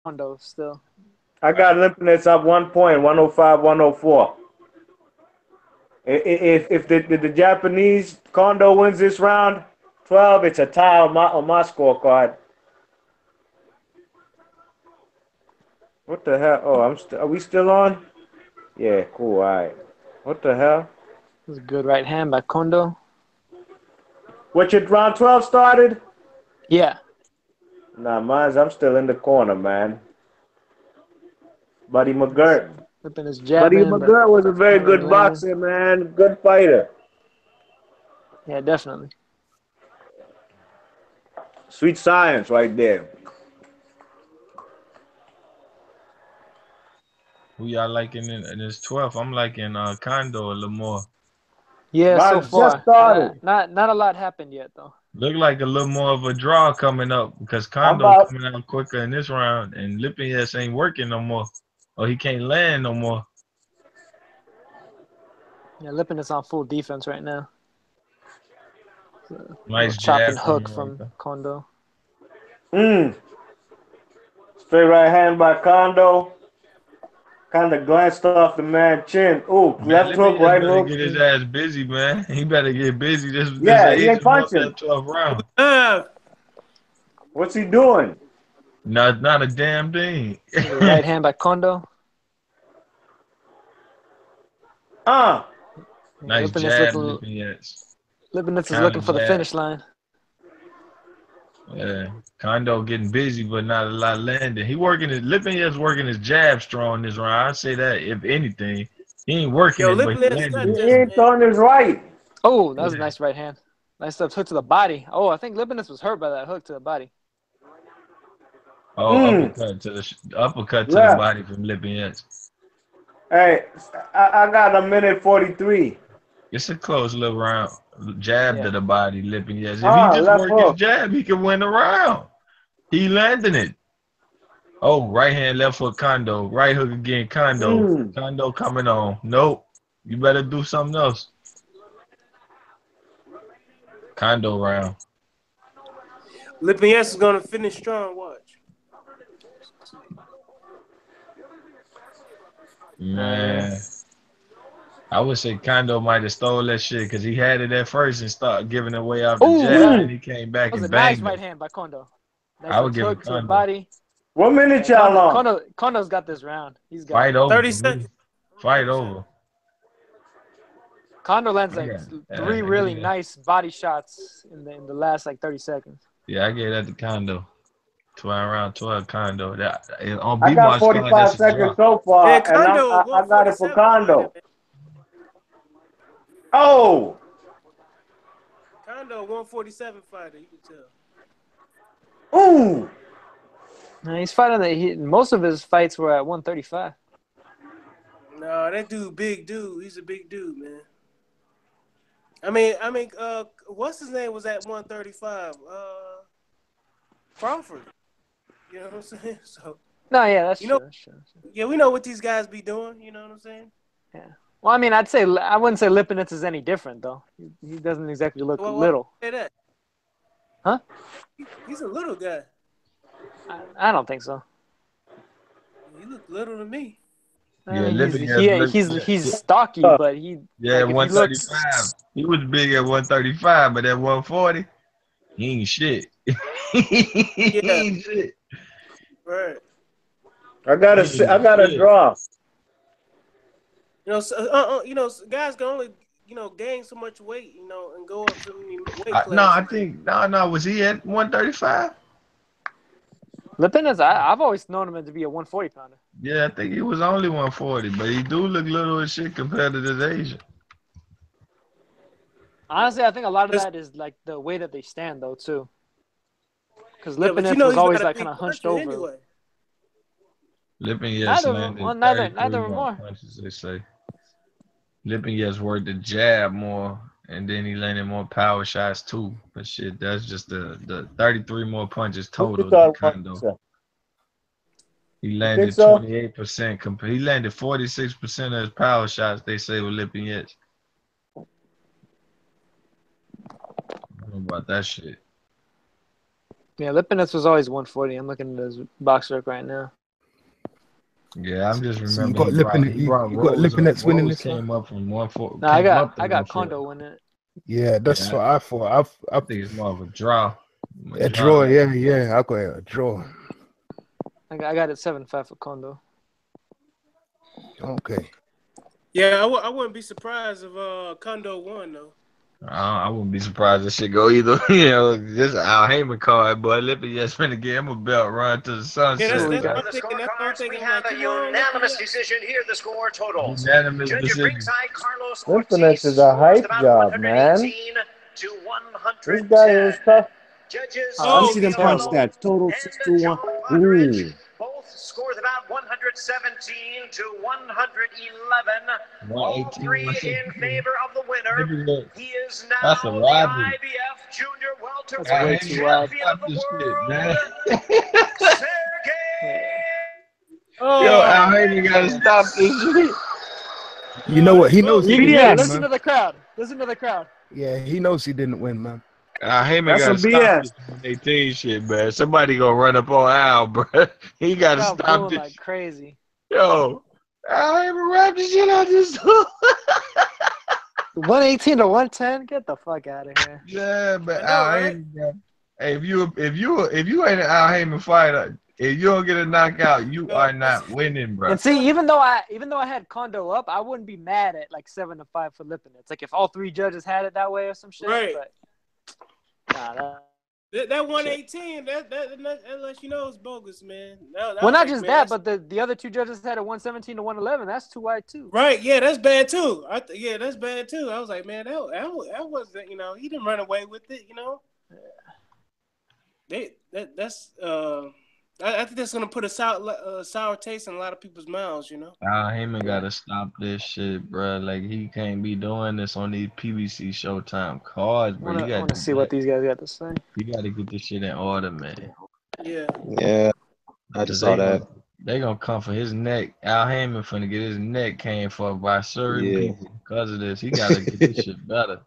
Kondo still. I got Lippinets up 1 point, 105, 104. If the Japanese Kondo wins this round, 12, it's a tie on my scorecard. What the hell? Oh, are we still on? Yeah, cool. All right. What the hell? It was a good right hand by Kondo. What your round 12 started? Yeah. Nah, I'm still in the corner, man. Buddy He's McGirt. flipping his Buddy jabbing, but McGirt was a very nothing good landing. boxer, man. Good fighter. Yeah, definitely. Sweet science right there. Who y'all liking in this 12th? I'm liking Kondo a little more. Yeah, so Mine just far. started. Not a lot happened yet though. Look like a little more of a draw coming up because I'm Kondo about coming out quicker in this round, and Lipinets ain't working no more, or he can't land no more. Yeah, Lippinets on full defense right now. A little Nice chopping jab from hook him right from there. Kondo. mm, straight right hand by Kondo. Kind of glanced off the man's chin. Ooh, Man, left hook, Lipinets right better hook. get his ass busy, man. He better get busy. This Yeah, he age ain't him up punching. that 12th round. What's he doing? Not a damn thing. Good right hand by Kondo. Uh, Yeah, Nice jab, Lipinets. Lipinets is Counter looking for the jab. finish line. Yeah, Kondo getting busy, but not a lot landing. He working his Lipinets working his jab strong this round. I say that if anything, he ain't working Yo, it, but he Lippinets landing he got it. this, ain't man. throwing his right. Oh, that was a Yeah. nice right hand. Nice hook to the body. Oh, I think Lipinets was hurt by that hook to the body. Oh, Mm, uppercut to the left. body from Lipinets. Hey, I got a minute 43. It's a close little round. Jab to Yeah. the body, Lipinets. If he Ah, just left work his hook. jab, he can win the round. He landing it. Oh, right hand, left hook, Kondo. Right hook again, Kondo. Mm. Kondo coming on. Nope. You better do something else. Kondo round. Lippinets is gonna finish strong. Watch. Yeah. Man, I would say Kondo might have stole that shit because he had it at first and started giving away off the Oh, jab. that Then Mm. he came back was a and nice banged right him. hand by Kondo. Nice I would little give it hook to the Kondo. body. What minute Yeah, y'all on? Kondo's got this round. He's got Fight it. over 30 for me. seconds. Fight 30 seconds. over. Kondo lands I like got. three I give really that. nice body shots in the last like 30 seconds. Yeah, I gave that to Kondo. 12 round 12 Kondo. That on I got BMOS card, that's 45 a seconds draw. so Man, far, and Kondo I got it for 147 fighter, Kondo. man. Oh, Kondo 147 fighter, you can tell. ooh. He's fighting most of his fights were at 135. No, that dude, big dude. He's a big dude, man. What's his name was at 135? Crawford. You know what I'm saying? So, No, yeah, that's you know, true. That's true. yeah, we know what these guys be doing. You know what I'm saying? Yeah. Well, I mean, I wouldn't say Lipinets is any different though. He doesn't exactly look Well, why little, say that? huh? He's a little guy. I don't think so. He look little to me. I Yeah, mean, Lippinets look. he's stocky, Uh, but he Yeah, like if he looks 135. He was big at 135, but at 140, he ain't shit. He Yeah, ain't shit. right. He I ain't got a shit. draw. Guys can only gain so much weight, and go up so many weight No, I classes. think no. Was he at 135? Lipinets. I've always known him to be a 140 pounder. Yeah, I think he was only 140, but he do look little as shit compared to this Asian. Honestly, I think a lot of Just- that is like the way that they stand though too. Because yeah, but Lipinets was he's always not a like kind big of hunched puncher over. anyway. Lipinets Neither of them. Well, landed neither 33 or more more. punches, they say. Lipinets worked the jab more, and then he landed more power shots too. But shit, that's just the 33 more punches What you total than thought? Kondo. He You think landed so? 28%. He landed 46% of his power shots, they say, with Lipinets. I don't know about that shit. Yeah, Lippinets was always 140. I'm looking at his box rec right now. Yeah, I'm just So you remembering got you got Rose up. Lipinets winning Rose this one. came up from 140, No, came up to I got 140. Kondo winning it. Yeah, that's Yeah, what I thought. I think it's more of a draw. A draw. Yeah. I got a draw. I got it 7-5 for Kondo. Okay. Yeah, I wouldn't be surprised if Kondo won though. I wouldn't be surprised if shit go either. You know, this Al Heyman card, boy. Lippy just finna give him a belt run to the Yeah, sunset. we that's got? what I'm thinking. That's what I'm thinking. We I'm have like, a come on, unanimous Lippinets. decision here. The score totals. Unanimous Judge at decision. ringside, Carlos Lippinets Ortiz is a hype scores about job, man. 118 to This guy is 110. tough. Judges Oh, Let me that's see them punch terrible. stats. Total and 6-1. John Roderick Ooh. both scores about 117 to 111. All 118, three in favor of the winner. He is now That's a the robbery. IBF Junior That's Al way Welterweight too wide. Champion of the this shit, world, man. Sergey. Yo, Al Oh, Heyman gotta stop this shit. You know what? He knows he didn't Yeah, win, listen man. to the crowd. Listen to the crowd. Yeah, he knows he didn't win, man. Al Heyman That's gotta some stop BS. this 118 shit, man. Somebody gonna run up on Al, bro. He gotta Crowd stop booing this. like crazy. Yo, Al Heyman rap the shit out this. 118 to 110. Get the fuck out of here. Yeah, but I know, Al right? Heyman, bro. Hey, if you ain't an Al Heyman fighter, if you don't get a knockout, you are not winning, bro. And see, even though I had Kondo up, I wouldn't be mad at like 7-5 for Lippinets. Like if all three judges had it that way or some shit. Right. But nah, that 118, that lets you know it's bogus, man. That well, was not like, just man, that, but the other two judges had a 117 to 111. That's too wide too. right, yeah, that's bad too. Yeah, that's bad too. I was like, man, that wasn't, he didn't run away with it, I think that's gonna put a sour taste in a lot of people's mouths, Al Heyman gotta stop this shit, bro. Like he can't be doing this on these PBC Showtime cards, bro. I want to see what these guys got to say. You gotta get this shit in order, man. Yeah. Yeah, I just saw that. They gonna come for his neck. Al Heyman finna get his neck came for by certain people because of this. He gotta get this shit better.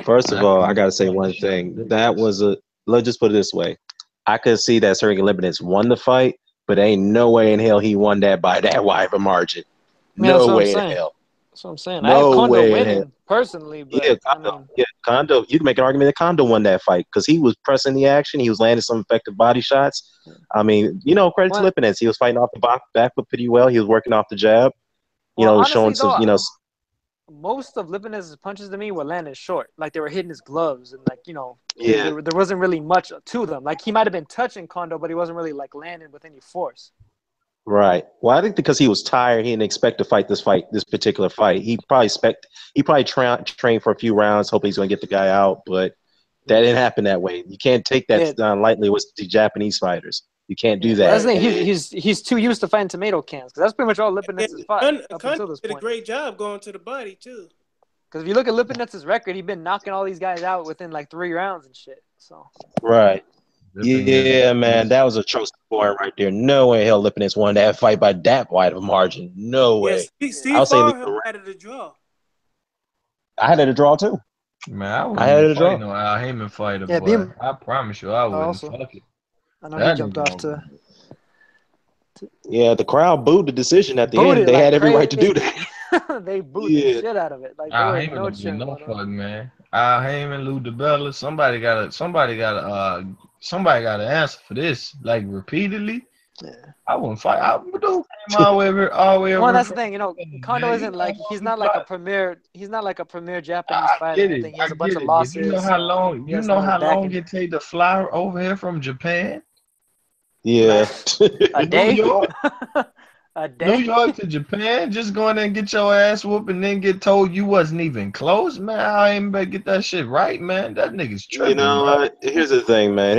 First of all, I gotta say one thing. That was let's just put it this way. I could see that Sergey Lippinets won the fight, but ain't no way in hell he won that by that wide of a margin. No way in hell. That's what I'm saying. No I have Kondo way in winning hell. personally, but Yeah, Kondo. You can make an argument that Kondo won that fight because he was pressing the action. He was landing some effective body shots. I mean, credit to Lippinets. He was fighting off the back foot pretty well. He was working off the jab. honestly, showing some. Most of Lippinets' punches to me were landing short, like they were hitting his gloves, and Yeah. there wasn't really much to them. Like he might have been touching Kondo, but he wasn't really like landing with any force. Right. Well, I think because he was tired, he didn't expect to fight this particular fight. He probably trained for a few rounds, hoping he's going to get the guy out, but that didn't happen that way. You can't take that down lightly with the Japanese fighters. You can't do that. That's the thing. He's too used to fighting tomato cans because that's pretty much all Lippinets has fought up until this did point. a great job going to the body too. Because if you look at Lippinets' record, he's been knocking all these guys out within like 3 rounds and shit. So Right. Yeah, man, that was a trophy point right there. No way in hell Lippinets won that fight by that wide of a margin. No way. Yes, Steve Farr had it a draw. I had it a draw too. Man, I wouldn't fight no Al Heyman fighter, Yeah, boy. I promise you, I wouldn't. Fuck it. I know he jumped off to. Yeah, the crowd booed the decision at the end. They had every right to do that. They booed the shit out of it. Like Al Heyman no fuck, man. Al Heyman, Lou DiBella, somebody gotta answer for this. Like repeatedly. Yeah. I wouldn't fight. I would do all the way over. Well, that's the thing, Kondo isn't like he's not like a premier Japanese fighter. I think he has a bunch of losses. You know how long it take to fly over here from Japan? Yeah. A day? A day? New York to Japan, just go in there and get your ass whooped and then get told you wasn't even close, man. I ain't better get that shit right, man. That nigga's tripping. Here's the thing, man.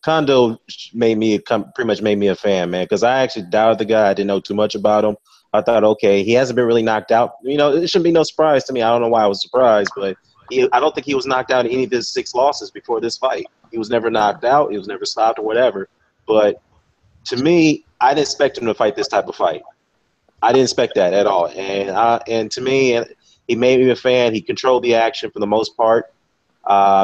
Kondo pretty much made me a fan, man, because I actually doubted the guy. I didn't know too much about him. I thought, okay, he hasn't been really knocked out. It shouldn't be no surprise to me. I don't know why I was surprised, but I don't think he was knocked out in any of his 6 losses before this fight. He was never knocked out. He was never stopped or whatever. But to me, I didn't expect him to fight this type of fight. I didn't expect that at all. And to me, he made me a fan. He controlled the action for the most part.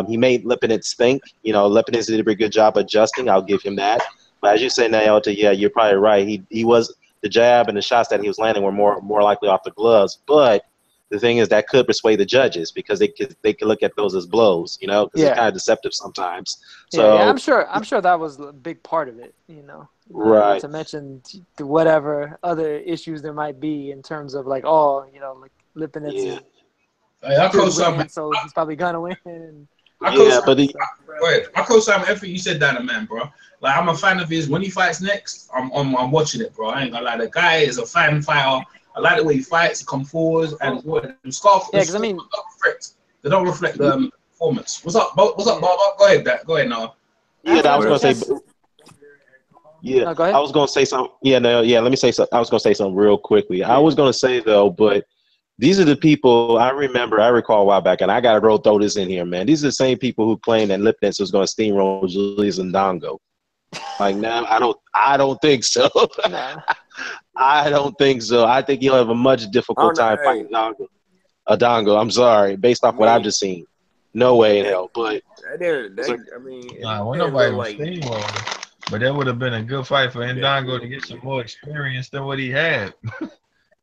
He made Lippinets think. You know, Lippinets did a pretty good job adjusting. I'll give him that. But as you say, Naota, yeah, you're probably right. He was the jab and the shots that he was landing were more likely off the gloves. But the thing is that could persuade the judges because they could look at those as blows. You know, because it's kind of deceptive sometimes. So yeah, I'm sure that was a big part of it. You know, right. Not to mention whatever other issues there might be in terms of like, oh, you know, like Lippinets. Yeah. I co-sign, so he's probably gonna win. I co-sign everything you said, down the man, bro. Like I'm a fan of his. When he fights next, I'm watching it, bro. I ain't gonna lie. The guy is a fan fighter. I like the way he fights. He comes forward and what scarf. Yeah, because I mean, they don't reflect the performance. What's up, Barber? Go ahead, now. Yeah, I was gonna say. Yeah, no, I was gonna say something. Yeah, no, yeah. Let me say something. I was gonna say something real quickly. I was gonna say though, but. These are the people I recall a while back, and I got to throw this in here, man. These are the same people who claimed that Lippinets was going to steamroll Julius Ndongo. Like, now, I don't think so. I don't think so. I think he'll have a much difficult time fighting Ndongo. I'm sorry, based off what I've just seen. No way in hell. But nobody was steamrolling. But that would have been a good fight for Ndongo to get some more experience than what he had.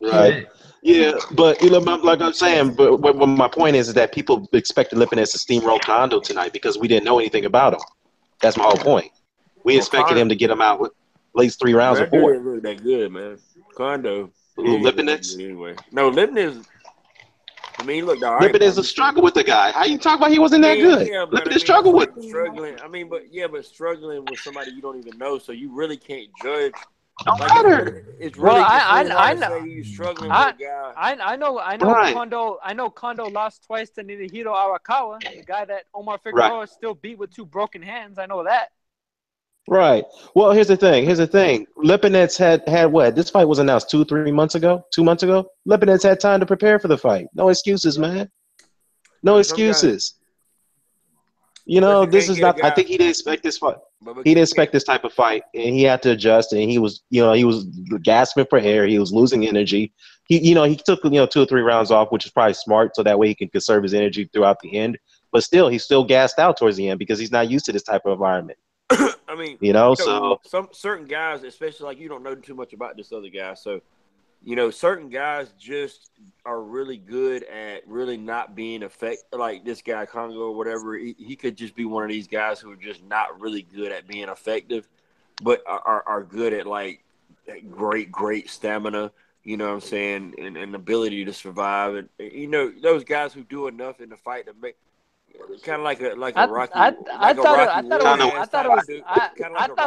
Right. Yeah, but you know, like I'm saying, but what my point is that people expected Lippinets to steamroll Kondo tonight because we didn't know anything about him. That's my whole point. We expected him to get him out with at least 3 rounds or 4. Didn't look that good, man. Kondo. Lippinets? Anyway, no, Lippinets. I mean, look, all right. Lippinets a struggle with the guy. How you talk about he wasn't that good? Yeah, Lippinets struggle with struggling. I mean, but struggling with somebody you don't even know, so you really can't judge. Don't matter. It's really I know. You're struggling with a guy. I know. Right. Kondo. I know Kondo lost twice to Nihiro Arakawa, the guy that Omar Figueroa still beat with 2 broken hands. I know that. Right. Well, here's the thing. Lippinets had what? This fight was announced 2 months ago. Lippinets had time to prepare for the fight. No excuses, man. No excuses. You know, this is not. I think he didn't expect this fight. He didn't expect this type of fight, and he had to adjust. And he was gasping for air. He was losing energy. He took 2 or 3 rounds off, which is probably smart, so that way he can conserve his energy throughout the end. But still, he's still gassed out towards the end because he's not used to this type of environment. I mean, so some certain guys, especially like you don't know too much about this other guy, so. Certain guys just are really good at really not being effective. Like this guy, Congo or whatever, he could just be one of these guys who are just not really good at being effective, but are good at like great stamina, you know what I'm saying, and ability to survive. And, those guys who do enough in the fight to make kind of like a Rocky. I thought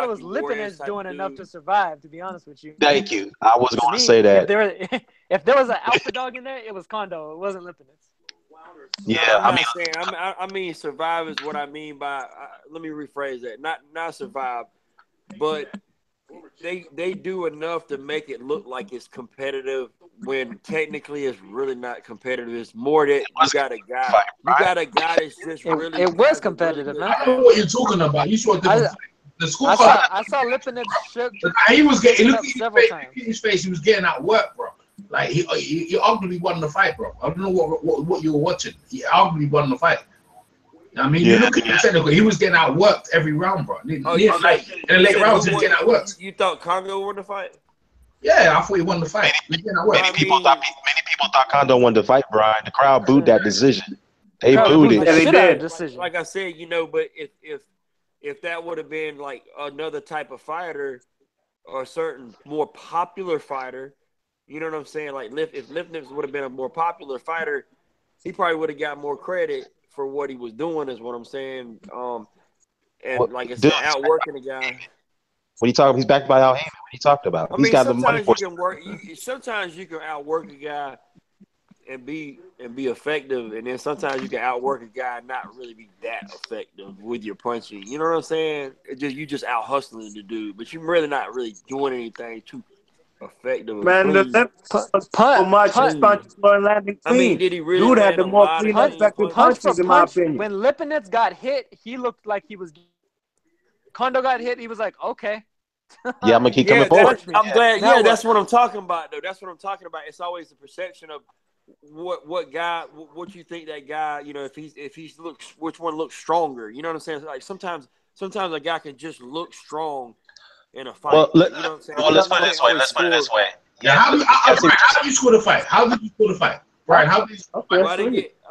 it was Lippinets doing enough to survive. To be honest with you. Thank you. I was going to say that. If there was an alpha dog in there, it was Kondo. It wasn't Lippinets. Yeah, I mean, survive is what I mean by. Let me rephrase that. Not survive, but they do enough to make it look like it's competitive when technically it's really not competitive. It's more that you got a guy that's just really. It was competitive, man. I don't know what you're talking about. You saw the score. I saw Lippinets shook. He was getting. Look at his face. He was getting out work, bro. Like he arguably won the fight, bro. I don't know what you were watching. He arguably won the fight. I mean, you look at the technical. He was getting outworked every round, bro. In the late rounds, he was getting outworked. You thought Kondo won the fight? Yeah, I thought he won the fight. Many people thought Kondo won the fight, Brian. The crowd booed that decision. They booed it. Yeah, they did. Like I said, but if that would have been like another type of fighter or a certain more popular fighter, you know what I'm saying? Like if Lippinets would have been a more popular fighter, he probably would have got more credit for what he was doing, is what I'm saying. Like I said, outworking the guy. When you talk, he's backed by Al Heyman. What you talking about? He's got the money for sometimes you can outwork a guy and be effective, and then sometimes you can outwork a guy and not really be that effective with your punching. You know what I'm saying? You just out hustling the dude, but you're really not really doing anything too effective. Man, the punches were landing clean. I mean, did he really? Dude had the more clean, effective punches, in my opinion. When Lippinets got hit, he looked like he was. Kondo got hit. He was like, okay. Yeah, I'm gonna keep coming forward. I'm glad. Yeah, that's what I'm talking about, though. That's what I'm talking about. It's always the perception of what guy, what you think that guy, you know, if he's looks, which one looks stronger? You know what I'm saying? Like sometimes a guy can just look strong in a fight. Well, you know what I'm saying? let's put it this way. Yeah, how did you score the fight? How did you score the fight? Brian, how did you score the fight?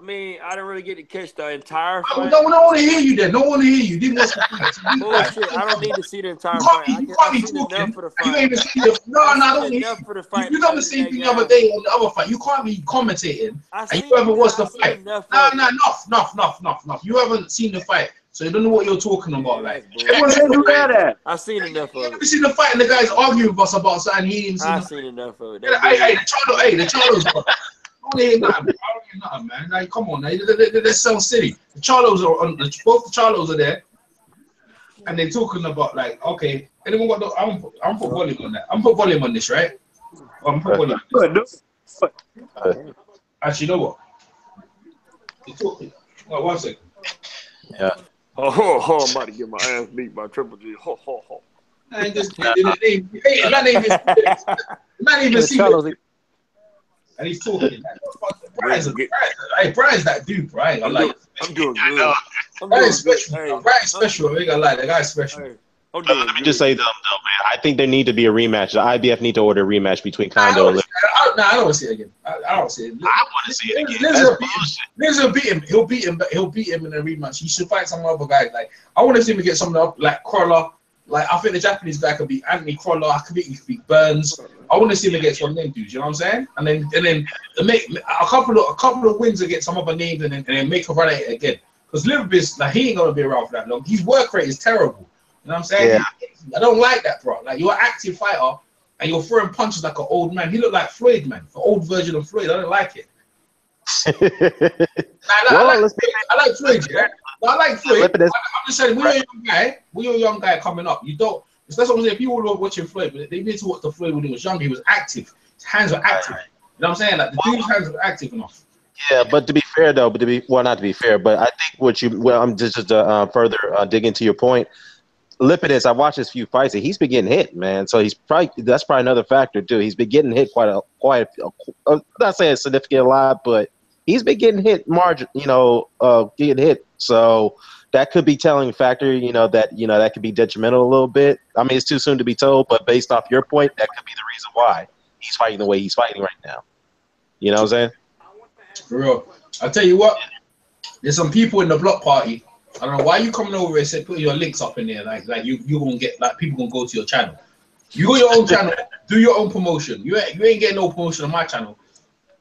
I didn't really get to catch the entire fight. No one want to hear you then. No one want to hear you. Didn't watch the fight. Bullshit. I don't need to see the entire fight. I've seen enough for the fight. You ain't even seen the No, I don't need you. You done the same thing the other day on the other fight. You can't be commentating and you haven't watched the fight. No, enough. You haven't seen the fight. So you don't know what you're talking about. Like, I've seen enough of it. You seen the fight and the guys arguing with us about something he ain't seen. I've seen enough of it. The Charlos. I don't hear nothing, man. Like, come on, they sound silly. The Charlos are on. Both the Charlos are there, and they're talking about like, okay, anyone got? I'm put volume on that. I'm put volume on this, right? I'm put volume on this. Actually, you know what? They're talking. Wait, 1 second. Yeah. Oh, I'm about to get my ass beat by Triple G. Ho, ho, ho. Man, not even see it. And he's talking. Brian's that dude, Brian. I'm doing good. Brian's special. Brian's special. I ain't gonna lie. That guy's special. Let me just say though, man. I think there need to be a rematch. The IBF need to order a rematch between Kondo and Lippinets. I don't want to see it again. I don't see it. I want to see it again. Liz will beat him. He'll beat him in a rematch. He should fight some other guys. Like I want to see him get something up like Crawler. Like I think the Japanese guy could beat Anthony Crawler. I could beat Burns. I want to see him against one of them dudes. You know what I'm saying? And then make a couple of wins against some other names, and then make a run at it again. Because Lippinets, like he ain't gonna be around for that long. His work rate is terrible. You know what I'm saying? Yeah. I don't like that, bro. Like you're an active fighter and you're throwing punches like an old man. He looked like Floyd, man, the old version of Floyd. I don't like it. I like Floyd. Yeah? I like Floyd. I'm just saying, we're a young guy coming up. You don't. That's what I'm saying. People were watching Floyd, but they need to watch the Floyd when he was young. He was active. His hands were active. You know what I'm saying? Like the dude's hands were active enough. Yeah, but to be fair though, not to be fair, but I think I'm just further dig into your point. Lippinets, I watched his few fights and he's been getting hit, man. So that's probably another factor too. He's been getting hit quite I'm not saying significant a lot, but he's been getting hit getting hit. So that could be telling factor, that could be detrimental a little bit. I mean, it's too soon to be told, but based off your point, that could be the reason why he's fighting the way he's fighting right now. You know what I'm saying? For real. I'll tell you what, there's some people in the block party. I don't know why you coming over and put your links up in there. Like you gonna get people gonna go to your channel. You got your own channel, do your own promotion. You ain't getting no promotion on my channel.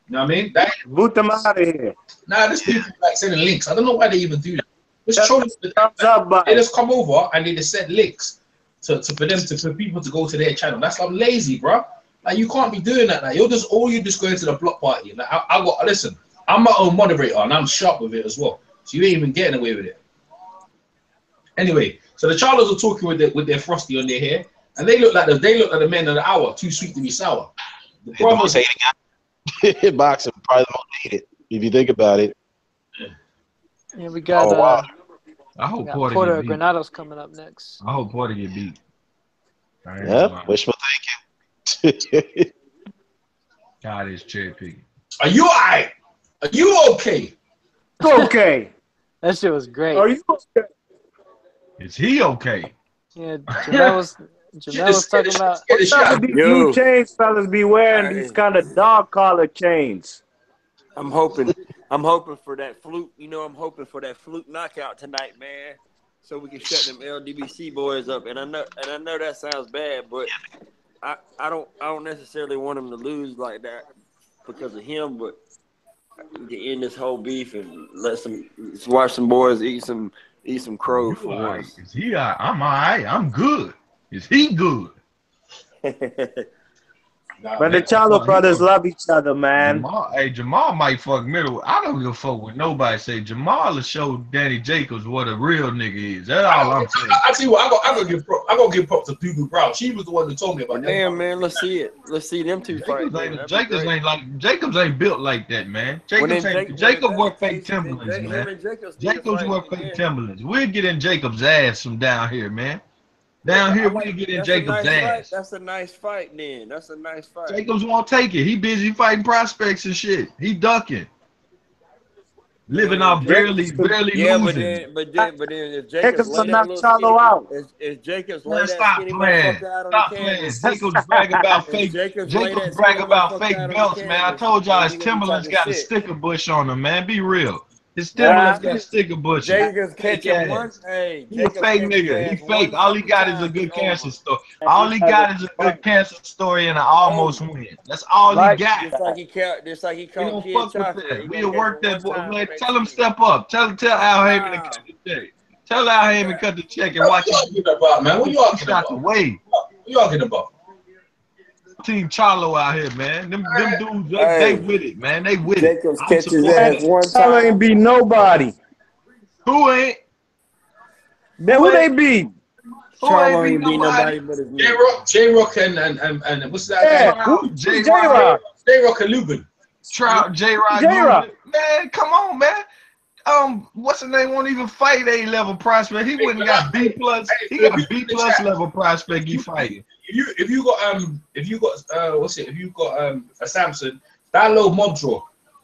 You know what I mean? Boot them out of here. Nah, there's people like sending links. I don't know why they even do that. They just come over and they just send links for people to go to their channel. That's like lazy, bro. Like you can't be doing that. Like you're just going to the block party. Like listen. I'm my own moderator and I'm sharp with it as well. So you ain't even getting away with it. Anyway, so the Charlos are talking with their frosty on their hair, and they look like the men of the hour, too sweet to be sour. The most hated guy. Boxing, probably the most hated, if you think about it. Yeah, we got. I hope Porter Granados coming up next. I hope Porter get beat. Yeah, wishful thinking. God is cherry picking. Are you all right? Are you okay? Okay. That shit was great. Are you okay? Is he okay? Yeah, Jamel was talking about. What's up with these new chains fellas be wearing these kind of dog collar chains? I'm hoping for that fluke. I'm hoping for that fluke knockout tonight, man. So we can shut them LDBC boys up. And I know that sounds bad, but I don't necessarily want him to lose like that because of him. But we can end this whole beef and let's watch some boys eat some crow for once. Is he? I'm all right. I'm good. Is he good? But the Chalo brothers love each other, man. Jamal might fuck middle. I don't give a fuck what nobody say. Jamal will show Danny Jacobs what a real nigga is. That's all I'm saying. I tell you what, I gotta give props to Dudu Brown. She was the one that told me about that. Damn, man, let's see it. Let's see them two fight. Jacobs ain't built like that, man. Jacobs wear fake Timberlands, man. Jacobs wear fake Timberlands. We'll get in Jacobs' ass from down here, man. Down here, we get in Jacob's ass. That's a nice fight, then. That's a nice fight. Jacobs won't take it. He busy fighting prospects and shit. He ducking. Living off barely losing. But then if Jacobs lay that little Charlo out. If Jacobs lay that Stop skinny playing. motherfucker out on Stop the playing. canvas. Jacobs brag about fake. Jacobs Jacobs brag about fake belts, man. I told y'all his Timberlands got a sticker bush on them, man. Be real. His Timberlands got a sticker bush. Jacobs catching one. Hey, he a fake nigga. He fake. All he got is a good cancer story. All he got is a good cancer story and an almost win. That's all he got. Just like he caught We don't fuck with that. We'll work that boy. Man, tell him step up. Tell Al Heyman to cut the check. Tell Al Heyman to cut the check and watch him. About, man? What you talking about? What you talking about? Team Charlo out here, man. Them dudes, they with it, man. They with it. Jacobs catches ass one time. Charlo ain't beat nobody. Who ain't? Man, who they beat? Charlo ain't beat nobody but his J-Rock and what's that? J-Rock. J-Rock and Lubin. J-Rock. Man, come on, man. What's the name? Won't even fight A-level prospect. He wouldn't got B plus. He got B plus level prospect. He fighting. If you got a Samson, download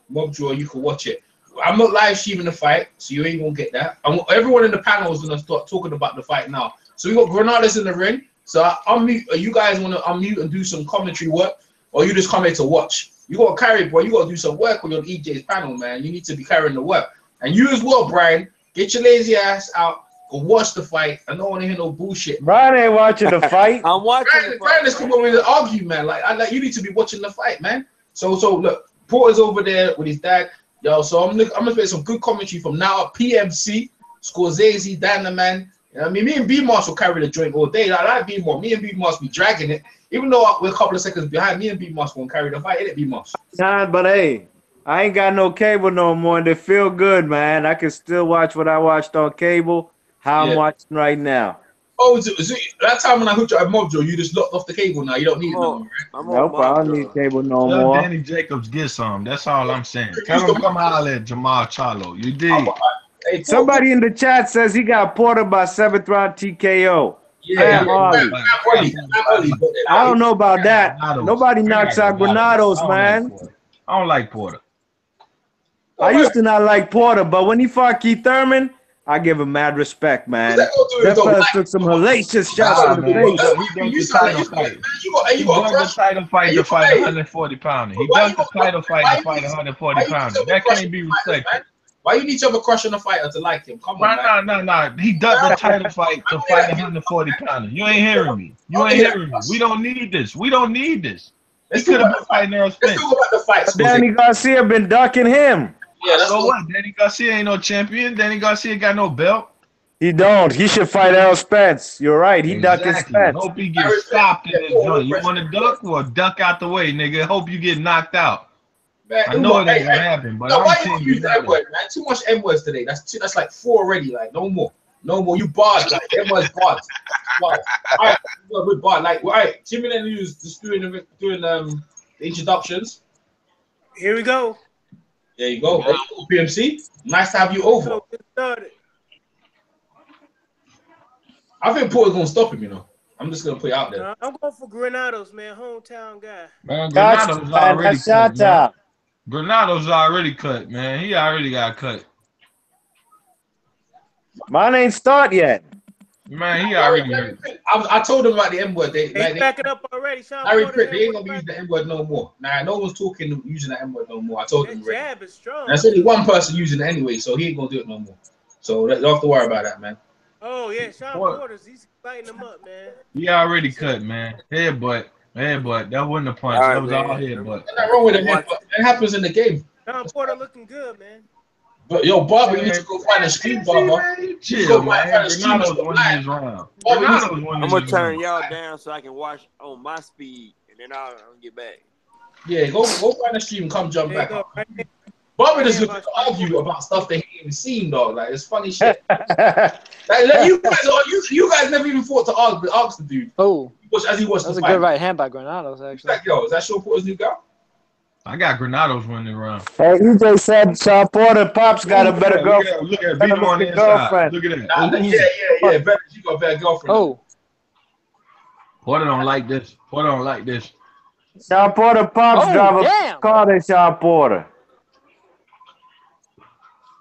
Mob Draw, you can watch it. I'm not live streaming the fight, so you ain't gonna get that. Everyone in the panel is gonna start talking about the fight now. So we got Granados in the ring. So unmute. You guys want to unmute and do some commentary work, or you just come here to watch? You got to carry, boy. You got to do some work on your EJ's panel, man. You need to be carrying the work, and you as well, Brian. Get your lazy ass out. Go watch the fight. I don't want to hear no bullshit. Brian ain't watching the fight. I'm watching. Brian is coming with an argument, man. Like you need to be watching the fight, man. So look, Porter's over there with his dad. Yo, so I'm gonna play some good commentary from now up. PMC, Scorsese, Dan the Man. You know what I mean, me and B-Moss will carry the joint all day. I like B-Moss. Me and B-Moss be dragging it. Even though we're a couple of seconds behind, me and B-Moss won't carry the fight, innit, B-Moss? Nah, but hey, I ain't got no cable no more, and they feel good, man. I can still watch what I watched on cable, how I'm watching right now. Oh, is it that time when I hooked you at Mojo, you just locked off the cable now? You don't need it no more, right? Nope, I don't need cable no more. Danny Jacobs get some. That's all I'm saying. Tell him come holler at Jamal Charlo. You dig? Hey, somebody in the chat says he got Porter by 7th round TKO. Yeah, I don't know about that. Nobody knocks out Granados, man. I don't like Porter. I used to not like Porter, but when he fought Keith Thurman, I give him mad respect, man. That fella took some hellacious shots to the face. He done the title fight to fight 140 pounder. He done the title fight to fight 140 pounder. That can't be respected. Why you need to have a crush on a fighter to like him? Come on, No. He done the title fight to fight 140 pounder. You ain't hearing me. You ain't hearing me. We don't need this. We don't need this. He could have been fighting Earl Spence. Danny Garcia been ducking him. Yeah, that's what? Danny Garcia ain't no champion. Danny Garcia got no belt. He don't. He should fight Errol Spence. You're right. He ducking Spence. Hope he gets stopped in this joint. You want to duck? Well, duck out the way, nigga. Hope you get knocked out. Man, I know it ain't gonna happen, but why you use the M-word, man? Too much M-words today. That's like 4 already. Like no more. You barred. Like M-words barred. All right, we're barred. Like all right, Jimmy and News just doing the introductions. Here we go. There you go. PMC. Nice to have you over. I think Porter's gonna stop him. I'm just gonna put it out there. I'm going for Granados, man. Hometown guy. Man, Granados already cut, man. Granados already cut, man. He already got cut. Mine ain't start yet. Man, he already hurt. I told him about the M-word. They back it up already. Sean they ain't gonna be using the M-word no more. Nah, no one's talking using the M-word no more. I told him already. Jab is strong. There's only one person using it anyway, so he ain't gonna do it no more. So you don't have to worry about that, man. Oh yeah, Sean Porter's he's lighting them up, man. He already cut, man. Headbutt. That wasn't a punch. That was all headbutt. Nothing wrong with it, man. It happens in the game. Sean Porter looking good, man. But yo, Barber, you need to go find a screen, Barber. Chill, man. Granados winning his round. I'm gonna turn y'all down so I can watch on my speed, and then I'll get back. Yeah, go find a stream and come jump back up. Barber just looking to argue about stuff they ain't even seen, dog. Like it's funny shit. like you guys never even thought to ask the dude. Oh, as he watched that was the a fight. good right hand by Granados, actually. Like, yo, is that Shawn Porter's new guy? I got Granados winning the round. Hey, EJ said Sean Porter Pops got a better girlfriend. Look at Vito on the inside. Look at that. Yeah. Better, she got a better girlfriend. Oh. Porter don't like this. Porter don't like this. Shawn Porter pops drive a car than Shawn Porter.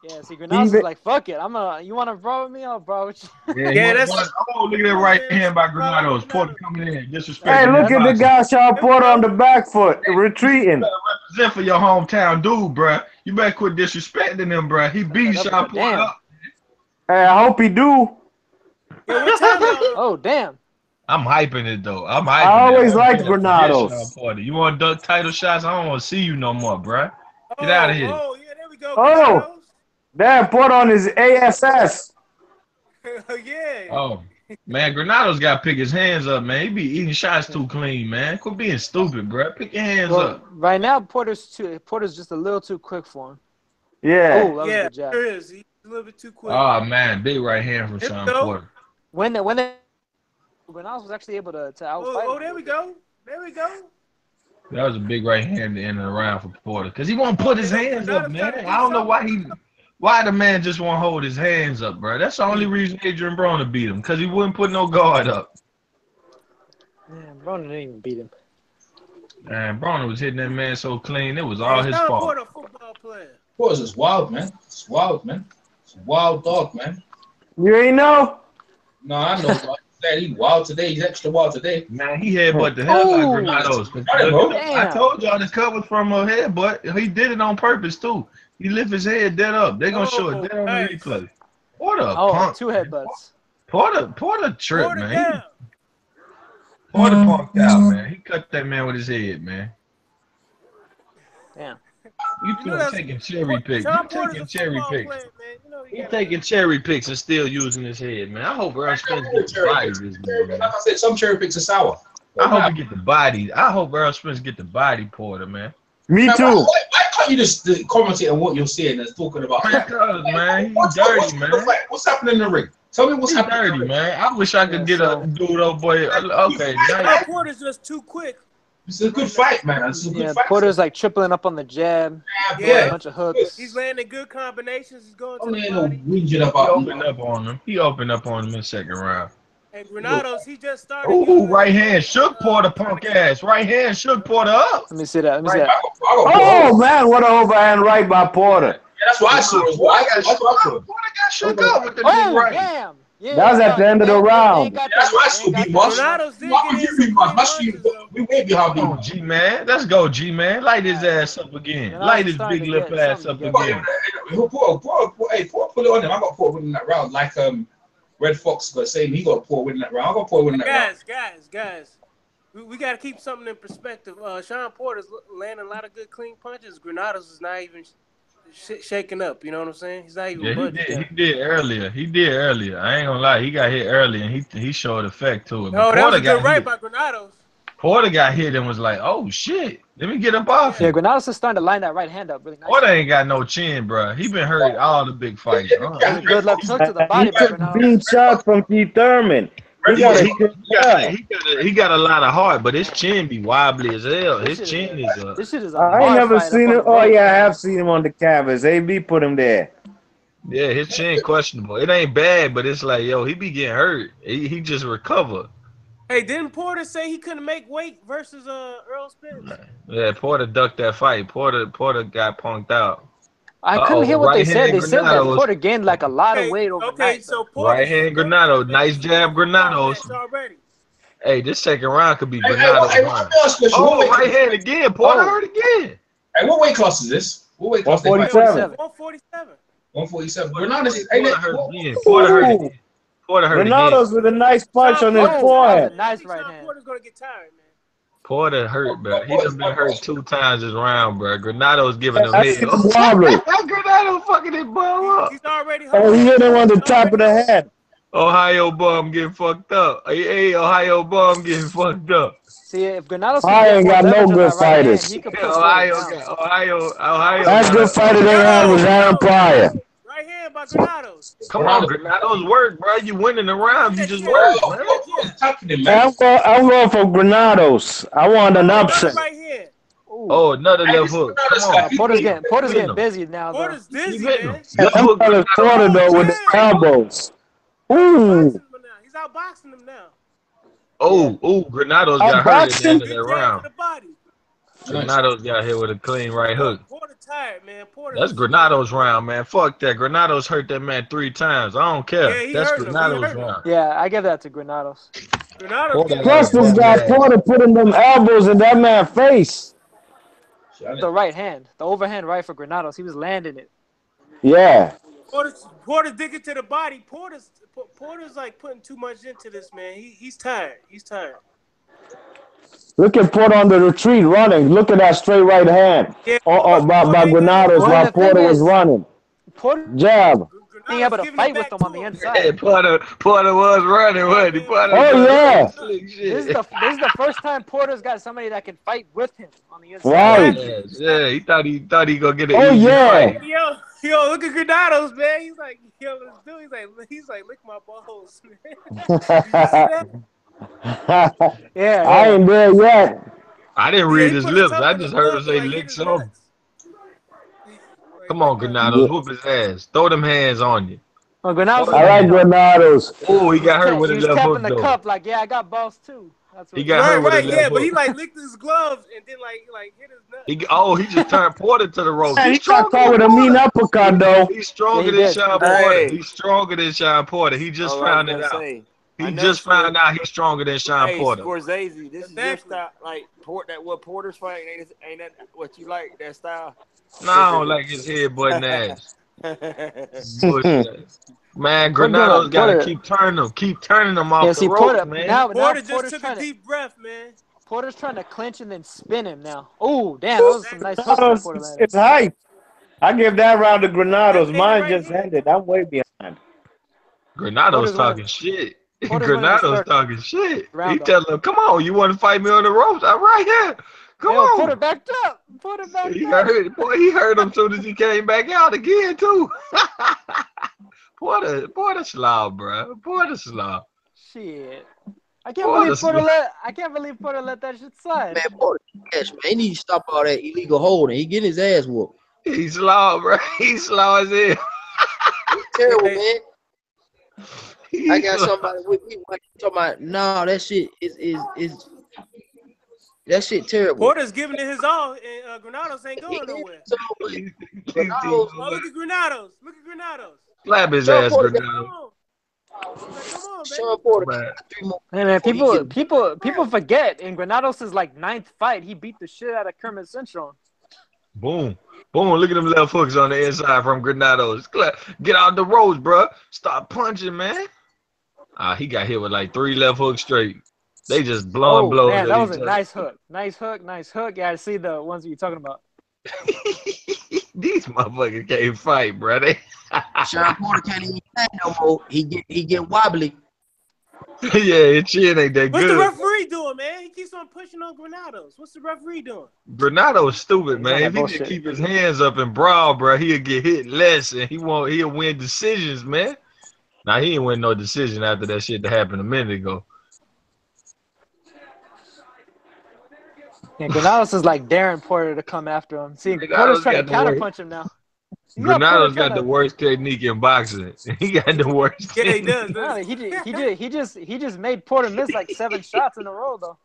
Yeah, see, Granados is like, fuck it. You want to brawl with me? I'll brawl with you. Yeah, that's. Oh, look at that right hand by Granados. Porter coming in, disrespecting. Hey, look at the guy Shawn Porter on the back foot, retreating. You represent for your hometown dude, bro. You better quit disrespecting him, bro. He beat Shawn Porter up. Hey, I hope he do. Yeah, what time? Oh, damn. I'm hyping it though. I always liked Granados. You want to duck title shots? I don't want to see you no more, bro. Get out of here. Oh, yeah, there we go. Oh, damn, Porter on his ASS. Yeah. Oh, man, Granados got to pick his hands up, man. He be eating shots too clean, man. Quit being stupid, bro. Pick your hands up. Right now, Porter's just a little too quick for him. Yeah. Oh, that was a good jab. There is. He's a little bit too quick. Oh, man, big right hand from Shawn Porter. When Granados was actually able to outfight. Oh, there we go. There we go. That was a big right hand to end of the round for Porter. Because he won't put his hands up, man. I don't know why the man just won't hold his hands up, bro. That's the only reason Adrian Broner beat him. Because he wouldn't put no guard up. Man, Broner didn't even beat him. Man, Broner was hitting that man so clean. It was all his fault. Porter, football player. Porter's just wild, man. It's wild, man. It's a wild dog, man. You ain't know? No, I know. He's wild today. He's extra wild today. Man, he headbutt the hell out of Granados. I told y'all the cut was from a headbutt. He did it on purpose, too. He lift his head dead up. They're going to show it dead on the replay. Porter punk. 2 headbutts. Porter tripped, man. Porter punked out, man. He cut that man with his head, man. Damn. You taking cherry picks. You taking cherry picks. He taking cherry picks and still using his head, man. I hope Earl Spence gets the body this man. Like I said, some cherry picks are sour. I hope he get the body. I hope Earl Spence get the body, Porter, man. Me too. Why can't you just commentate on what you're seeing and talking about? Because, man, he's dirty, man. What's happening in the ring? Tell me what's happening. Dirty, man. I wish I could get a dude, old boy. Okay, Porter's just too quick. It's a good fight, man. It's a good fight. Porter's like tripling up on the jab. Yeah, a bunch of hooks. He's landing good combinations. He's going to the body. He opened up on him in the second round. And Granados, he just started. Ooh, right hand shook Porter, punk ass. Right hand shook Porter up. Let me see that. Oh, man, what an overhand right by Porter. Yeah, that's what I saw as well. Porter got shook up with the big right. Damn. Yeah, that was at the end of the round. Yeah, that's why I still beat Moss. We way behind him. G-Man. Let's go, G-Man. Light his ass up again. Light his big lip ass up again. Hey, Porter put it on him. I got Porter winning that round. Like Red Fox got saying he got Porter winning that round. I got Porter winning that round. Guys. We got to keep something in perspective. Shawn Porter's landing a lot of good clean punches. Granados is not even shaking up, you know what I'm saying? He's not even budging. He did earlier. I ain't gonna lie, he got hit early and he showed effect to it. No, that was a good right by Granados. Porter got hit and was like, "Oh shit, let me get up off." Yeah, Granados is starting to line that right hand up really nice. Porter ain't got no chin, bro. He been hurt all the big fights. Good luck to the body. He took beam shots from Keith Thurman. He got a lot of heart, but his chin be wobbly as hell. His chin is. This shit is. I ain't never seen him. Oh yeah, I have seen him on the canvas. AB put him there. Yeah, his chin questionable. It ain't bad, but it's like, yo, he be getting hurt. He just recovered. Hey, didn't Porter say he couldn't make weight versus Earl Spence? Yeah, Porter ducked that fight. Porter got punked out. I couldn't hear what they said. They said that Porter gained like a lot of weight overnight. Okay, so Porter, right hand Granados, nice jab Granados. Hey, this second round could be Granados. Right hand again. Porter hurt again. Hey, what weight class is this? What weight class? 147. 147. 147. Granados. Porter hurt again. Porter hurt Granados with a nice punch on his forehead. Nice right hand. Porter's gonna get tired, man. Porter hurt, bro. He done been hurt 2 times this round, bro. Granados giving him head. Granados fucking his bum up. He's already hurt. Oh, he hit him on the top of the head. Ohio bum getting fucked up. Hey, Ohio bum getting fucked up. See, if Granados ain't got no good fighters. Ohio. Last good fighter they had was Aaron Pryor. Right hand by Granados. Come on, Granados work, bro. You winning the round. You just work, man. I'm going for Granados. I want an upset. Right here. Oh, another left hook. Come on. Porter's getting busy now. Porter's dizzy, man. I'm going Porter though with his elbows. Ooh. He's outboxing him now. Granados I'm got hurt at the boxing. end of Big that jab to round. the body. Granados got hit with a clean right hook. Porter tired, man. Porter. That's Granados round, man. Fuck that. Granados hurt that man 3 times. I don't care. Yeah, he That's hurt him. Granados round. Yeah, I give that to Granados. Granados getting Plus, this guy Porter putting them elbows in that man's face. The right hand, the overhand right for Granados. He was landing it. Yeah. Porter's digging to the body. Porter's like putting too much into this, man. He's tired. He's tired. Look at Porter on the retreat running. Look at that straight right hand. Yeah. By Granados while Porter was running. Porter jab. Being able to fight with them on the inside. Hey, Porter was running, wasn't he? Porter This is the first time Porter's got somebody that can fight with him on the inside. Right. Yeah, he thought he gonna get an easy fight. Yo, look at Granados, man. He's like, yo, let's do it. He's like, lick my balls, man. Yeah, I ain't there yet. I didn't read his lips. I just heard him say lick some. Come on, Granados, whoop his ass. Throw them hands on you. Oh, Granados. I like Granados. Oh, he got hurt with a left hook, the though. cup like, yeah, I got balls too. That's what he got hurt with a left hook. But he like licked his gloves and then like hit his nuts. He just turned Porter to the ropes. He got caught with a mean uppercut, though. He's stronger than Shawn Porter. He's stronger than Shawn Porter. He just found it out. He just found out he's stronger than Shawn Porter. Scorsese, this is your style, like what Porter's fighting ain't that what you like, that style? No, I don't like his headbutting ass. Man, Granados gotta keep turning them off the ropes, man. Porter just took a deep breath, man. Porter's trying to clinch and then spin him now. Oh, damn, that was some nice hooks. It's hype. I give that round to Granados. Mine just ended. I'm way behind. Granados talking shit. Granados talking shit. He telling him, come on, you want to fight me on the ropes? I'm right here. Come on. Porter backed up. Porter backed up. He heard him soon as he came back out again, too. Porter slow, bro. Porter slow. Shit. I can't believe Porter let that shit slide. Man, Porter, man, he need to stop all that illegal holding. He getting his ass whooped. He's slow, bro. He's slow as hell. He's terrible, man. I got somebody with me talking about, no, that shit is that shit terrible. Porter's giving it his all, and Granados ain't going nowhere. Look at Granados. Look at Granados. Slap his ass, Granados. Shawn Porter. Man, people forget in Granados' like 9th fight, he beat the shit out of Kermit Cintron. Boom. Look at them left hooks on the inside from Granados. Get out the ropes, bro. Stop punching, man. He got hit with like 3 left hooks straight. They just blowing blows. Man, that was a nice hook. Nice hook. Yeah, I see the ones that you're talking about. These motherfuckers can't fight, bro. Shawn Porter can't even fight no more. He get wobbly. Yeah, his chin ain't that good. What's the referee doing, man? He keeps on pushing on Granados. What's the referee doing? Granados stupid, man. If he just keep his hands up and brawl, bro, he'll get hit less and he'll win decisions, man. Now he ain't win no decision after that shit that happened a minute ago. Yeah, Granados is like daring Porter to come after him. See, Porter's trying to counterpunch him now. Granados got the worst technique in boxing. He got the worst. Yeah, he does. He just made Porter miss like 7 shots in a row, though.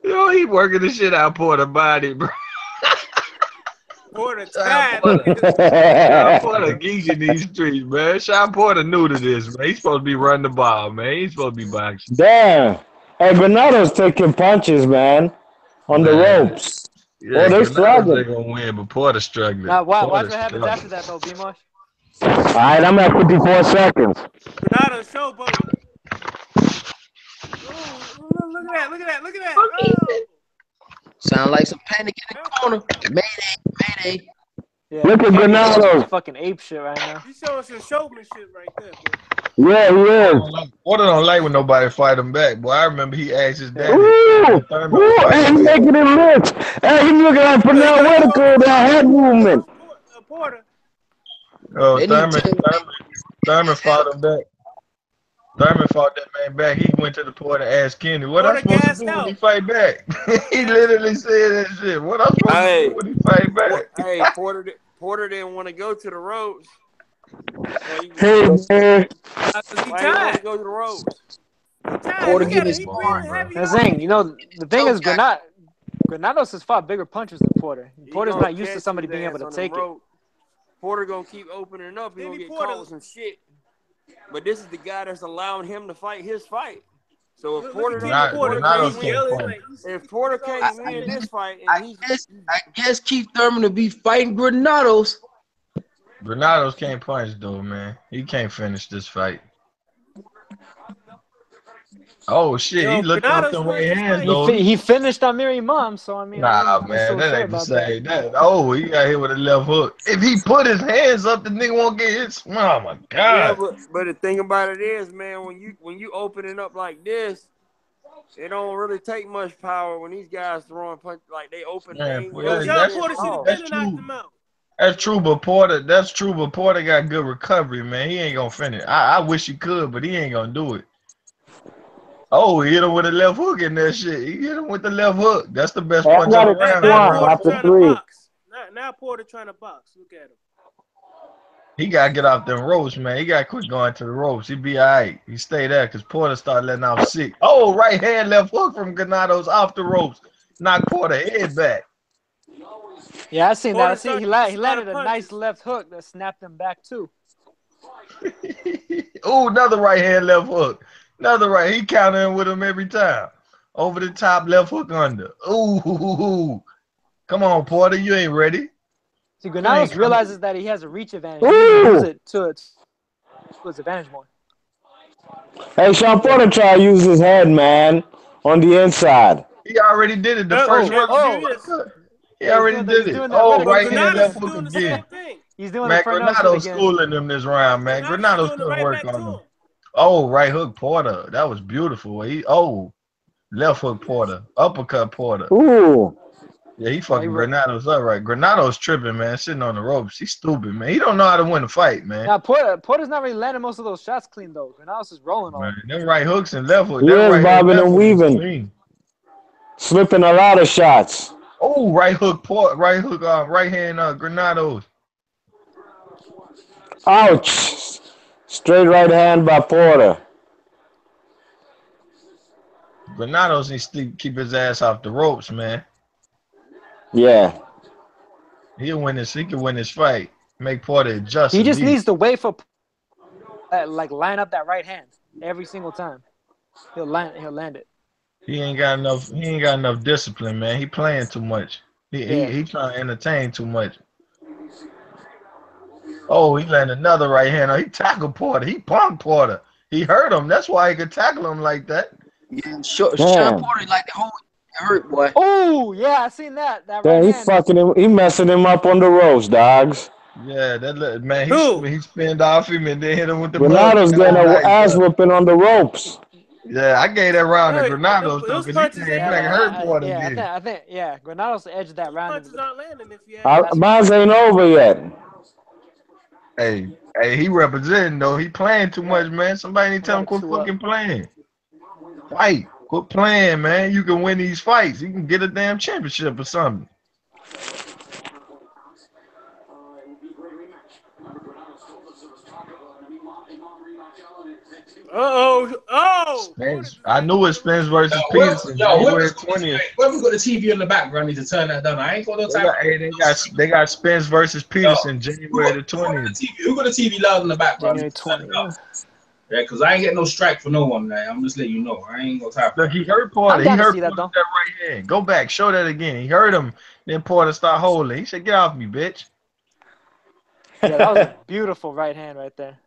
Yo, he working the shit out Porter body, bro. Porter tired. Porter geeks in these streets, man. Shawn Porter new to this, man. He's supposed to be running the ball, man. He's supposed to be boxing. Damn. Hey, Granados taking punches, man, on the ropes. Yeah, they're struggling. They're gonna win, but Porter's struggling. Now, watch what happens after that, though, B-Mosh. All right, I'm at 54 seconds. Granados showboat. Look at that. Oh. Sound like some panic in the corner. Mayday. Yeah, look at Granados. Fucking ape shit right now. He's showing some showmanship right there, bro. Yeah, he is. Porter don't like when nobody fight him back. Boy, I remember he asked his daddy. Hey, he's making it rich. Hey, he's looking like Pernell Whitaker, that head movement. Porter. Oh, Thurman fought him back. Thurman fought that man back. He went to the Porter and asked Kenny, what I'm supposed to do when he fight back? He literally said that shit. What I'm supposed to do when he fight back? Hey, Porter didn't want to go to the ropes. Hey, man. Why didn't he go to the ropes? Porter getting his That's the thing. You know, the thing is, Granados has fought bigger punches than Porter. Porter's not used to somebody being able to take it. Porter gonna keep opening up. He gonna get caught with some shit. But this is the guy that's allowing him to fight his fight. So if Porter can't win this fight, I guess Keith Thurman will be fighting Granados. Granados can't punch though, man. He can't finish this fight. Oh shit, he looked up the right hands though. He finished on Miri Mom, so I mean. Nah, man, that ain't the same. Oh, he got hit with a left hook. If he put his hands up, the nigga won't get hit. Oh my god. Yeah, but the thing about it is, man, when you open it up like this, it don't really take much power when these guys throwing punch like they open. Man, that's true, but Porter got good recovery, man. He ain't gonna finish. I wish he could, but he ain't gonna do it. Oh, he hit him with a left hook in that shit. He hit him with the left hook. That's the best punch on the round. Now Porter trying to box. Look at him. He got to get off them ropes, man. He got to quit going to the ropes. He be all right. He stay there because Porter started letting out sick. Oh, right hand, left hook from Granados off the ropes. Knock Porter head back. Yeah, I seen that. I see he landed a nice left hook that snapped him back too. Oh, another right hand, left hook. Another right. He countering with him every time. Over the top, left hook under. Ooh. Come on, Porter. You ain't ready. See, Granados realizes that he has a reach advantage. He uses it to his advantage more. Hey, Shawn Porter try to use his head, man, on the inside. He already did it the first round. He already did it. Oh, right hand, left hook again. He's doing man, Granados schooling him this round, man. Granados couldn't work on him. Oh, right hook Porter. That was beautiful. Left hook Porter. Uppercut Porter. Ooh. Yeah, he fucking Granados up right. Granados tripping, man, sitting on the ropes. He's stupid, man. He don't know how to win a fight, man. Now, Porter's not really landing most of those shots clean, though. Granados is rolling on him. Them right hooks and left hooks. He is bobbing and weaving. Slipping a lot of shots. Oh, right hook, right hand, Granados. Ouch. Straight right hand by Porter. Granados needs to keep his ass off the ropes, man. Yeah. He can win this fight. Make Porter adjust. He just needs to wait for line up that right hand every single time. He'll land it. He ain't got enough discipline, man. He playing too much. He trying to entertain too much. Oh, he landed another right hand. He tackled Porter. He punked Porter. He hurt him. That's why he could tackle him like that. Yeah, Shawn Porter like the whole hurt, boy. Oh, yeah, I seen that. He messing him up on the ropes, dogs. Yeah, that man, he spinned off him and then hit him with the Granados getting an ass whipping on the ropes. Yeah, I gave that round to Granados though, because he hurt Porter. I think Granados edged that round. Punches aren't landing if you mine ain't over yet. Hey, he representing though. He playing too much, man. Somebody need to tell him quit fucking playing. Fight. Quit playing, man. You can win these fights. You can get a damn championship or something. Spence. I knew it. Spence versus Peterson. January 20th. When we got the TV in the background, I need to turn that down. I ain't got no time. They got Spence versus Peterson, January the 20th. Who got the TV loud in the background? January 20th. Yeah, because I ain't getting no strike for no one, man. I'm just letting you know. I ain't gonna time. Look, he hurt Porter. He hurt Porter that right hand. Go back. Show that again. He hurt him. Then Porter start holding. He said, "Get off me, bitch." Yeah, that was a beautiful right hand right there.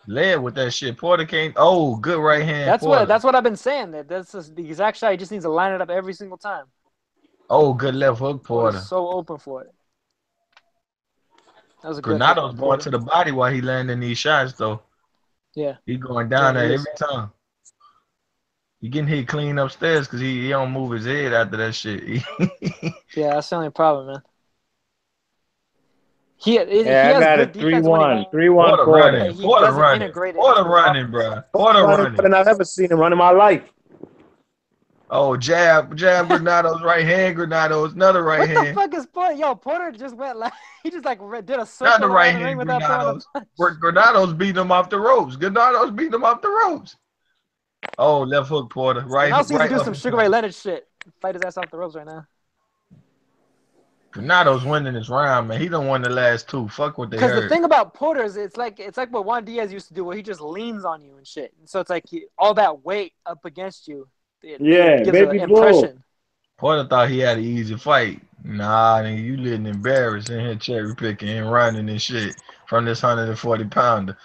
Led with that shit. Porter came. Oh, good right hand. That's what I've been saying. That's the exact shot. He just needs to line it up every single time. Oh, good left hook, Porter. So open for it. That was a good Granados going to the body while he landing these shots, though. Yeah. He going down there every time. He getting hit clean upstairs because he don't move his head after that shit. Yeah, that's the only problem, man. He I got it 3-1. 3-1 Porter. Porter running. Porter running, bro. Porter running. But I've never seen him run in my life. Oh, jab, Granados, right hand, Granados, another right hand. What the fuck is Porter? Yo, Porter just went he just did a circle. Not the right hand, Granados. Granados beating him off the ropes. Oh, left hook, Porter. Right, Granados needs to right do up. some Sugar Ray Leonard shit. Fight his ass off the ropes right now. Granados winning this round, man. He don't won the last two. Fuck what they Because the heard. thing about Porter is it's like what Juan Diaz used to do, where he just leans on you and shit. And so it's like all that weight up against you. It gives an impression. Porter thought he had an easy fight. Nah, nigga, you little embarrassed in here cherry picking and running and shit from this 140-pounder.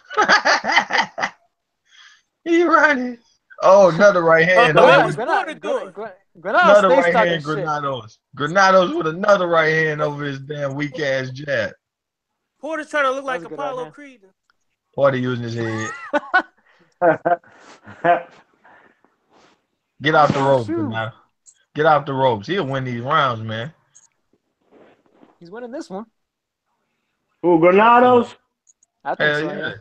He running. Oh, another right hand. Granados stays talking shit. Granados with another right hand over his damn weak ass jab. Porter's trying to look like Apollo Creed. Porter using his head. Get out the ropes, Granados. Get out the ropes. He'll win these rounds, man. He's winning this one. Who, Granados? I think so, yeah.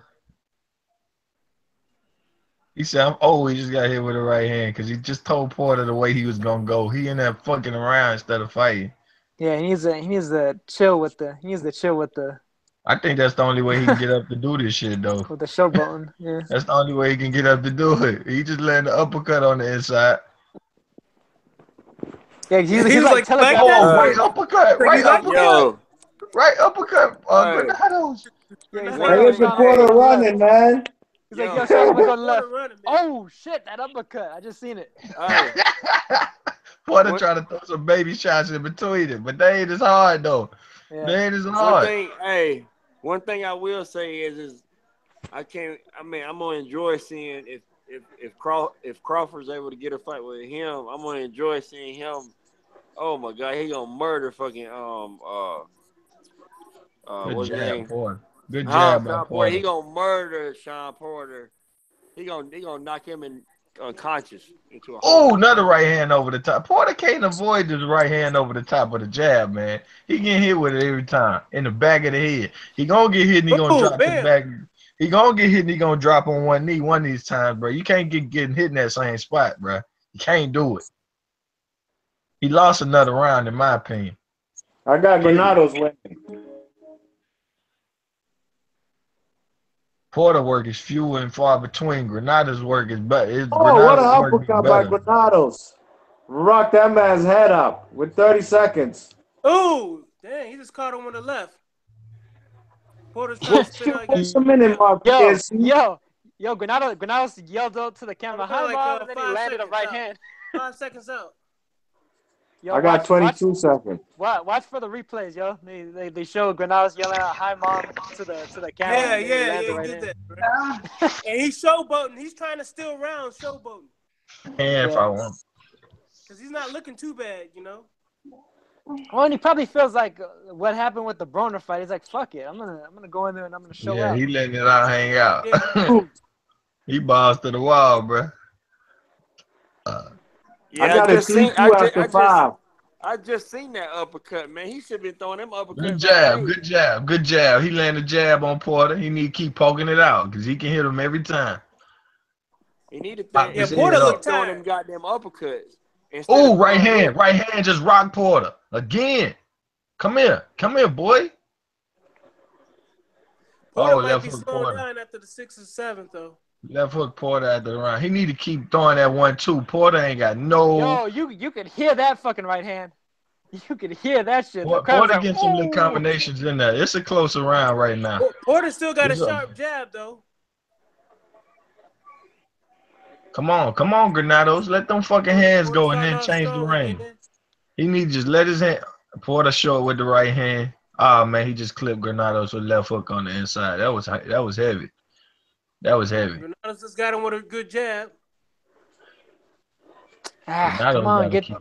He said, he just got hit with the right hand because he just told Porter the way he was going to go. He in there fucking around instead of fighting. Yeah, he needs to chill with the I think that's the only way he can get up to do this shit, though. With the showboating, yeah. That's the only way he can get up to do it. He just letting the uppercut on the inside. Yeah, he's like telegraphing. Right uppercut. Right uppercut. Yo. Right uppercut. Granados. Yeah, Here's the Porter running, man. He's like, yo, Shawn, we go left. Oh, shit, that uppercut. I just seen it. Porter trying to throw some baby shots in between it, but they ain't as hard, though. Yeah. They ain't as hard. One thing I will say is I'm gonna enjoy seeing if Crawford's able to get a fight with him, I'm gonna enjoy seeing him. Oh my God, he gonna murder fucking what's his name? Porter. Good job, by Porter. He gonna murder Shawn Porter. He gonna knock him unconscious into a hole. Oh, another right hand over the top. Porter can't avoid this right hand over the top of the jab, man. He getting hit with it every time in the back of the head. He gonna get hit and he gonna drop the back. He gonna get hit and he gonna drop on one knee one of these times, bro. You can't getting hit in that same spot, bro. You can't do it. He lost another round, in my opinion. I got Granados winning. Porter work is few and far between. Granados work is better. What an uppercut by Granados. Rock that man's head up with 30 seconds. Oh, dang, he just caught him on the left. Porter's trying to spin like a minute, Mark. Yo, Granados yelled out to the camera, and then he landed a right hand. 5 seconds out. Yo, I got 22 seconds. Watch for the replays, yo. They show Granados yelling out "Hi, mom" to the camera. Yeah, he did that. Bro. And he's showboating. He's trying to steal rounds, showboating. If I want. Because he's not looking too bad, you know. Well, and he probably feels like what happened with the Broner fight. He's like, "Fuck it, I'm gonna go in there and I'm gonna show out." Yeah, he letting it out, hang out. Yeah. He balls to the wall, bro. I just seen that uppercut, man. He should have been throwing them uppercuts. Good jab. He landed a jab on Porter. He need to keep poking it out because he can hit him every time. He need to Porter looked throwing them goddamn uppercuts. Oh, right hand just rocked Porter again. Come here, boy. Porter might be slowing down after the 6th or 7th, though. Left hook Porter at the round. He need to keep throwing that 1-2. Porter ain't got no. Yo, you could hear that fucking right hand. You could hear that shit. Porter getting some little combinations in there. It's a closer round right now. Porter still got a sharp jab though. Come on, Granados. Let them fucking hands go and then change the range. He need to just let his hand. Porter short with the right hand. Oh man, he just clipped Granados with left hook on the inside. That was heavy. That was heavy. Granados just got him with a good jab. Come on, get your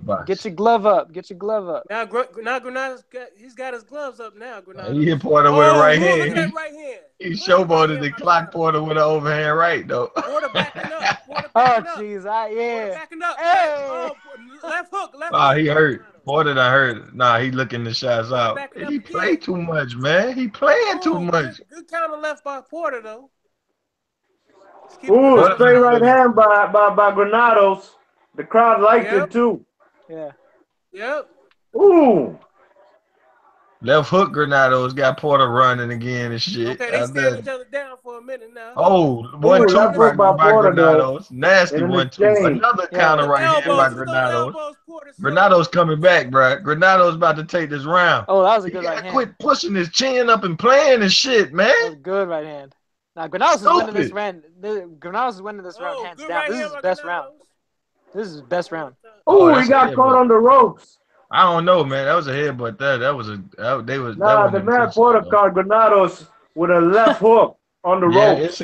glove up. Get your glove up. Now Granados he's got his gloves up now. Granados. He hit Porter with a right hand. Look at that right hand. He showboated the clock Porter with an overhand right though. Porter backing up. Jeez, backing up. Hey. Left hook. He hurt. Porter done hurt. Nah, he looking the shots out. He played too much, man. He playing too much. Good counter left by Porter though. Ooh, straight right hand by Granados. The crowd liked it too. Yeah. Yep. Ooh. Left hook Granados got Porter running again and shit. Okay, they staring each other down for a minute now. Oh, 1-2 by Porter, Granados. Nasty an 1-2. exchange. Another counter right hand by Granados. Granados coming back, bro. Granados about to take this round. Oh, that was a good right hand. Quit pushing his chin up and playing and shit, man. That was a good right hand. Now Granados is winning this round. Granados is winning this round hands down. Right, this is his best round. This is his best round. Oh, he got caught on the ropes. I don't know, man. That was a headbutt. That was a. They was. Nah, the man Porter caught Granados with a left hook on the ropes.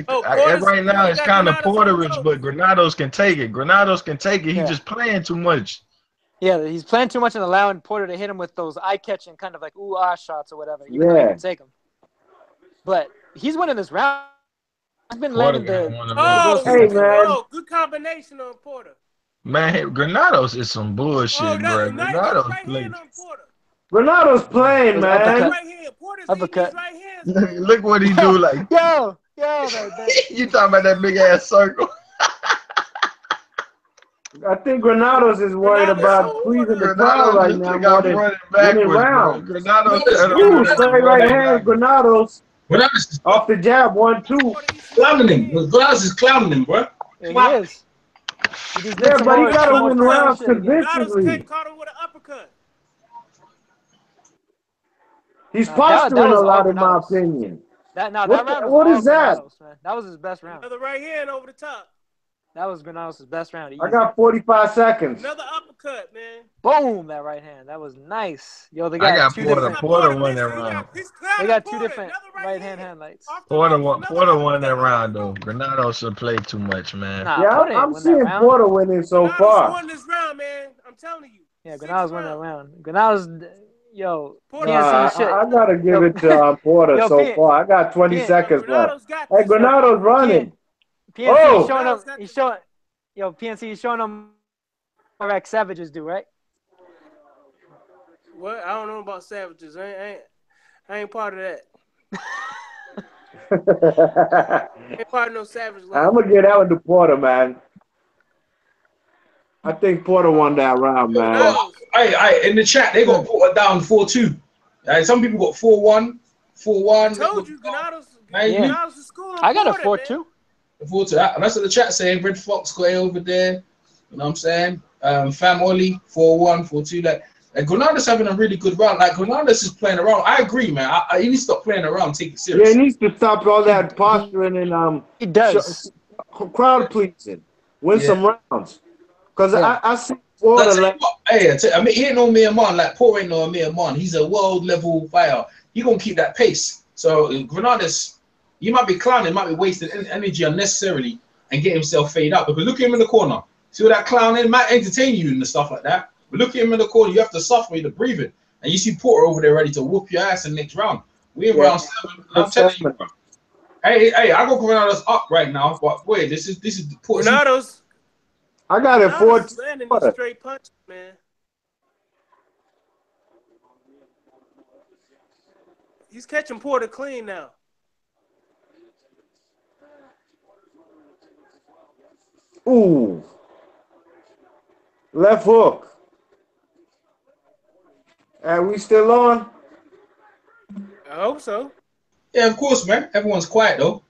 Right now it's kind of Porterish, but Granados can take it. Granados can take it. He's just playing too much. Yeah, he's playing too much and allowing Porter to hit him with those eye-catching kind of like ooh-ah shots or whatever. Even though he can take them. But he's winning this round. He's been landing the. Good combination on Porter. Man, Granados is some bullshit, bro. Granados playing, man. Uppercut. Look what he do, like. Yo. You talking about that big ass circle? I think Granados is worried about pleasing the crowd right now more than winning rounds. Granados straight right hand, Granados. Off the jab, 1-2. Clowning him. Granados is clowning him, bro. Yeah, he is. Yeah, but he got to win rounds convincingly. Caught him with an uppercut. He's posturing a lot, in my opinion. What is that? That was his best round. Another right hand over the top. That was Granados' best round. I got 45 seconds. Another uppercut, man. Boom, that right hand. That was nice. Yo, they got two different. Porter won that round. They got two different right hand highlights. Porter won that round though. Granados should play too much, man. Yeah, I'm seeing Porter winning so far. Won this round, man. I'm telling you. Yeah, Granados won that round. Granados, yo. I gotta give it to Porter so far. I got 20 seconds left. Hey, Granados running. PNC showing him. PNC is showing him what Savages do, right? What? I don't know about Savages. I ain't part of that. Ain't part of no Savage. I'm gonna get that one to Porter, man. I think Porter won that round, man. In the chat, they got Porter down 4-2. Some people got 4-1, 4-1. I told you, Granados is schooling. I got a 4-2. Forward to that. And that's what the chat saying. Red Fox got it over there. You know what I'm saying? Fam Oli 4-1, 4-2. Like Granados having a really good round. Like Granados is playing around. I agree, man. He needs to stop playing around. Take it serious. Yeah, he needs to stop all that posturing and he does crowd pleasing. Win some rounds. Because I see Porter like. I mean, he ain't no mere man. Like Porter ain't no mere man. He's a world level fighter. He gonna keep that pace. So Granados. He might be clowning, might be wasting energy unnecessarily and get himself fade out. Because look at him in the corner. See what that clowning might entertain you and stuff like that. But look at him in the corner. You have to suffer with the breathing. And you see Porter over there ready to whoop your ass in the next round. We're in round 7. I'm telling you, bro. Hey, I got Granados up right now. But wait, this is Porter. Granados. I got it 4-2. Landing these straight punches, man. He's catching Porter clean now. Ooh. Left hook. And we still on? I hope so. Yeah, of course, man. Everyone's quiet, though.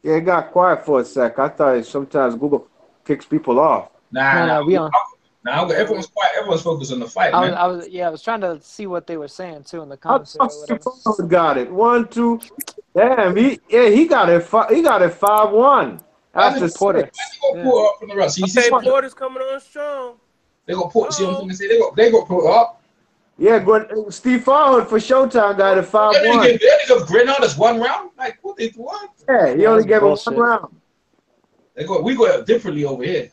Yeah, it got quiet for a sec. I thought sometimes Google kicks people off. Nah, we on. Nah, everyone's quiet. Everyone's focused on the fight, man. I was trying to see what they were saying, too, in the comments. Got it. 1-2. Damn, he got it. He got it 5-1. After Porter. Porter's coming on strong. They got Porter. See what I'm trying to say? They got Porter up. Yeah, Steve Farhood for Showtime got it 5-1. They only gave Granados 1 round. Like what? Yeah, he only gave him 1 round. We got it differently over here.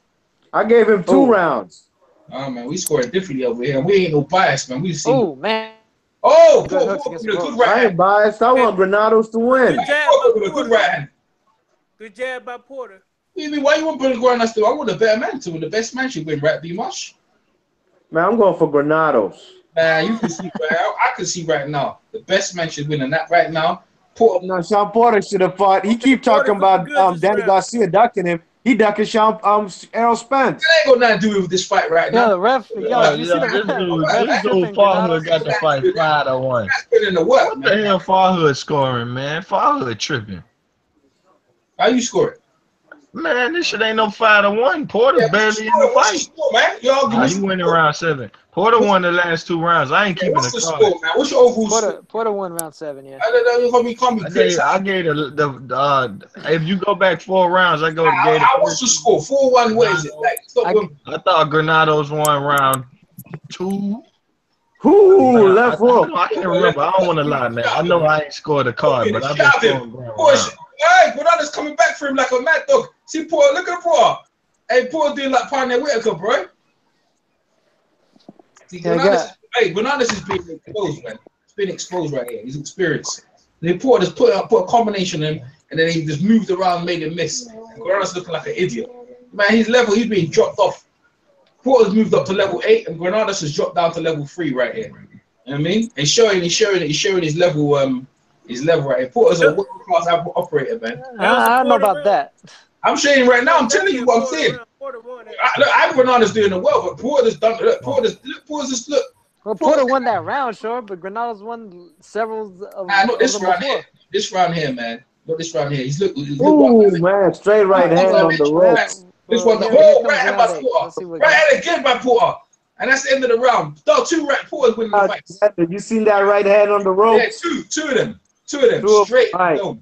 I gave him 2 rounds. Oh man, we scored differently over here. We ain't no bias, man. We see. Oh man. Oh, good right. I ain't biased. I want Granados to win. Good right hand. Good jab by Porter. Why you want to put Granados to? I want a better man to win. The best man should win, right? B-Mush. Man, I'm going for Granados. Nah, you can see right. I can see right now. The best man should win, and that right now. Porter. No, Shawn Porter should have fought. He keep talking about Danny Garcia ducking him. He ducking Shawn Errol Spence. It ain't got nothing to do with this fight right now. Yeah, the ref. Yo, you see the this ref? dude Farhood got the fight 5-1. What the hell Farhood scoring, man? Farhood tripping. How you score it? Man, this shit ain't no 5-1. Porter's barely in the fight. Score, man? You win in round 7. Porter won the last 2 rounds. I ain't keeping the score, man? What's your overall score? Porter won round 7, yeah. I gave the if you go back 4 rounds, I go to Gator. What's the score? 4-1. What is it? Like, I thought Granados won round 2. Who left hook? I can't remember. I don't want to lie, man. I know I ain't scored a card, but I've been scoring round. Hey, Granados coming back for him like a mad dog. See, Porter, look at Porter. Hey, Porter doing like Pioneer Whitaker, bro. See, Granados is being exposed, man. It's been exposed right here. He's experienced. They Porter just put a combination on him, and then he just moved around, made a miss. And Granados looking like an idiot. Man, he's being dropped off. Porter's moved up to level 8, and Granados has dropped down to level 3 right here. You know what I mean? And he's showing his level right here. Porter's a world-class operator, man. I don't know about that. I'm showing you right now. I'm telling you what I'm saying. I Granados doing it well, but Porter's done. Look, Porter's look. Well, Porter won that round, sure, but Granados won several of not this round here. This round here, man. Not this round here. He's look. Man, straight right hand on the rope. This one, the whole right hand by Porter. Right hand again by Porter. And that's the end of the round. No, 2 right Porter's winning the fight. Did you see that right hand on the rope? Yeah, two of them. Straight. No.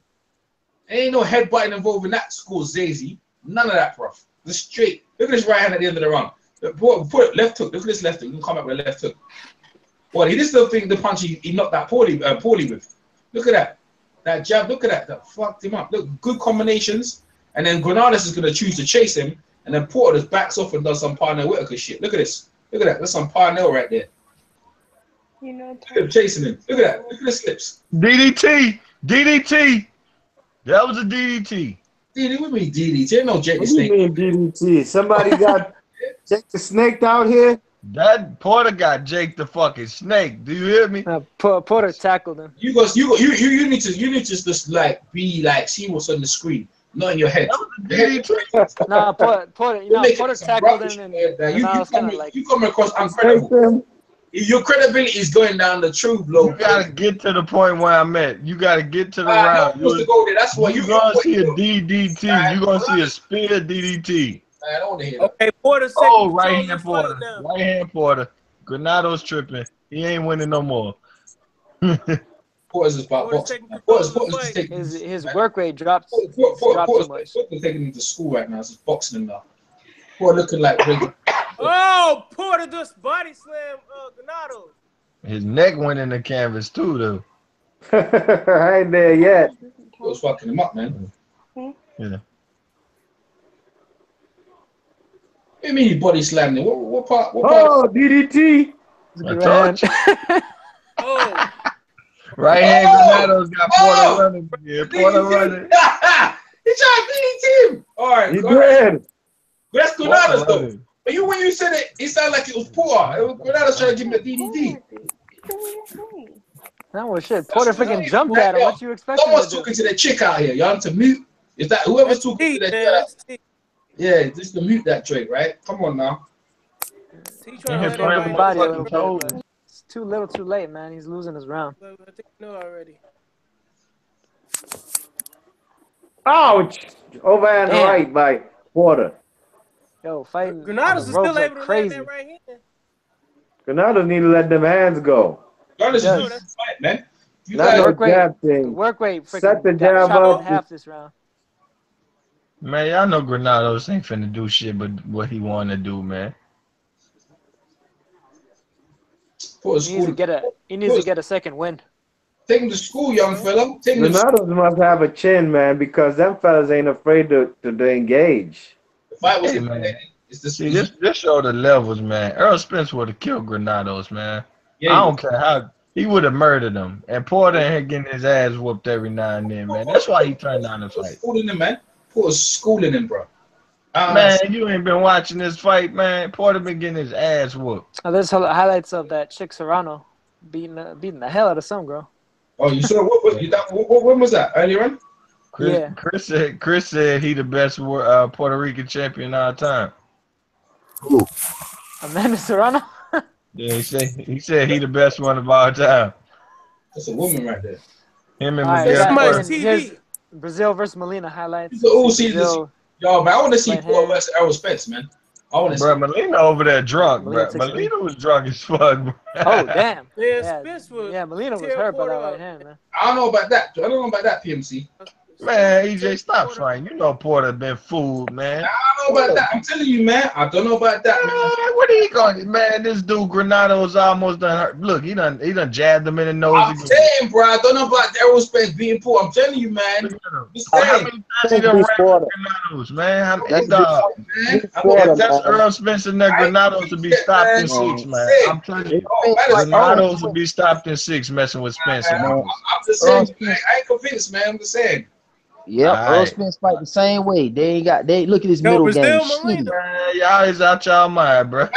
Ain't no headbutting involved in that score, Zazy. None of that, bro. Just straight. Look at this right hand at the end of the round. Put left hook. Look at this left hook. You can come up with a left hook. Well, he just don't think the punch he knocked that poorly with. Look at that. That jab. Look at that. That fucked him up. Look, good combinations. And then Granados is going to choose to chase him. And then Porter just backs off and does some Parnell Whitaker shit. Look at this. Look at that. That's some Parnell right there. You know, look at him chasing him. Look at that. Look at the slips. DDT. That was a DDT. DDT, what do you mean DDT? Ain't no Jake the Snake. What do you mean DDT? Somebody got Jake the Snake out here? That Porter got Jake the fucking Snake. Do you hear me? Porter tackled him. You need to just like be like see what's on the screen, not in your head. Nah, Porter tackled him, and you come across incredible. Your credibility is going down the tube, low. You gotta get to the point where I'm at. You gotta get to the round. To go there. That's what you're gonna see a DDT. You're gonna see a spear DDT. I don't want to hear that. Okay, Porter. Right hand Porter. Right hand Porter. Granados tripping. He ain't winning no more. Porter's just about boxing. Porter's taking his work rate dropped. Porter's taking him to school right now. It's just boxing him now. Porter looking like. Oh, Porter just body slam Granados. His neck went in the canvas too, though. I ain't there yet. Was fucking him up, man. Yeah. What do you mean he body slammed him? What part? Oh, DDT. Oh. Right hand Granados got Porter running. Yeah, Porter running. He tried to DDT him. All right. He did. That's Granados, though. But when you said it, it sounded like it was Porter. Granados trying to give him the DDT. That was shit. Porter freaking jumped at him. What you expecting? Someone's talking to the chick out here. Y'all to mute. Is that whoever's talking to that? Yeah, just to mute that Drake, right? Come on now. He's trying to hurt everybody a little bit. It's too little, too late, man. He's losing his round. I think you know already. Ouch! Over and right by Porter. Yo, fighting. Granados is still able to land that right hand. Granados need to let them hands go. Granados is doing that fight, man. You got work rate. Work rate. Set the jab up. Half this round. Man, y'all know Granados ain't finna do shit but what he want to do, man. He needs to get a second win. Take him to school, young fella. Granados must have a chin, man, because them fellas ain't afraid to engage. Hey, man. This show the levels, man. Errol Spence would have killed Granados, man. Yeah, I don't care how he would have murdered him. And Porter ain't getting his ass whooped every now and then, man. That's why he turned down the fight. Schooling him, man. Porter's schooling him, bro. Man, you ain't been watching this fight, man. Porter been getting his ass whooped. Oh, there's highlights of that chick Serrano beating the hell out of some girl. Oh, you saw when was that? Earlier on? Chris said he the best Puerto Rican champion of all time. Who? Amanda Serrano. Yeah, he said he the best one of all time. That's a woman right there. Him and Right, Miguel. here's Breazeale versus Molina highlights. Oh, see this, y'all, man. I want to see Porter versus Errol Spence, man. I want to see. Molina over there drunk, bro. Molina was drunk as fuck, bro. Oh, damn. Yeah, Molina was hurt by that right hand, man. I don't know about that. I don't know about that, PMC. Man, EJ, stop trying. You know Porter been fooled, man. I don't know about that. I'm telling you, man. I don't know about that, man. What are you going? Man, this dude Granados almost done hurt. Look, he done jabbed him in the nose. I'm saying, bro. I don't know about Errol Spence being poor. I'm telling you, man. How many times he done ran Granados, man? If that's Earl Spence and that Granados would be stopped in 6, man. I'm telling you, Granados would be stopped in 6 messing with Spence. I'm just saying, man. I ain't convinced, man. I'm just saying. Yep, Earl Spence fight the same way. They look at his middle game. Y'all is out y'all mind, bro.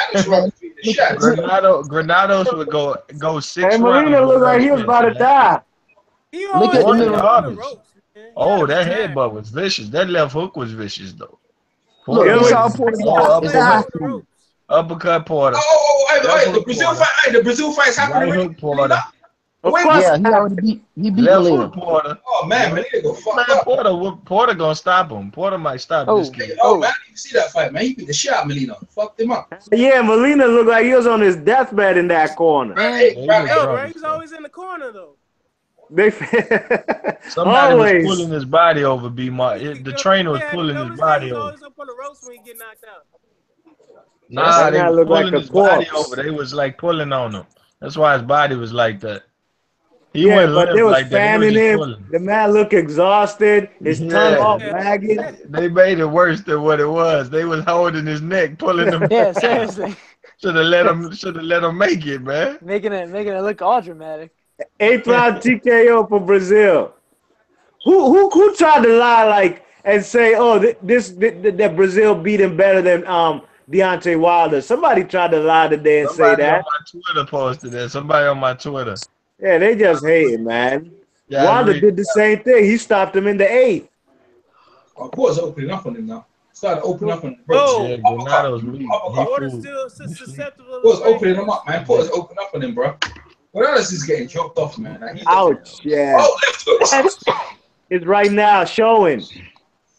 Granados would go 6 rounds. Hey, Molina looked like he was about to die. Look at the middle. Oh, that headbutt was vicious. That left hook was vicious, though. Look, he saw Porter. Uppercut Porter. The Breazeale fight. The Breazeale fight's happening. Right hook Porter. Yeah, he already beat Molina. Porter. Oh man, Molina go fuck up. Porter gonna stop him. Porter might stop this kid. Oh man, you see that fight, man? He beat the shit out of Molina. Fucked him up. Yeah, Molina looked like he was on his deathbed in that corner. He's always in the corner though. Somebody was pulling his body over. The trainer was pulling his body over. Always up on the ropes when he get knocked out. Nah, they was pulling his body over. They was like pulling on him. That's why his body was like that. Yeah, but they was fanning him. The man looked exhausted. His tongue all wagging. They made it worse than what it was. They was holding his neck, pulling him. Yeah, seriously. Should have let him make it, man. Making it look all dramatic. 8th round TKO for Breazeale. Who tried to lie and say, oh, that Breazeale beat him better than Deontay Wilder? Somebody tried to lie today and say that. Somebody on my Twitter posted that. Somebody on my Twitter. Yeah, they just hating, man. Yeah, Wilder did the same thing. He stopped him in the 8th. Porter's opening up on him now. Started opening up on him. Porter's still susceptible. Porter's opening him up, man. Porter's opening up on him, bro. Granados is getting choked off, man. Ouch, yeah. It's right now showing.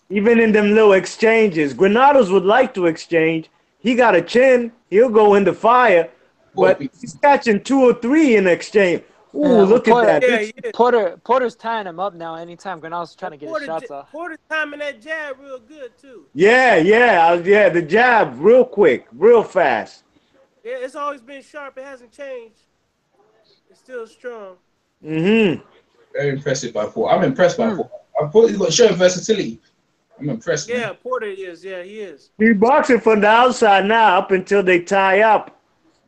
Even in them little exchanges. Granados would like to exchange. He got a chin. He'll go into fire. But he's catching 2 or 3 in exchange. Ooh, look at that. Porter's tying him up now anytime Granados is trying to get his shots off. Porter's timing that jab real good, too. Yeah, the jab real quick, real fast. Yeah, it's always been sharp. It hasn't changed. It's still strong. Mm-hmm. Very impressive by Porter. I'm impressed by Porter. I thought he's got show versatility. I'm impressed. Yeah, man. Porter is. Yeah, he is. He's boxing from the outside now up until they tie up.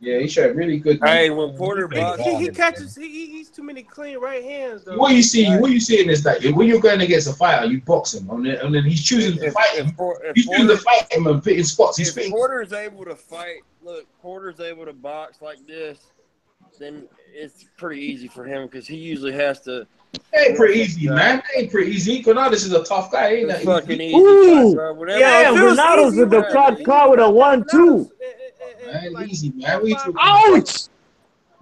Yeah, he showed really good. Hey, when Porter boxes, he catches. He's too many clean right hands though. What you see is that when you're going against a fighter, you box him, and then he's choosing to fight him. He's choosing to fight him and put in spots. If Porter's able to fight, Porter's able to box like this, then it's pretty easy for him because he usually has to. It ain't pretty easy, man. It ain't pretty easy. Granados is a tough guy. Ain't that fucking easy? Ooh, yeah, Granados with the front car with a 1-2. Man, easy, man. Ouch!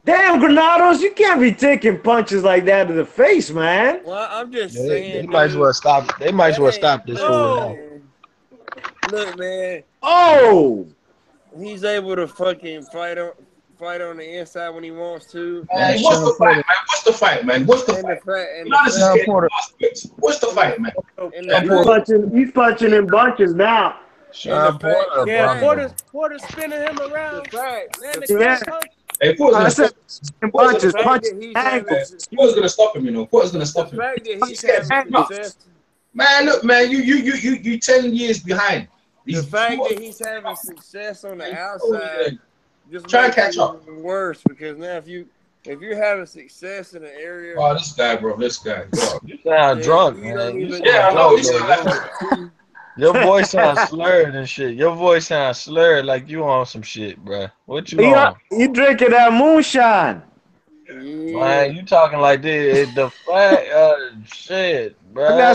Damn, Granados, you can't be taking punches like that to the face, man. Well, I'm just saying. They might as well stop. They might as well stop this fool. Look, man. Oh! He's able to fucking fight on the inside when he wants to. Man, what's the fight, man? What's the fight, man? What's the fight? What's the fight, man? He's punching in bunches now. Porter's spinning him around. Hey, Porter's punches. gonna stop him, you know. Porter's gonna stop him. Man, look, man, you 10 years behind. The fact that he's having success on the outside. Just try to catch up. Worse because now if you're having success in an area. Oh, this guy, bro. This guy. You sound drunk, man. I know. Your voice sounds slurred and shit. Your voice sounds slurred like you on some shit, bro. What you on? You drinking that moonshine? Man, you talking like the fact shit, bro.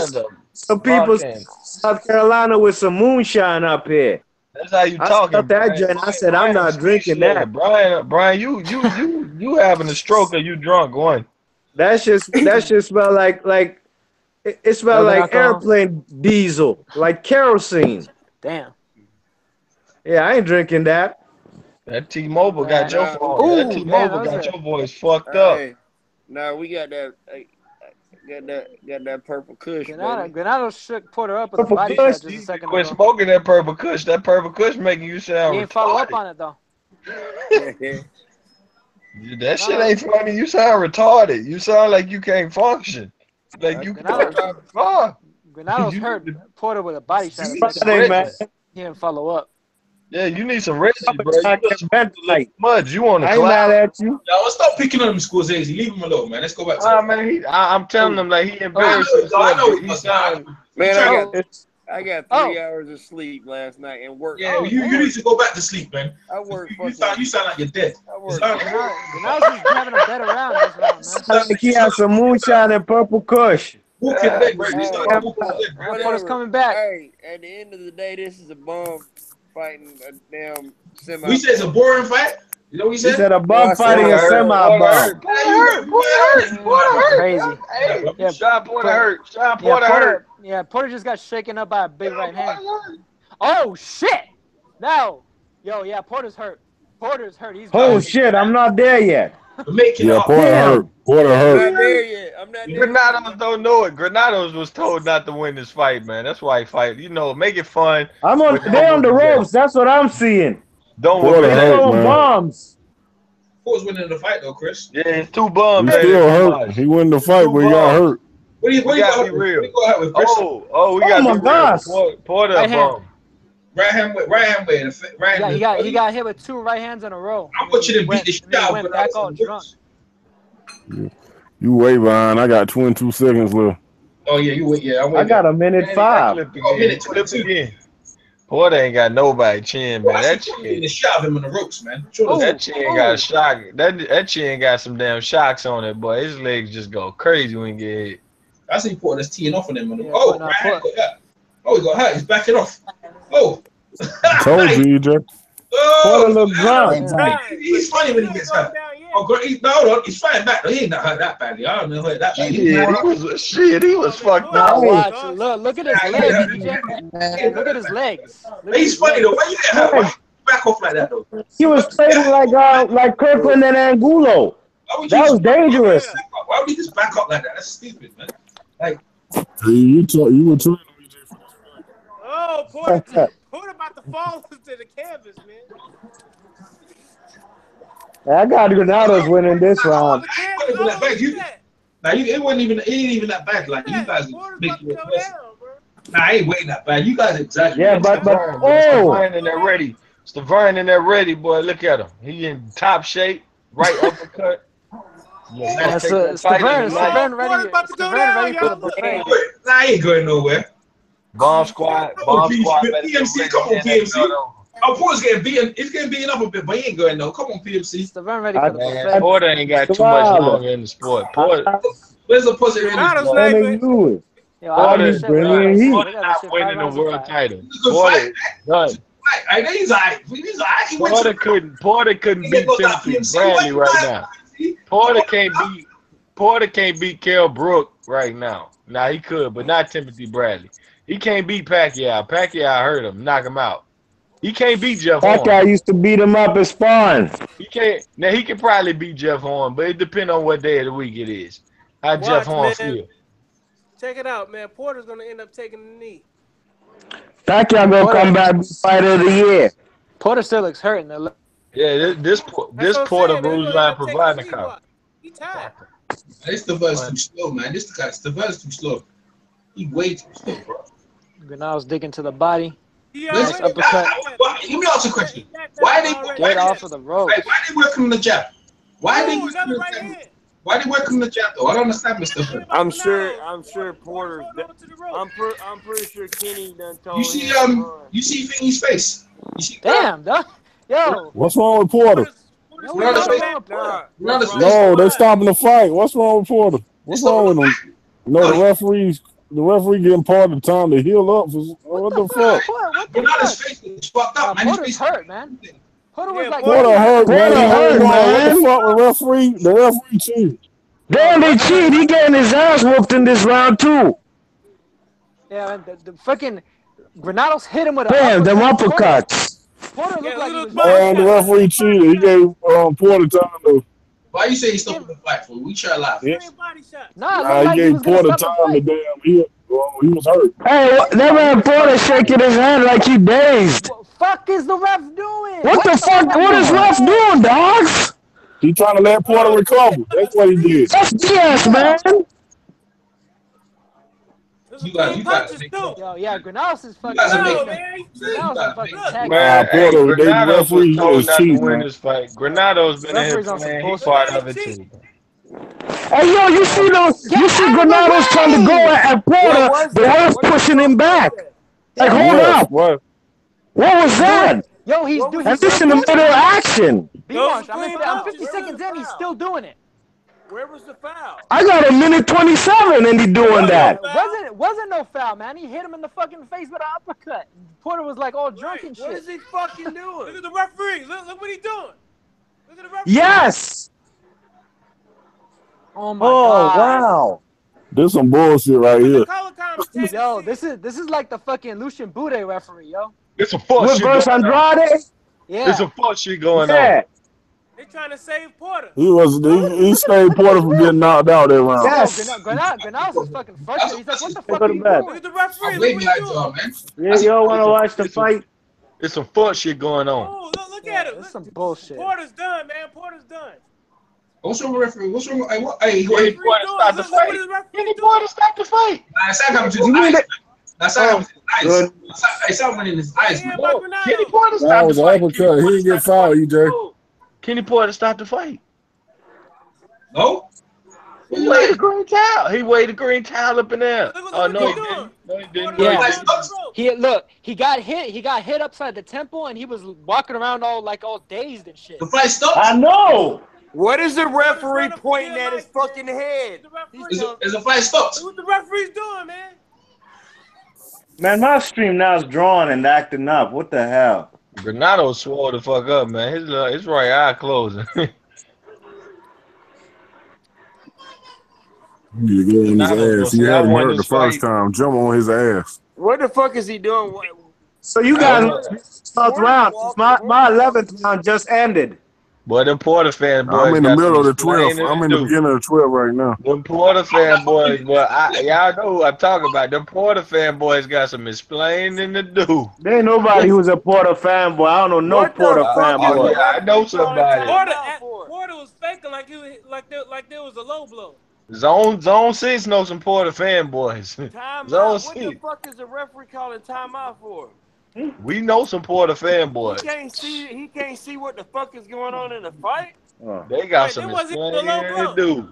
some people in South Carolina with some moonshine up here. That's how you I talking, that joint. I said, I'm not drinking that. Brian, you having a stroke or you drunk? One. That shit smell like it smell like airplane diesel, like kerosene. Damn. Yeah, I ain't drinking that. That T-Mobile got your phone. That T-Mobile got your voice fucked up. Now we got that. Got that purple kush. Granados shook Porter up with a body shot just a second ago. Quit smoking that purple kush. That purple kush making you sound He ain't follow up on it though. That shit ain't funny. You sound retarded. You sound like you can't function. Like you can't fuck. Granados hurt Porter with a body shot. He didn't follow up. Yeah, you need some rest, bro. Muds, you on the cloud. I ain't mad at you. Yo, let's stop picking on him, Scorsese. Leave him alone, man. Let's go back to man, I'm telling him like he embarrassed himself. I got 3 hours of sleep last night and work. Yeah, you need to go back to sleep, man. I work. You sound like you're dead. Granados is having a better round this round, man. Sound like he has some moonshine and purple kush. Porter's coming back. Hey, at the end of the day, this is a bum fighting a damn semi. We said it's a boring fight. You know what he said? He said a bum fighting a semi-bum. Crazy. Yeah, Sean Porter hurt. Sean Porter hurt. Yeah, Porter just got shaken up by a big right hand. Oh shit! No, yeah, Porter's hurt. Porter's hurt. He's shit! I'm not there yet. Yeah, Porter hurt. Porter hurt. I'm not there yet. I'm not there. Granados don't know it. Granados was told not to win this fight, man. That's why he fight. You know, make it fun. They're on the ropes. That's what I'm seeing. Don't Porter hurt, man. Bombs. Porter's winning the fight though, Chris. Yeah, it's 2 bums. He still hurt. He won the fight, but he got hurt. What do you got to be real? We got with Chris. We got to be real. Porter a bum. Right hand way. He got hit with 2 right hands in a row. I want you to beat the shit out of him. Back all drunk. You way behind. I got 22 seconds left. Oh yeah, you wait. Yeah, I got a minute 5. Minute 22. Porter ain't got nobody chin, man. That chin. The shot of him in the ropes, man. That chin got a shock. That chin got some damn shocks on it, boy. His legs just go crazy when he get hit. I see Porter's teeing off on him. He got hurt. He's backing off. Oh. I told you, EJ. Porter look drunk. He's funny when he gets hurt. No, he's fighting back. He ain't not hurt that badly. I don't know hurt that badly. He was fucked up. Look at his legs, DJ. Look at his legs. He's funny though. Why you get hurt? Why you back off like that though? He was trading like Kirkland and Angulo. That was dangerous. Why would he just back up like that? That's stupid, man. Like you were trying. Oh, Porter about to fall into the canvas, man. I got Granados winning this round. Now it wasn't even that bad. Like you guys make it worse. Nah, I ain't waiting that bad. You guys exaggerate. Yeah, but Stiverne in there ready. Stiverne in there ready, boy. Look at him. He in top shape. Right uppercut. Stiverne ready for the buffet. Nah, I ain't going nowhere. Bomb squad. PMC, come on, PMC. Oh, Porter's getting beaten. He's getting beaten up a bit, but he ain't going no. Come on, PMC. Stiverne ready for the buffet. Porter ain't got too much longer in the sport. Porter. Where's the positive? Porter not winning the world title. Porter done. Porter couldn't beat Timothy Bradley right now. Porter can't beat Kell Brook right now. Nah, he could, but not Timothy Bradley. He can't beat Pacquiao. Pacquiao hurt him, knock him out. He can't beat Jeff Horn. Pacquiao used to beat him up at Spawn. He can't. Now he can probably beat Jeff Horn, but it depends on what day of the week it is. How Jeff Horn feel. Check it out, man. Porter's gonna end up taking the knee. Pacquiao gonna come back fighter of the year. Porter still looks hurt in the. Yeah, this Porter rules line providing the car. He tired. This Stiverne's too slow, man. This guy Stiverne's too slow. He way too slow, bro. Granados digging to the body. Nice uppercut. Let me ask you a question. Why they off of the rope? Why they work him the jab? Why they work him the jab though? I don't understand, Mr. I'm sure Porter. I'm pretty sure Kenny done told you see Thingy's face. You see damn, dog. Yo. What's wrong with Porter? No, they're stopping the fight. What's wrong with Porter? What's wrong with him? No, the referees The referee getting part of the time to heal up. What the fuck? What the Granada's face was fucked up, man. Porter's hurt, man. Porter was like, Porter hurt, man. Porter hurt, What the man. fuck? The referee cheated. Damn, they cheat. He getting his ass whooped in this round too. Yeah, man, the fucking Granados hit him with a Damn, them uppercuts. Porter looked like he was. The referee cheated. He gave Porter time to. Why you say he stopped the fight for? We try live. Yeah. Nah, he gave Porter time to damn. He was hurt. Hey, that man Porter shaking his head like he dazed. What the fuck is the ref doing? What the fuck? What is ref doing, dogs? He trying to let Porter recover. That's what he did. That's BS, man. You got yeah, Granados is fucking. Granados was told not to win this fight. Granados been in here playing. He's part of it too. Hey, yo, you see Granados trying to go at Porter, the ref pushing him back. Like, hold up. What was that? Yo, he's doing. And this in the middle of action. I'm 50 seconds in. He's still doing it. Where was the foul? I got a minute 27 and he doing that. Wasn't no foul, man. He hit him in the fucking face with an uppercut. Porter was like all drunk and shit. What is he fucking doing? Look at the referee. Look what he's doing. Look at the referee. Yes. Oh my God. Wow. This some bullshit right here. Yo, this is like the fucking Lucian Bude referee, yo. It's a fuck shit. Reverse Andrade? Yeah. It's a fuck shit going on. They trying to save Porter. He saved Porter from getting knocked out that round. Yes. Granados was fucking frustrated. He's like, what the fuck are you doing? Look at the referee. Look what he's doing. Yeah, you want to watch the fight? It's some fuck shit going on. Oh, look at it. That's some bullshit. Porter's done, man. Porter's done. What's wrong with referee? What's wrong with He Porter stop the fight. He Porter stop the fight. That's how come to his eyes. That's how come to his eyes. That's how in his eyes, man. Kenny Porter That stop the was an fight. uppercut. He didn't get fouled, EJ. Kenny Porter stopped the fight. No? He waved the green towel. He waved the green towel up in there. Oh no, he didn't. No, he didn't. Yeah. He got hit. He got hit upside the temple, and he was walking around all dazed and shit. The fight stopped. I know. What is the referee pointing at his fucking head? Is the fight stopped? What the referee's doing, man? Man, my stream now is drawing and acting up. What the hell? Granados swore the fuck up, man. His right eye closing. You get on his ass. He had him hurt the first time. Jump on his ass. What the fuck is he doing? So you guys, 12th round. My 11th round just ended. Boy, them Porter fan boys. I'm in the middle of the 12th. I'm in the beginning of the 12th right now. Them Porter fan boys, boy. Y'all know who I'm talking about. Them Porter fan boys got some explaining to do. There ain't nobody who's a Porter fanboy. I don't know no Porter fanboy. Yeah, I know somebody. Porter was faking like there was a low blow. Zone 6 know some Porter fanboys. Zone 6. What the fuck is the referee calling timeout for? We know some Porter fanboys. He can't see what the fuck is going on in the fight. They got some explaining to do.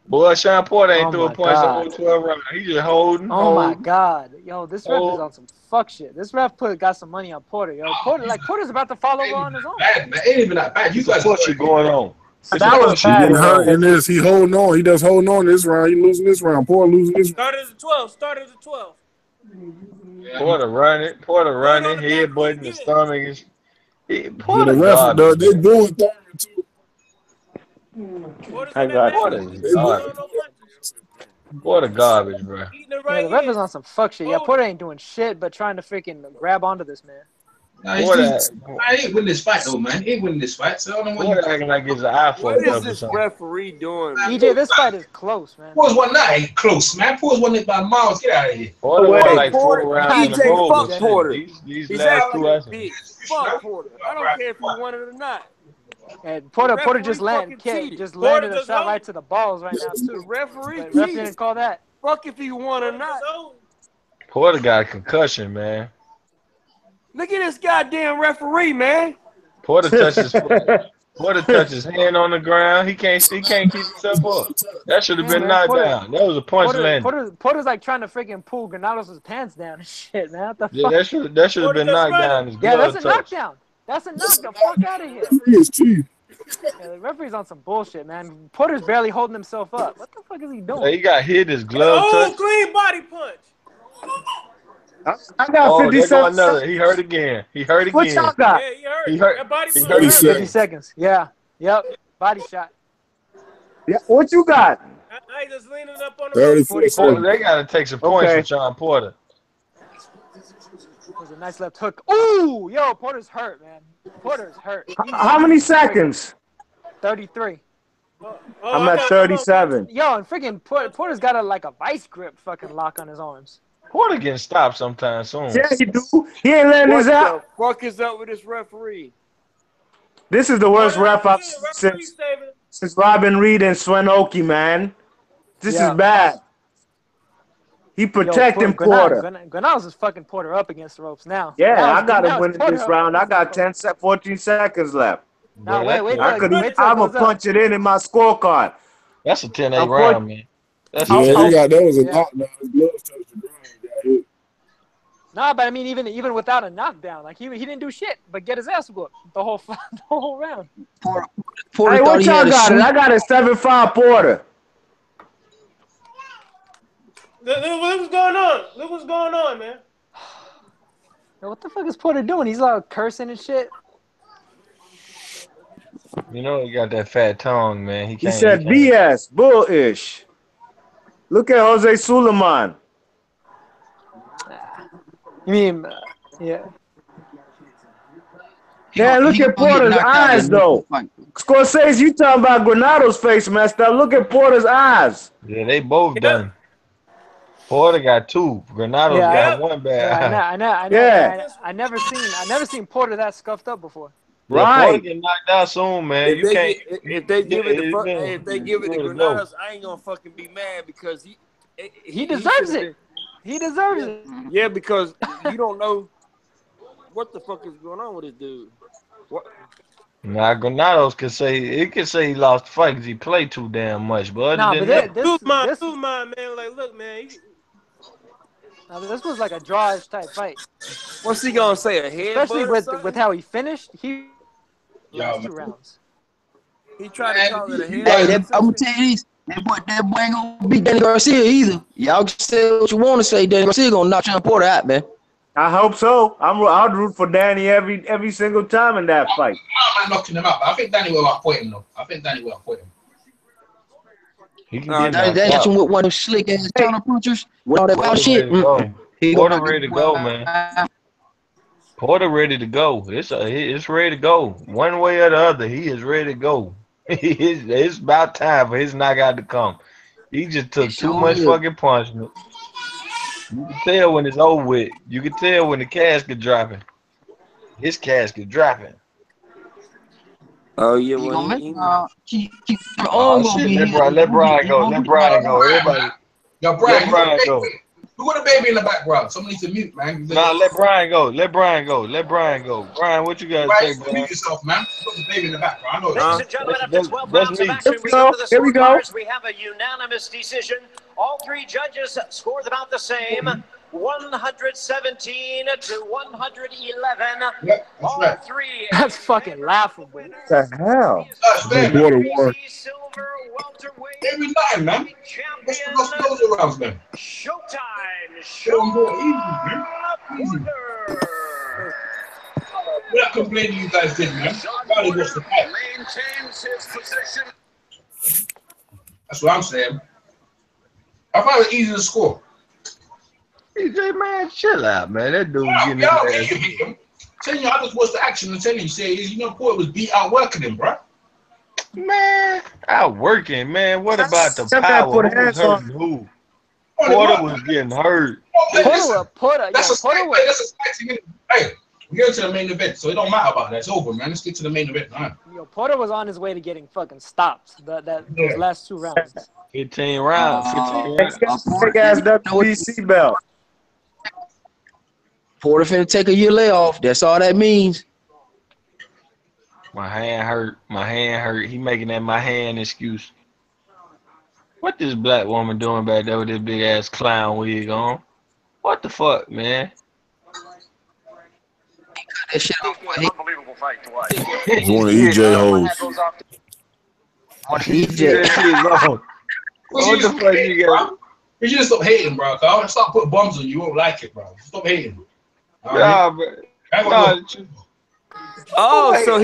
Boy, Shawn Porter ain't doing points on 12 rounds. He just holding. My God, yo, this ref is on some fuck shit. This ref got some money on Porter, yo. Porter's about to follow on his own. Bad, man. Ain't even that bad. You guys what shit going on? That was bad. He getting hurt in this. He holding on. He does holding on this round. He losing this round. Porter losing this round. Started at the 12. Porter running, headbutting the stomach. Porter the ref, they doing things too. I got Porter garbage, bro. Yeah, the ref is on some fuck shit. Yeah, Porter ain't doing shit but trying to freaking grab onto this man. I ain't winning this fight though, man. He ain't winning this fight. So I don't know what you're acting like his eye fucked up. What is this referee doing? EJ, this fight is close, man. Pause one night ain't close, man. Pause one by miles. Get out of here. Porter won like 4 rounds in a row. Fuck Porter. These last 2 rounds. Fuck Porter. I don't care if he won it or not. And Porter just landed a shot right to the balls right now too. The referee didn't call that. Fuck if he won or not. Porter got a concussion, man. Look at this goddamn referee, man. Porter touches hand on the ground. He can't keep himself up. That should have been knocked down. That was a punch landing. Porter's like trying to freaking pull Granados' pants down and shit, man. What the fuck? Yeah, that should have been knocked down. Yeah, that's a knockdown. That's a knockdown. Fuck out of here. He is cheap. Yeah, the referee's on some bullshit, man. Porter's barely holding himself up. What the fuck is he doing? He got hit. His glove touch. Clean body punch. I got 57 seconds. He hurt again. What y'all got? Yeah, he hurt. He hurt. That body He punch. hurt. 50 seconds. Yeah. Yep. Body shot. Yeah. What you got? I just leaning up on the 44. They got to take some points for Sean Porter. That was a nice left hook. Ooh, yo, Porter's hurt, man. Porter's hurt. How many seconds? 33. I'm at 37. Yo, and freaking Porter's got a vice grip fucking lock on his arms. Porter getting stopped sometime soon. Yeah, he do. He ain't letting this out. What the fuck is up with this referee? This is the worst ref I've seen since Robin Reed and Swenoki, man. This is bad. He protecting Porter. Granados is fucking Porter up against the ropes now. Yeah, I got him winning this round. I got 14 seconds left. Now, wait, I'm going to punch it in my scorecard. That's a 10-8 round, man. That's that was a knockdown. His gloves touched the ground. He got hit. Nah, but I mean, even without a knockdown, like he didn't do shit, but get his ass whooped the whole round. Porter hey, what y'all got? I got a 7-5 Porter. Look what's going on. Look what's going on, man. Yo, what the fuck is Porter doing? He's like cursing and shit. You know he got that fat tongue, man. He said BS, bullish. Look at Jose Suleiman. You mean, yeah. Man, look at Porter's eyes, though. Scorsese, you talking about Granados' face messed up. Look at Porter's eyes. Yeah, they both done. Porter got 2. Granados got 1 bad. I never seen Porter that scuffed up before. Right. Porter get knocked out soon, man. If they give it to Granados, I ain't gonna fucking be mad because he deserves it. He deserves it. Yeah, because you don't know what the fuck is going on with this dude. What? Nah, Granados could say he lost the fight because he played too damn much. But this man, like, look, man. This was like a drawish type fight. What's he gonna say? A head? Especially with how he finished. He lost 2 rounds. He tried to call it a head. Hey, I'm gonna tell you this. That boy ain't gonna beat Danny Garcia either. Y'all can say what you want to say. Danny Garcia gonna knock Sean Porter out, man. I hope so. I'll root for Danny every single time in that fight. I'm not knocking him out, but I think Danny will outpoint him, though. I think Danny will outpoint him. He can Danny got you with one of them slick ass counter punchers with all that wild shit. Porter ready to go, man. Porter ready to go. It's ready to go. One way or the other, he is ready to go. It's about time for his knockout to come. He just took too much fucking punishment. You can tell when it's over with. You can tell when the casket dropping. His casket dropping. Oh yeah, let Brian go. Let Brian go. Everybody. Yo, Brian, who got a baby in the background? Someone needs to mute, man. Nah, let Brian go. Let Brian go. Brian, what you got to say, Brian? Mute yourself, man. You got a baby in the background. I know. Ladies and gentlemen, after 12 rounds of action, Here we go. We have a unanimous decision. All 3 judges scored about the same. 117 to 111. Yep, all right. 3. That's fucking laughable. What the hell? Silver welterweight. There we nothing, man. Champion. What's those around, man? Showtime. Show more easy, man. Easy. We're not complaining you guys did, man. Probably watched the fight. Maintains his position. That's what I'm saying. I found it easy to score. CJ, man, chill out, man. That dude getting his ass. Telling you, I just watched the action and telling you, Porter was beat out working him, bro. Man, outworking, man. What about the power? Who was hurting who? Porter was getting hurt. Porter. That's a fight. Hey, we're here to the main event, so it don't matter about that. It's over, man. Let's get to the main event, man. Yo, Porter was on his way to getting fucking stopped. Those last 2 rounds. 15 rounds. Big ass WBC belt. Porter finna take a year layoff. That's all that means. My hand hurt. He making that my hand excuse. What this black woman doing back there with this big ass clown wig on? What the fuck, man? that shit off. Unbelievable fight to watch. It's one of EJ hoes. EJ. What the fuck you got? You should stop hating, bro. Cause I'll start putting bombs on you. You won't like it, bro. Stop hating. Nah, bro. Nah, oh, so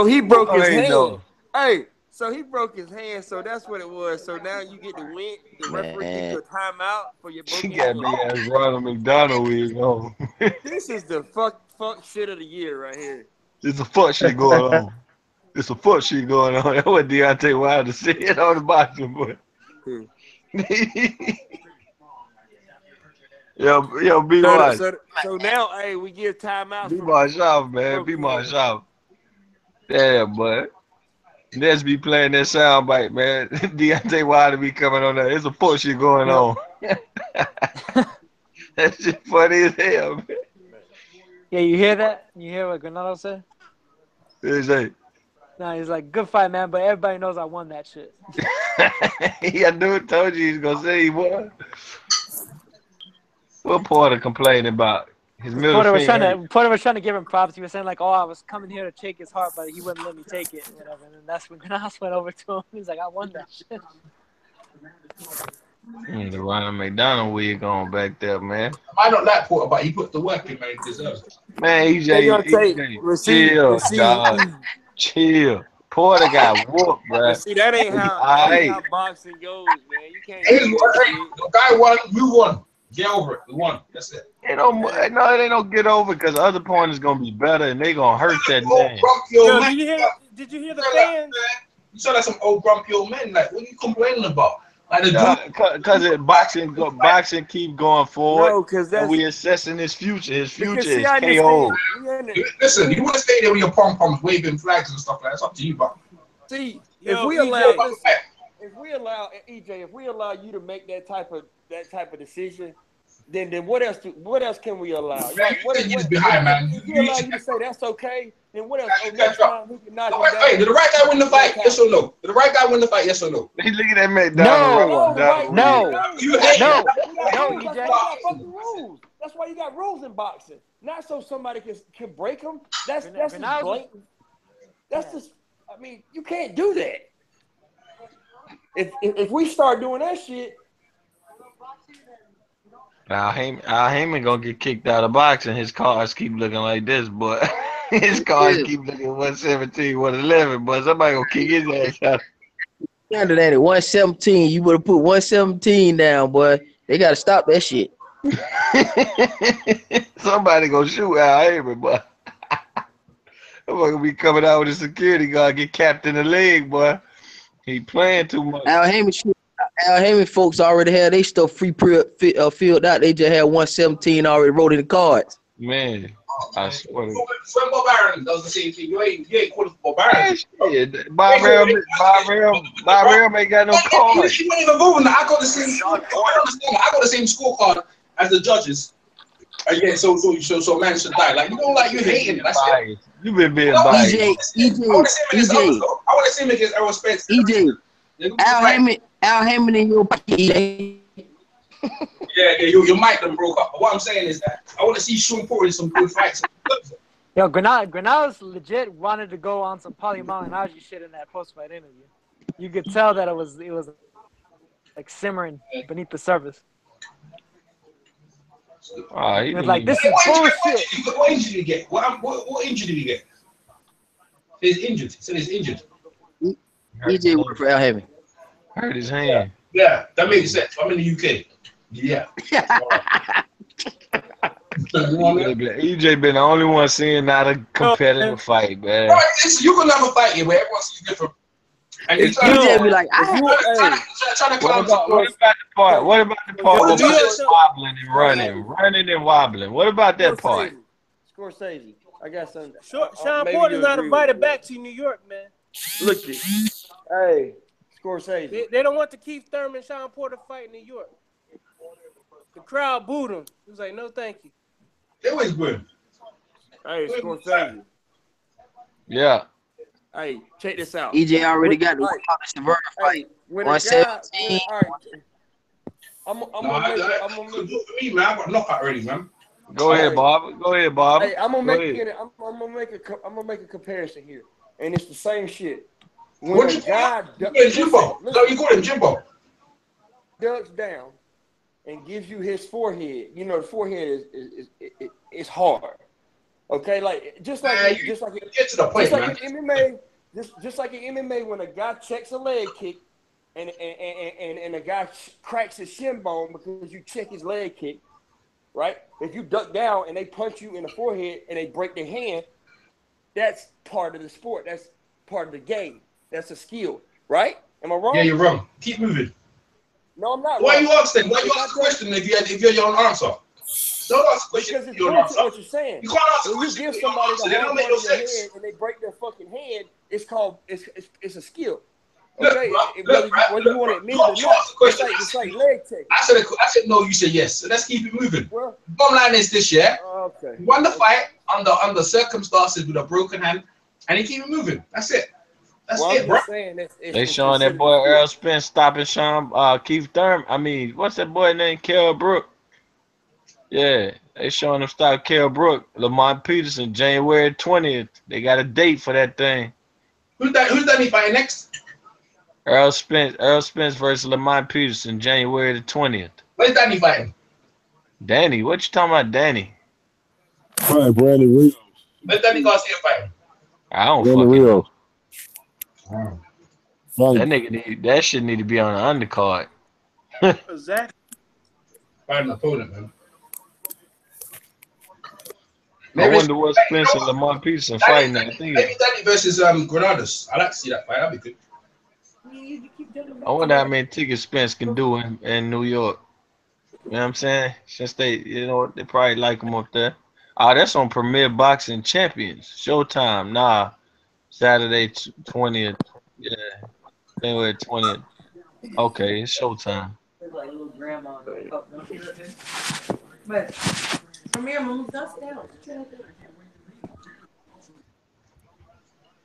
he broke his hand. No. Hey, so he broke his hand. So that's what it was. So now you get to win. The referee gives you a timeout for your broken She got me ass Ronald McDonald wig on. This is the fuck shit of the year right here. There's a fuck shit going on. There's a fuck shit going on. That's what Deontay Wilder said on the boxing, boy. Yo, be my. So now, hey, we give timeouts. Be my shop, man. Be my shop. Yeah, but let's be playing that soundbite, man. Deontay Wilder be coming on there. There's a fuck shit going on. That shit funny as hell, man. Yeah, you hear that? You hear what Granados said? What is that? Nah, he's like, good fight, man, but everybody knows I won that shit. I knew it, told you he's gonna say he won. What Porter complaining about? His middle Porter was finger. trying to give him props. He was saying like, "Oh, I was coming here to take his heart, but he wouldn't let me take it, whatever." And then that's when Granados went over to him. He's like, "I won that shit." The Ronald McDonald wig on back there, man. I don't like Porter, but he put the work in, man. He deserves it. Man, EJ, chill, chill. Porter got whooped, bro. See, that ain't how boxing goes, man. You can't. The guy won, you won. Get over it. We won. That's it. They don't get over because the other point is gonna be better and they gonna hurt that man. Did you hear the fans? You sound like some old grumpy old men. Like, what are you complaining about? Like because boxing keep going forward. No, because we assessing his future. His future is KO. Listen, you want to stay there with your pom poms, waving flags and stuff like that. It's up to you, bro. See, if we allow you to make that type of decision, then what else can we allow? Like, you just behind, man. If we allow you to say that's okay, then what else? Hey, did the right guy win the fight? Yes or no? Did the right guy win the fight? Yes or no? Look at that McDonald. No. Rules. That's why you got rules in boxing. Not so somebody can break them. That's just blatant. That's just. I mean, you can't do that. If we start doing that shit. Al Heyman gonna get kicked out of boxing. His cards keep looking like this, but his cards keep looking 117, 111. But somebody gonna kick his ass out. Under that at 117, you would have put 117 down, boy. They gotta stop that shit. Somebody gonna shoot Al Heyman, boy. I'm gonna be coming out with a security guard, get capped in the leg, boy. He playing too much. Al Heyman folks already had they stuff filled out. They just had 117 already wrote in the cards. Man, I swear. Bob Aaron does the same thing. You ain't called Bob Aaron. Bob Aaron ain't got no cards. He wasn't even moving. I got the same. I got the same scorecard as the judges. Again, so man should die. Like, you know, like you hating it. That's it. You been being biased. EJ. I want to see him against Errol Spence. EJ. Al Heyman in your pocket, EJ. Yeah, your mic done broke up. But what I'm saying is that I want to see Shawn Porter in some good fights. Yo, Granados legit wanted to go on some Paulie Malignaggi shit in that post-fight interview. You could tell that it was like simmering beneath the surface. Like, this is bullshit. What injury did he get? What injury did he get? He's injured. He said he's injured. EJ worked for Al Heyman. Hurt his hand. Yeah, that makes sense. I'm in the UK. Yeah. EJ been the only one seeing not a competitive fight, man. Right, you can have a fight here where everyone sees different. And EJ be like, what about the part where just wobbling and running and wobbling? What about that part? Scorsese, I got something. Shawn Porter's not invited back to New York, man. Look at hey, Scorsese. They don't want the Keith Thurman Shawn Porter fight in New York. The crowd booed him. He was like, "No, thank you." It was good. Hey, Scorsese. Yeah. Hey, check this out. EJ already got the Stiverne fight. 117. I'm gonna do it for me, man. I got a knockout already, man. Go ahead, Bob. Go ahead, Bob. Hey, I'm gonna make a comparison here, and it's the same shit. When a guy Jimbo ducks down and gives you his forehead, you know the forehead is hard. Okay, like just like get to the point, man. Just like in MMA, when a guy checks a leg kick and a guy cracks his shin bone because you check his leg kick, right? If you duck down and they punch you in the forehead and they break their hand, that's part of the sport. That's part of the game. That's a skill, right? Am I wrong? Yeah, you're wrong. Keep moving. No, I'm not. Why you ask then? Why you ask the question if you're your own answer? Don't ask the question. Because it's bullshit what you're saying. You can't ask the question. When you give somebody the they whole don't make part no of your sense. head and they break their fucking head, it's a skill. Look, Okay, look, whether you want to admit it or not, it's like leg take. I said no. You said yes. So let's keep it moving. Well, bottom line is this: okay. He won the fight under circumstances with a broken hand, and he keep it moving. That's it. That's it, bro. They showing that boy Earl Spence stopping Shawn Keith Thurman. I mean, what's that boy named? Kell Brook. Yeah, they showing him stop Kell Brook, Lamont Peterson, January 20th. They got a date for that thing. Who's that he fighting next? Earl Spence versus Lamont Peterson, January the 20th. Where's Danny fighting? Danny, what you talking about, Danny? Right, Brandon Rios. Where's Danny Garcia fighting? I don't Brandon fucking Rios. know. That nigga that shit need to be on the undercard. Exactly. Fighting an opponent, man. I wonder what Spence and Lamont Peterson fighting that thing. Maybe Danny versus Granados. I like to see that fight. That'd be good. I wonder how many tickets Spence can do in New York. You know what I'm saying? Since they probably like him up there. Oh, that's on Premier Boxing Champions. Showtime. Nah. Saturday 20th. Yeah. January 20th. Okay, it's Showtime. But Premier moves us down.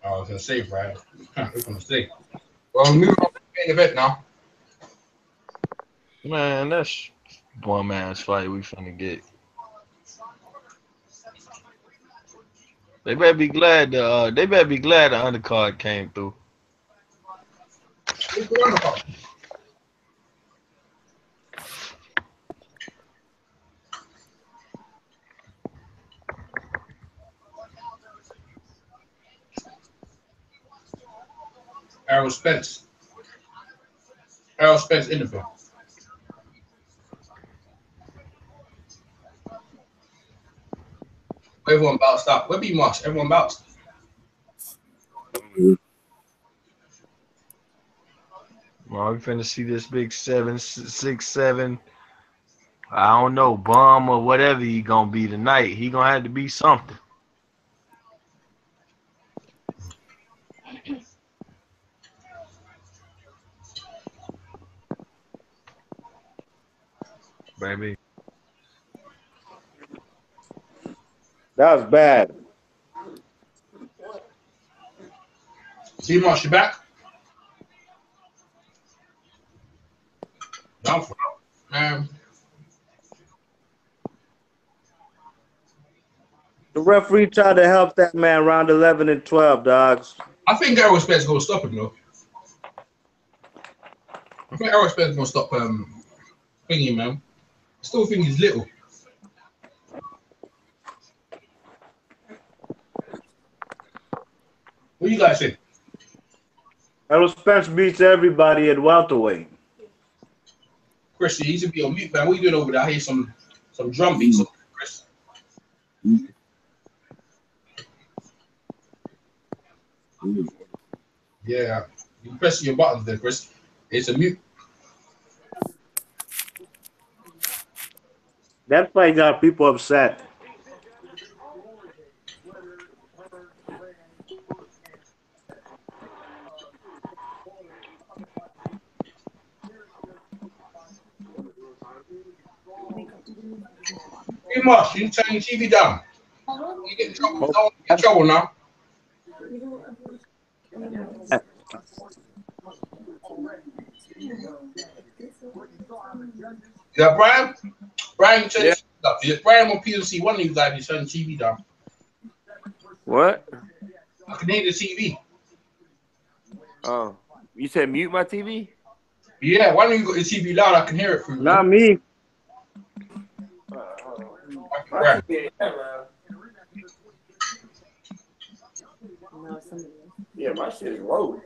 I was gonna say, Brad. I was gonna say. Well, moving on to the main event now. Man, that's one man's fight we finna get. They better be glad the undercard came through. Errol Spence interview. Everyone bounced out. Where be March? Everyone bounced. Well, we finna see this big 7'6", I don't know, bum or whatever he gonna be tonight. He gonna have to be something. Baby. That was bad. See Marsh, you back? The referee tried to help that man round 11 and 12, dogs. I think Errol Spence is gonna stop him though. I think Errol Spence is gonna stop thingy, man. I still think he's little. What do you guys think? Errol Spence beats everybody at welterweight. Chris, you need to be on mute, man. What are you doing over there? I hear some drum beats, Chris. Yeah, you press your buttons there, Chris. It's a mute. That fight got people upset. Hey, Marsh, you turn your TV down. You get in trouble. Don't get in trouble now. Yeah, Brian, you turn your TV Is it Brian or PLC? One of you guys is turning TV down. What? I can hear the TV. Oh, you said mute my TV? Yeah, why don't you got the TV loud? I can hear it through. Not me. Right. Yeah, my shit is low.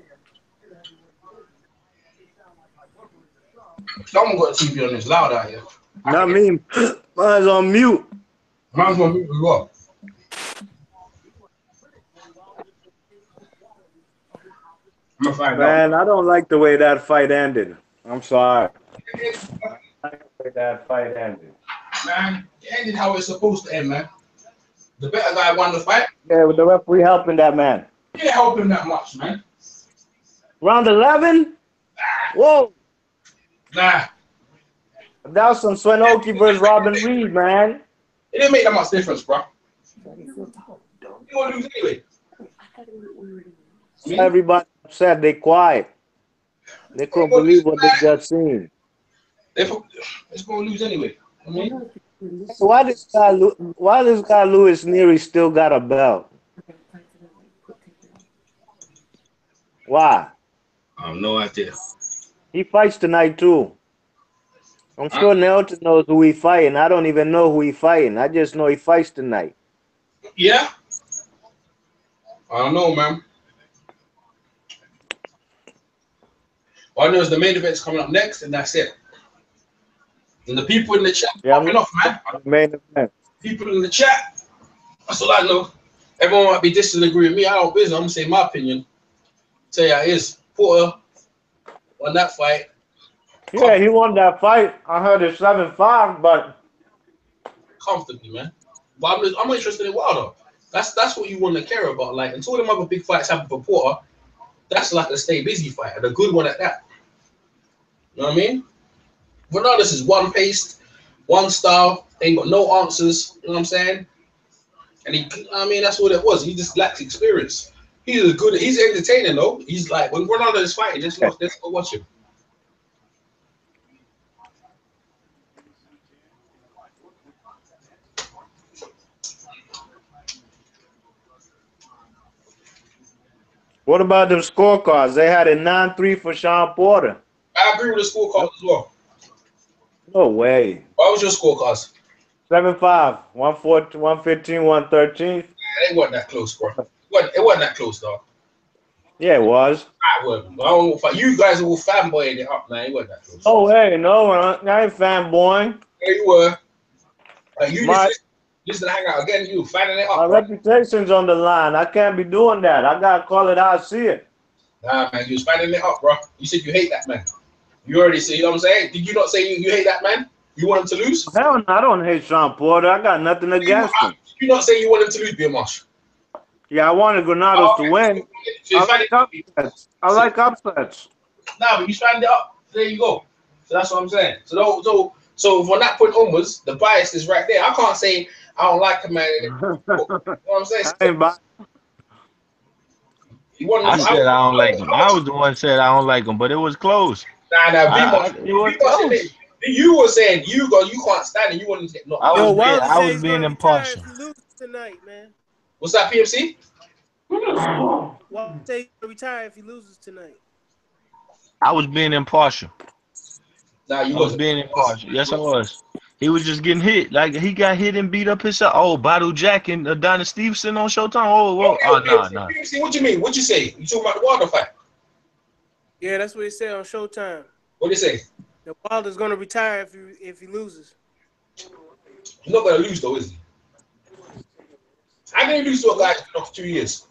Someone got the TV on this loud out here. Not me. Mine's on mute. Mine's on mute as well. Man, I don't like the way that fight ended. I'm sorry. I like the way that fight ended. Man, it ended how it's supposed to end, man. The better guy won the fight. Yeah, with the referee helping that man. He didn't help him that much, man. Round 11? Whoa. Nah. That was some Swinoki versus Robin Reed, man. It didn't make that much difference, bro. You gonna lose anyway. Everybody upset. They quiet. They couldn't believe what they just seen. It's gonna lose anyway. I mean, why this guy Louis Neary still got a belt? Why? I have no idea. He fights tonight too. I'm sure Nelson knows who he fighting. I don't even know who he fighting. I just know he fights tonight. Yeah? I don't know, man. All I know is the main event's coming up next, and that's it. And the people in the chat popping off, man. Main event. People in the chat. That's all I know. Everyone might be disagreeing with me. I don't business. I'm gonna say my opinion. Tell you how it is. Porter won that fight. Yeah, he won that fight. I heard it's 7-5, but comfortably, man. But I'm interested in Wilder. That's what you want to care about. Like, until them other big fights happen for Porter, that's like a stay busy fight, and a good one at that. You know what I mean? Granados is one paced, one style, ain't got no answers. You know what I'm saying? And that's what it was. He just lacks experience. He's entertaining though. He's like, when Granados is fighting, let's go watch him. what about the scorecards? They had a 9-3 for Shawn Porter. I agree with the scorecards as well. No way. What was your scorecards? 7-5, 115, 113. It wasn't that close, bro. It wasn't that close, dog. Yeah, it was. I don't fight. You guys were fanboying it up, man. It wasn't that close. Oh, hey, no, I ain't fanboying. Yeah, you were. Like, you just to hang out again. You fanning it up. My reputation's on the line. I can't be doing that. I gotta call it how I see it. Nah, man, you was fanning it up, bro. You said you hate that man. You already said, you know what I'm saying? Did you not say you hate that man? You want him to lose? Hell no, I don't hate Shawn Porter. I got nothing against him. Did you not say you want him to lose, Biamash? Yeah, I wanted Granados to win. I like upsets. Nah, but you fanned it up. There you go. So that's what I'm saying. So from that point onwards, the bias is right there. I can't say I don't like him, man. You know what I'm saying? I said I don't like him. I was the one that said I don't like him, but it was close. Nah, you were saying you can't stand it. You want to no. I was being impartial. Tonight, man. What's that, PMC? Why say retire if he loses tonight? I was being impartial. Nah, you I was being impartial. Yes, I was. He was just getting hit. Like, he got hit and beat up himself. Oh, Badu Jack and Adonis Stevenson on Showtime. Nah. PMC, what you mean? What you say? You talking about the Wilder fight? Yeah, that's what he said on Showtime. What did he say? The Wilder's gonna retire if he loses. He's not gonna lose though, is he? How can he lose to a guy for 2 years?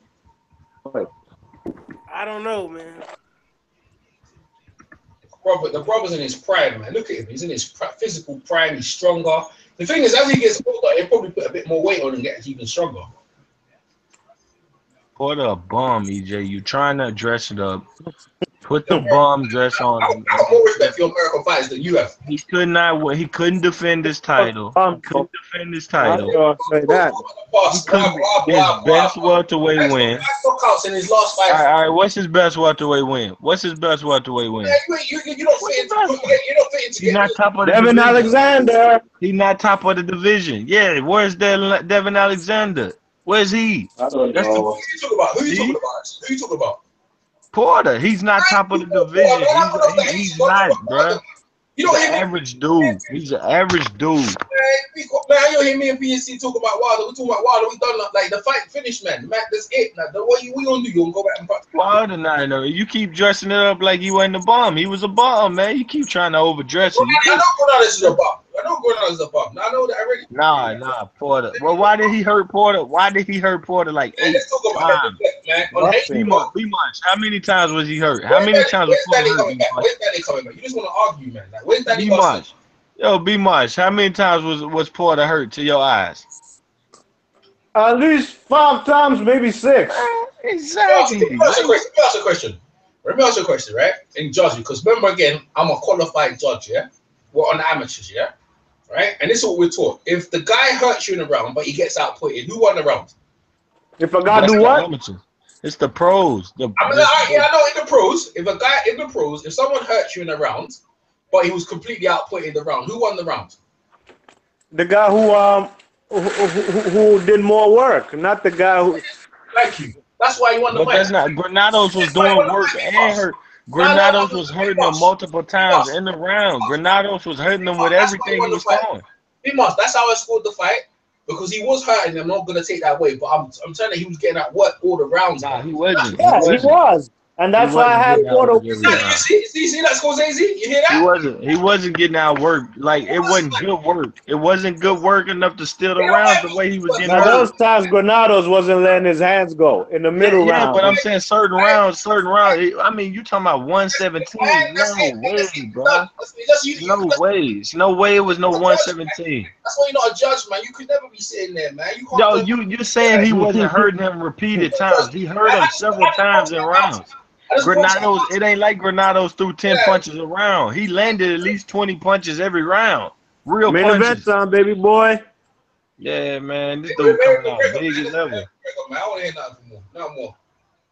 I don't know, man. The brother's in his prime, man. Look at him. He's in his physical prime. He's stronger. The thing is, as he gets older, he'll probably put a bit more weight on and get even stronger. Porter a bum, EJ. You trying to dress it up. Put the bomb dress on. I got more respect for your American fighters than you have. He could not. He couldn't defend his title. He couldn't defend his title. Say that. He couldn't. His best welterweight win. Knockouts in his last fight. All right. What's his best welterweight win? What's his best welterweight win? You don't fit into. He's not top of the Devin division. Alexander. He's not top of the division. Yeah. Where's Devin Alexander? Where's he? I don't know. Who you talking about? Who you talking about? Porter. He's not top of the division. He's not, bro. He's an average dude. He's an average dude. Man, you don't hear me and PSC talk about Wilder. We talking about Wilder. We done like the fight finished, man. That's it. Now, what we gonna do? You gonna go back and practice? Wilder, no. You keep dressing it up like he wasn't a bum. He was a bum, man. You keep trying to overdress it. I know Granados is a bum. I know Granados is a bum. I know that already. Nah, Porter. Well, why did he hurt Porter? Why did he hurt Porter like 8 times? Be much. How many times was he hurt? How many times was Porter hurt? Where's Danny coming back? You just want to argue, man. Like, where's Danny Be much. Yo, be much. How many times was Porter hurt to your eyes? At least 5 times, maybe 6. Exactly. Let me ask you a question, right? In judging, because remember again, I'm a qualified judge, yeah? We're on amateurs, yeah? Right? And this is what we're taught. If the guy hurts you in a round, but he gets outputted, who won the round? If a guy do what? It's the pros. I know in the pros. If someone hurts you in a round, but he was completely output in the round, who won the round? The guy who did more work, not the guy who. Thank you. That's why he won the fight. But that's not. Granados was doing work and hurt. Granados was hurting them multiple times in the round. Granados was hurting them with everything he was throwing. That's how I scored the fight. Because he was hurting, I'm not gonna take that away, but I'm telling you, he was getting at work all the rounds. Nah, he wasn't. Yeah, he was. And that's why I had Porter. You see that, Scorsese? You hear that? He wasn't getting out work. Like, it wasn't good work. It wasn't good work enough to steal the rounds the way he was getting out. Those times Granados wasn't letting his hands go in the middle round. Yeah, but I'm saying certain rounds. I mean, you talking about 117? No way, bro. No way it was no 117. That's why you're not a judge, man. You could never be sitting there, man. You're saying he wasn't hurting him repeated times. He hurt him several times in rounds. Granados, it ain't like Granados threw 10 punches a round. He landed at least 20 punches every round. Real main punches. event time, baby boy. Yeah, man. This dude coming out big as ever. Man, I want to hear nothing more. No more.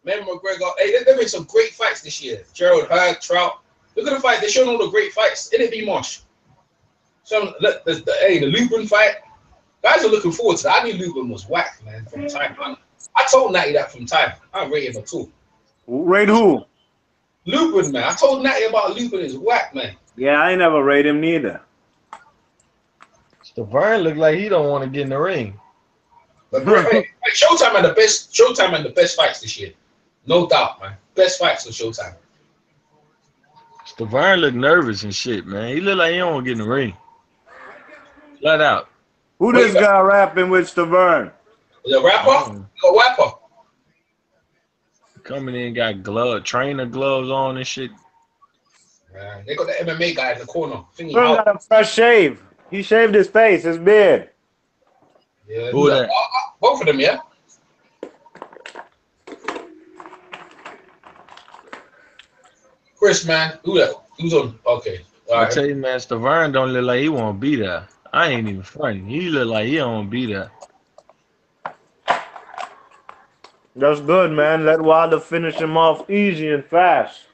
Man, McGregor. Hey, they made some great fights this year. Gerald Hurd, Trout. Look at the fight. They're showing all the great fights. It didn't be much. The Lupin fight. Guys are looking forward to that. I knew Lupin was whack, man, from time. I told Natty that from time. I don't rate him at all. Rate who? Lupin, man. I told Natty about Lupin is whack, man. Yeah, I ain't never rate him neither. Stiverne look like he don't want to get in the ring. But Showtime had the best fights this year. No doubt, man. Best fights for Showtime. Stiverne look nervous and shit, man. He look like he don't want to get in the ring. Flat out. Who this guy rapping with Stiverne? The rapper? The rapper. Coming in, got trainer gloves on and shit. Man, they got the MMA guy in the corner. Stiverne got a fresh shave. He shaved his face, his beard. Yeah, who that? Both of them, yeah. Chris, man, who that? Who's on? Okay. I tell you, man, Stiverne don't look like he want to be there. I ain't even funny. He look like he don't want to be there. That's good, man. Let Wilder finish him off easy and fast.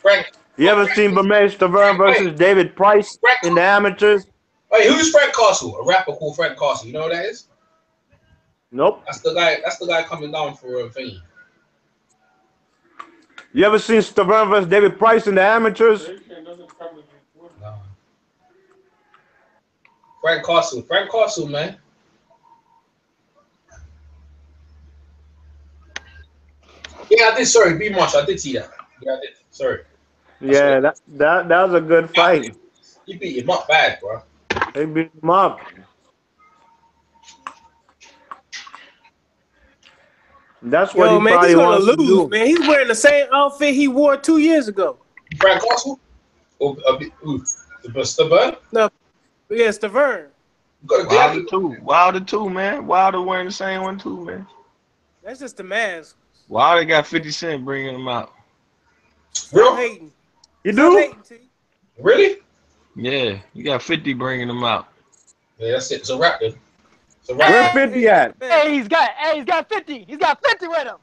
Frank. You ever seen Bermane Stiverne versus David Price in the amateurs? Hey, who's Frank Castle? A rapper called Frank Castle. You know who that is? Nope. That's the guy. That's the guy coming down for a thing. You ever seen Stiverne versus David Price in the amateurs? No. Frank Castle, man. Yeah, I did. Sorry, be much. I did see that. Yeah, I did. Sorry. Yeah, that was a good fight. He beat him up bad, bro. They beat him up. That's what he man, probably he's gonna wants lose, to do. man. He's wearing the same outfit he wore 2 years ago. Frank Castle? Or the Stiverne? No, Yeah, Stiverne. Wilder too, man. Wilder wearing the same one too, man. That's just the mask. Wilder got 50 Cent bringing him out. Stop hating. You Stop do? hating, T. Really? Yeah, you got 50 bringing him out. Yeah, that's it. It's a wrap then. Where's 50 at? Hey, he's got 50. He's got 50 with him.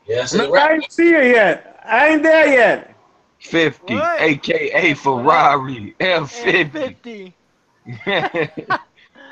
Yeah, that's Man, I ain't see it yet. I ain't there yet. 50, aka Ferrari, F50.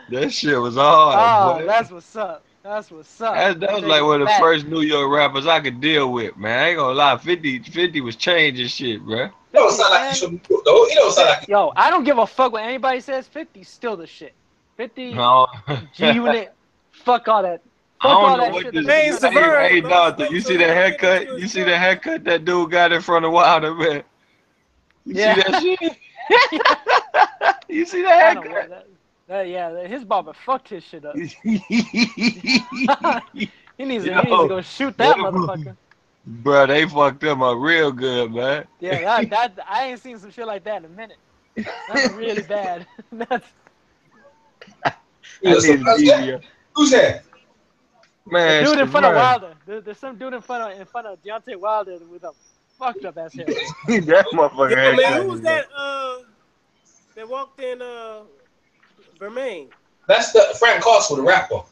That shit was hard. Oh, boy. that's what's up. That's what's up. That was like one of the first New York rappers I could deal with, man. I ain't gonna lie, 50 was changing shit, bro. You don't sound like you should be though. You don't sound like Yo, I don't give a fuck what anybody says. 50's still the shit. 50 No. G-Unit. Fuck all that. I Fuck all don't know that what shit. this Hey, doctor, you see that haircut? You see the haircut that dude got in front of Wilder, man? You see that shit? You see that haircut? Yeah, his barber fucked his shit up. he needs to go shoot that motherfucker. Bro, they fucked him up real good, man. Yeah, that I ain't seen some shit like that in a minute. That's really bad. That's. Who's that? Man, the dude in front of Wilder. There's some dude in front of Deontay Wilder with a fucked up ass hair. That motherfucker. Yeah, man, who was that? That walked in Bermane. That's the Frank Castle, the rapper.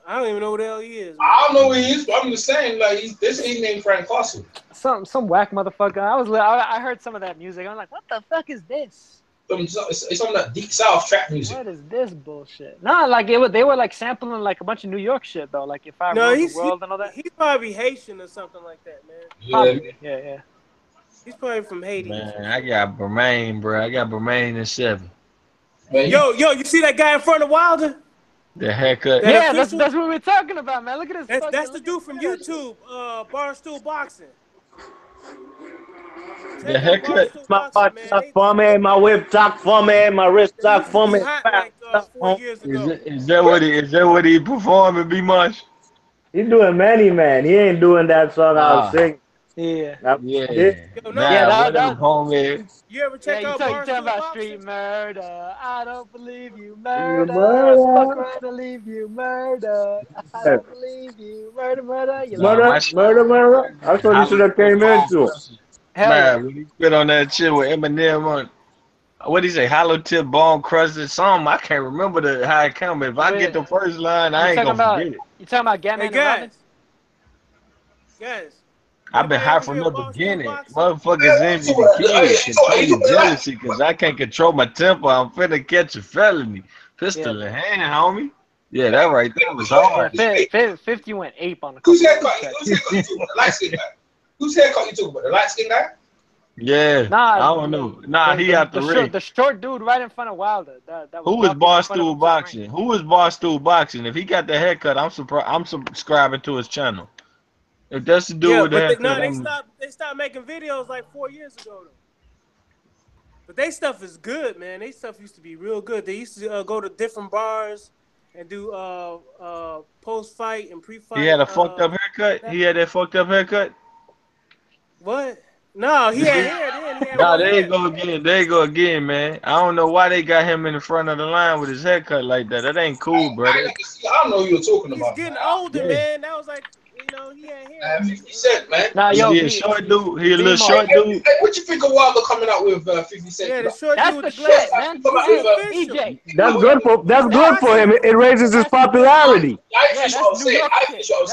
I don't even know who the hell he is. Man. I don't know who he is, but I'm just saying, like, he's named Frank Castle. Some whack motherfucker. I heard some of that music. I'm like, what the fuck is this? It's some of that deep south trap music. What is this bullshit? Nah, like they were like sampling like a bunch of New York shit though. Like if I rule the world and all that. He's probably Haitian or something like that, man. Probably. Yeah. He's probably from Haiti. Man, I got Bermane, bro. I got Bermane in 7. Man, yo, you see that guy in front of Wilder? The haircut. Yeah, that's what we're talking about, man. Look at this. That's the dude from YouTube, Barstool Boxing. The haircut. My butt talk for me, my whip talk for me, my wrist talk for me. Like 4 years ago. Is that what he performing? Be much. He doing many, man. He ain't doing that song I was singing. Yeah. Homie. You ever check out you talking about Boxing? street murder? I don't believe you, murder. Fuck around to leave you, murder. I don't believe you, murder. Murder. That's what you should have came into. Man, when he spit on that shit with Eminem on, what do you say, hollow tip, bone crusted, something, I can't remember how it come, but if I get the first line, I ain't gonna forget it. You talking about Gatman and Guys. I've been high from the beginning. Motherfuckers envy the kids, control jealousy, because I can't control my temper. I'm finna catch a felony. Pistol in hand, homie. Yeah, that right there was hard. 50 went ape on the Whose haircut you talking about? The light skin guy. Whose haircut you talking about? The light skin guy? Yeah. I don't know. Nah, he out the ring. The short dude right in front of Wilder. Who is Barstool Boxing? Who is Barstool Boxing? If he got the haircut, I'm subscribing to his channel. If that's the dude with the haircut, they stopped making videos like 4 years ago though. But they stuff is good, man. They stuff used to be real good. They used to go to different bars and do post fight and pre fight. He had a fucked up haircut. He had that fucked up haircut. What? No, he had hair then. Nah, there you go again. There you go again, man. I don't know why they got him in the front of the line with his haircut like that. That ain't cool, brother. I don't know who you're talking about. He's getting older, man. That was like, he had hair. 50 Cent, man. Nah, yo, he a short dude. He a little short dude. Hey, what you think of Wilder coming out with 50 Cent? Yeah, the short dude with the shit, man. EJ. That's good for him. It raises his popularity. I think what I'm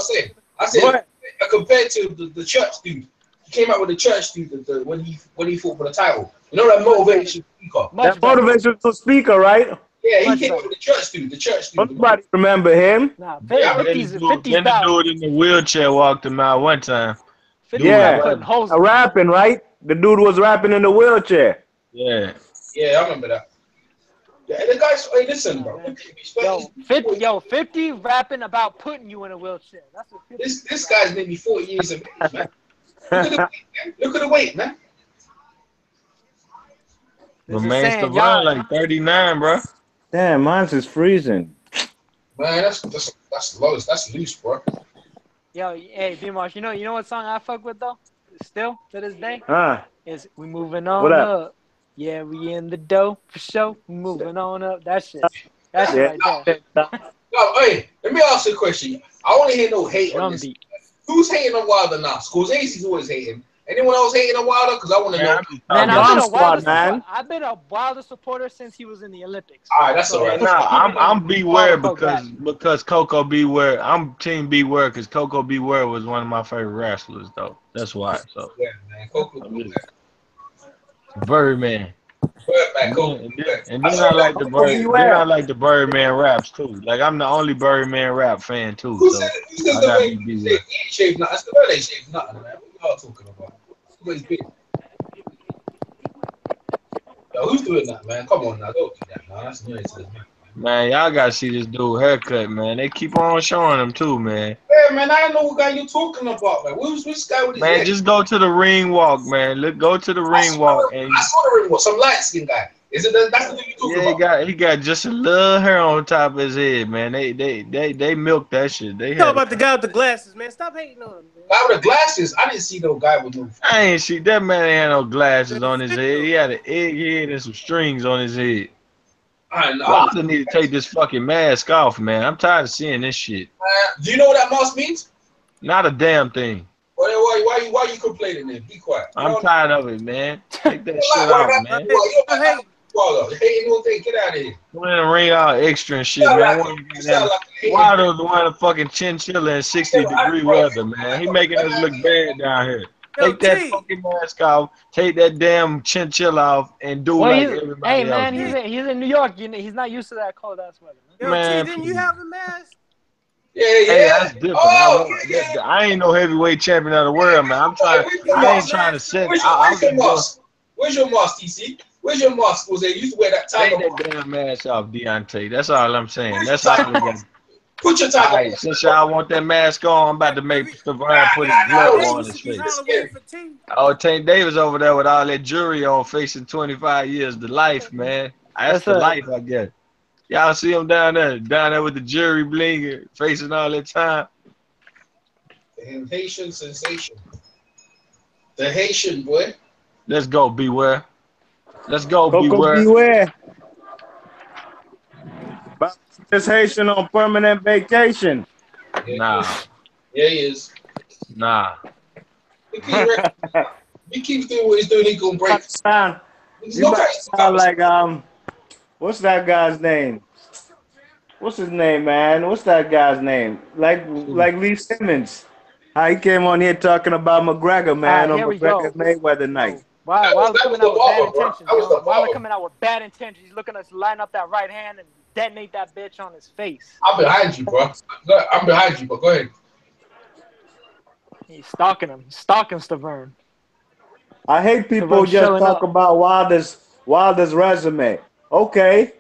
saying. I said compared to the church dude. He came out with the church dude when he fought for the title. You know that motivational speaker. That motivational speaker, right? Yeah, he came out with the church dude. Nobody remember him. Nah, Then the dude in the wheelchair walked him out one time. Rapping, right? The dude was rapping in the wheelchair. Yeah. Yeah, I remember that. Yeah, the guys, hey, listen, bro. Yo, 50 rapping about putting you in a wheelchair. That's what 50. This guy's maybe 40 years of age, man. Look at the weight, man. Bermane Stiverne like 39, bro. Damn, mine's is freezing. Man, that's lowest. That's loose, bro. Yo, hey, B-Marsh, you know what song I fuck with though? Still to this day? Huh? Is We Moving On What up. Yeah, we in the dough for sure. Moving on up. That shit right there. No, hey, let me ask you a question. I want to hear no hate on this. Who's hating on Wilder now? Scorsese's always hating. Anyone else hating on Wilder? Because I want to know. Man, I've been a Wilder supporter since he was in the Olympics. All right, that's all right. Nah, I'm Beware because Coco Beware. I'm Team Beware because Coco Beware was one of my favorite wrestlers, though. That's why. So yeah, man, Coco Beware. Birdman. And then I like the Bird. Then I like the Birdman raps too. Like I'm the only Birdman rap fan too. Who so said I gotta be Beware. He ain't shaved nothing. That's the bird ain't shaved nothing, man. What y'all talking about? Who's big? Yo, who's doing that, man? Come on now, don't do that, man. That's noise, man. Man, y'all gotta see this dude haircut, man. They keep on showing him too, man. Yeah, man, I don't know what guy you're talking about, man. Which guy with his Man, hair? just go to the ring walk, man. Look, go to the ring walk. And I saw the ring walk. Some light skinned guy. Is it that's the thing you talking about? He got just a little hair on top of his head, man. They milk that shit. They talk about the guy with the glasses, man. Stop hating on him, man. Guy with the glasses. I didn't see no guy with no. I ain't see that man ain't had no glasses on his head. He had an egg head and some strings on his head. I know. Wilder need to take this fucking mask off, man. I'm tired of seeing this shit. Do you know what that mask means? Not a damn thing. Why you complaining then? Be quiet. I'm tired of it, man. Take that shit off, man. Get out of here. Come in the ring all extra and shit, man. Wilder the one of fucking chinchilla in 60-degree weather, man. He making us look bad down here. Take that fucking mask off. Take that damn chinchilla off and do like everybody else. Hey, man, he's in New York. He's not used to that cold ass weather. Man, didn't you have a mask? Yeah. Hey, that's different. I ain't no heavyweight champion of the world, man. I ain't trying to set. Where's your mask, TC? Where's your mask? Jose, you used to wear that tiger. Take that damn mask off, Deontay. That's all I'm saying. That's all we got. Put your tiger. All right, since y'all want that mask on, I'm about to make Stiverne put his glove on his face. Oh, Tank Davis over there with all that jewelry on, facing 25 years to life, man. That's the life, I guess. Y'all see him down there with the jewelry bling, facing all that time. The Haitian sensation. The Haitian boy. Let's go, Beware. Let's go, Beware. This Haitian on permanent vacation. Nah. Yeah, he is. Nah. He keeps doing what he's doing, he's gonna break. You sound like what's that guy's name? What's his name, man? What's that guy's name? Like Lee Simmons. How he came on here talking about McGregor, man, on McGregor Mayweather night. Wilder coming out with bad intentions. Wilder coming out with bad intentions. He's looking to line up that right hand and detonate that bitch on his face. I'm behind you, bro. I'm behind you, but go ahead. He's stalking him. He's stalking Stiverne. I hate people who just talk about Wilder's resume. Okay.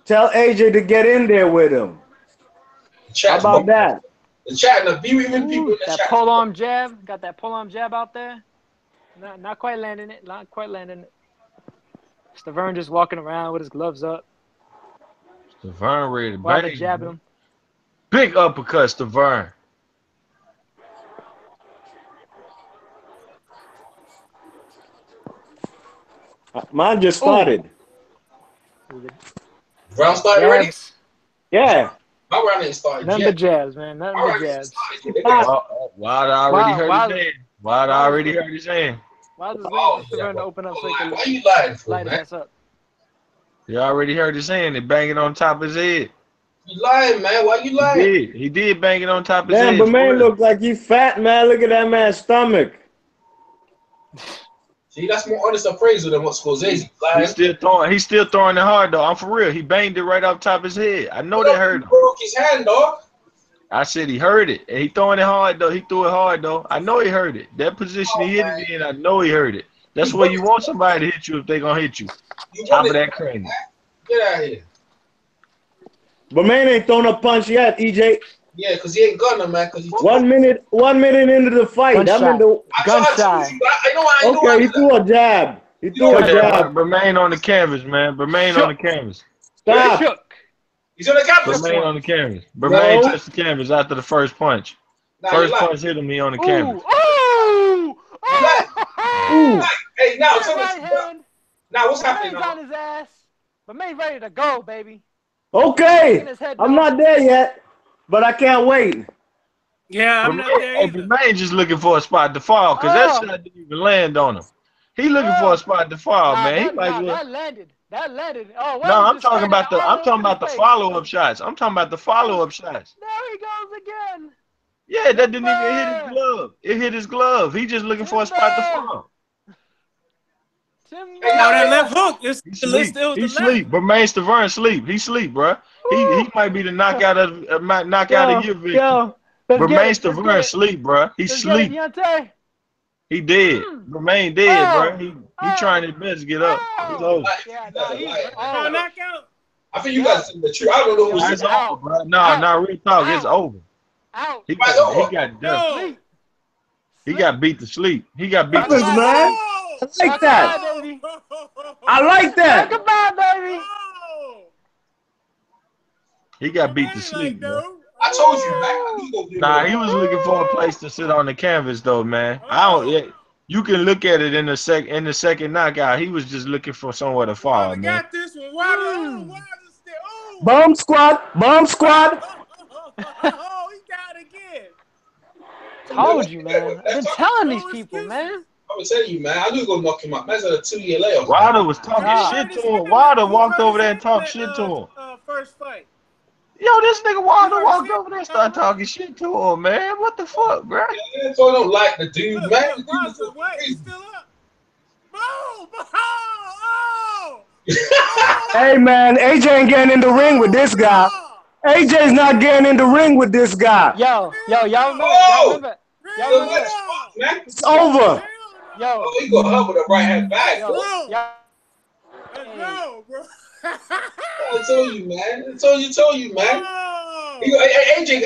Tell AJ to get in there with him. How about that? The chat, people in the that chat. pole arm jab. Got that pole arm jab out there. Not quite landing it. Not quite landing it. Stiverne just walking around with his gloves up. Stiverne ready to bang. Jabbing him. Big uppercut, Stiverne. Mine just started. Round started already? Yeah. My round ain't started Nothing but jabs, man. Nothing but jabs. Wilder already heard his hand. Wilder already heard his hand. Wilder's waiting for Stiverne to open up so he can why you lying for, light his ass up. You already heard his hand. They banging on top of his head. You lying, man. Why you lying? He did bang it on top of his head. Man, but man look like he fat, man. Look at that man's stomach. See, that's more honest appraisal than what Scorsese. He's still throwing it hard though. I'm for real. He banged it right off top of his head. I know that hurt him. Broke his hand, dog. I said he heard it. And he throwing it hard though. He threw it hard though. I know he heard it. That position he hit it in, I know he heard it. That's where you want somebody to hit you if they gonna hit you. Top of that crane. Get out of here. But man ain't thrown a punch yet, EJ. Yeah, because he ain't gonna, man. Cause 1 minute into the fight. Gunshot. Okay, he threw a jab. He threw a jab. Remain on the canvas, man. Remain on the canvas. Stop. He's on the canvas. Remain on the canvas. Remain touched the canvas after the first punch. First punch hit him, he on the canvas. Ooh! Hey, now, Now what's happening Bermane's now? on his ass. Bermane's ready to go, baby. Okay, I'm not there yet, but I can't wait. Yeah, I'm not there either. Bermane just looking for a spot to fall because that shot didn't even land on him. He looking for a spot to fall, man. He might as well. That landed. That landed. Oh, No, I'm talking about the follow-up shots. I'm talking about the follow-up shots. There he goes again. Yeah, that didn't even hit his glove. It hit his glove. He just looking for a spot to fall. Timber. Oh, that left hook. He sleep. Bermane Stiverne sleep. He sleep, bro. He might be the knockout of year victim. Bermane Stiverne sleep, bro. He sleep. He dead. Bermane dead, bro. He trying his best to get up. He's over. Knockout. I think you guys said the truth. I don't know who's it's over, bro. No, real talk. It's over. He got done. He got beat to sleep. He got beat to sleep. Man. I like that. I like that. Goodbye, baby. He got beat to sleep, bro. I told you, man. Nah, he was looking for a place to sit on the canvas, though, man. You can look at it in the second knockout. He was just looking for somewhere to fall, man. Got this one. Bomb squad. Bomb squad. Oh, he got it again. Told you, man. I've been telling these people, man. I'm telling you, man. I knew he was gonna knock him out. Man's had a 2-year layoff. Wilder was talking shit to him. Wilder walked over there and talked shit to him. First fight. Yo, this nigga Wilder walked over there and started talking shit to him, man. What the fuck, bro? Yeah, so I don't like the dude, man. He's still up. Boom! Hey, man, AJ ain't getting in the ring with this guy. AJ's not getting in the ring with this guy. Yo, y'all remember? It's over. Yo, he got up with a right hand back. Let's go, bro. I told you, man. I told you, man. AJ,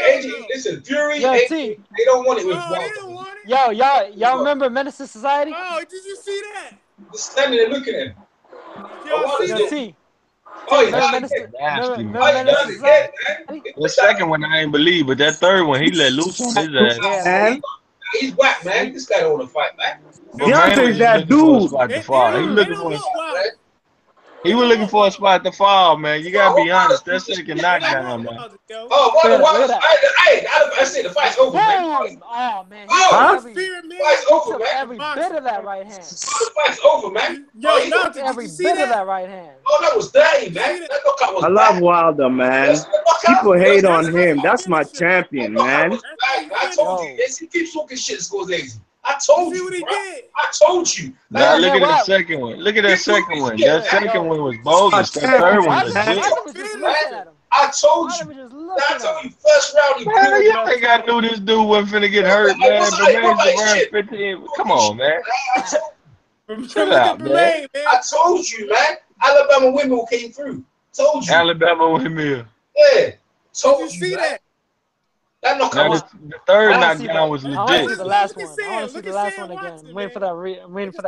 listen, Fury, AJ, they don't want it with Wilder. Yo, y'all remember Menace to Society? Oh, did you see that? Just standing there looking at him. The second one I ain't believe, but that third one he let loose on his ass. Man. He's whack, man. This guy don't want to fight back. Deontay's that dude. He was looking for a spot to fall, man. You gotta be honest. That second knockdown, man. I said the fight's over, man. Oh, man. Fight's over, man. Every bit of that right hand. The fight's over, man. Every bit of that right hand. Oh, that was dirty, man. That knockout was I love Wilder, man. People hate on him. That's my champion, man. I told you. He keeps talking shit and scores lazy. I told you, bro. I told you. Now look at that second one. Look at that second one. That second one was bogus. That third one was legit. I told you. I told you first round. Man, you think I knew this dude wasn't finna get hurt, man? Bermane's 15. Come on, man. Chill out, man. I told you, man. Alabama windmill came through. Told you. Alabama windmill. Yeah. Told you. See that? That knockout. The third knockdown was legit. I want to see the last one. I want to see the last one again. I'm waiting for that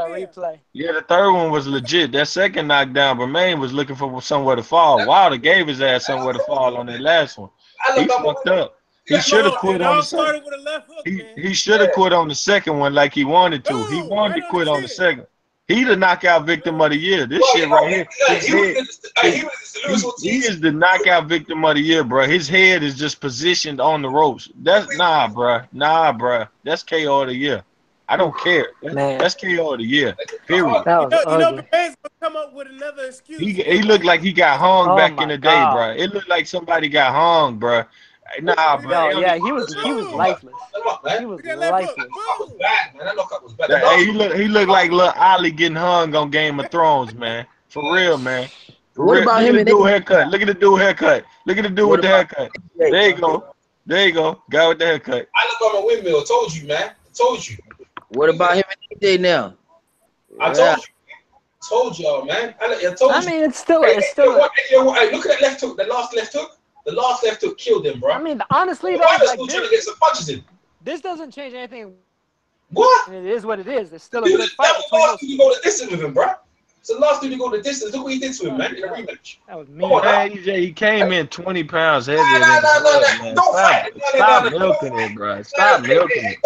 replay. Yeah, the third one was legit. That second knockdown, Bermane was looking for somewhere to fall. Wilder gave his ass somewhere to fall on that last one. He fucked up. He should have quit on the second. He should have quit on the second one like he wanted to. He wanted to quit on the second. He the knockout victim of the year. This shit right here. He is the knockout victim of the year, bro. His head is just positioned on the ropes. That's bro. That's KO of the year. I don't care. That's KO of the year. Period. Bermane's gonna come up with another excuse. He looked like he got hung back in the day, bro. It looked like somebody got hung, bro. Nah, bro. No, yeah, he was lifeless. He was lifeless. Hey, he looked like little Ali getting hung on Game of Thrones, man. For real, man. What about him? Look at the dude haircut. Look at the dude haircut. Look at the dude with the haircut. There you go. There you go. Guy with the haircut. I look on a windmill. Told you, man. Told you. What about him and AJ now? I told you. Told y'all, man. I told you. I mean, it's still. Hey, look at that left hook. The last left hook. The last left hook killed him, bro. I mean, honestly, though, like, still trying to get some punches in. This doesn't change anything. What? It is what it is. It's still a good fight. You go to listen with him, bro. It's the last dude to go the distance. Look what he did to him, man, in a rematch. That was mean. Man, he came in 20 pounds heavier than No. man. Don't fight. Stop milking it, bro. Stop milking it.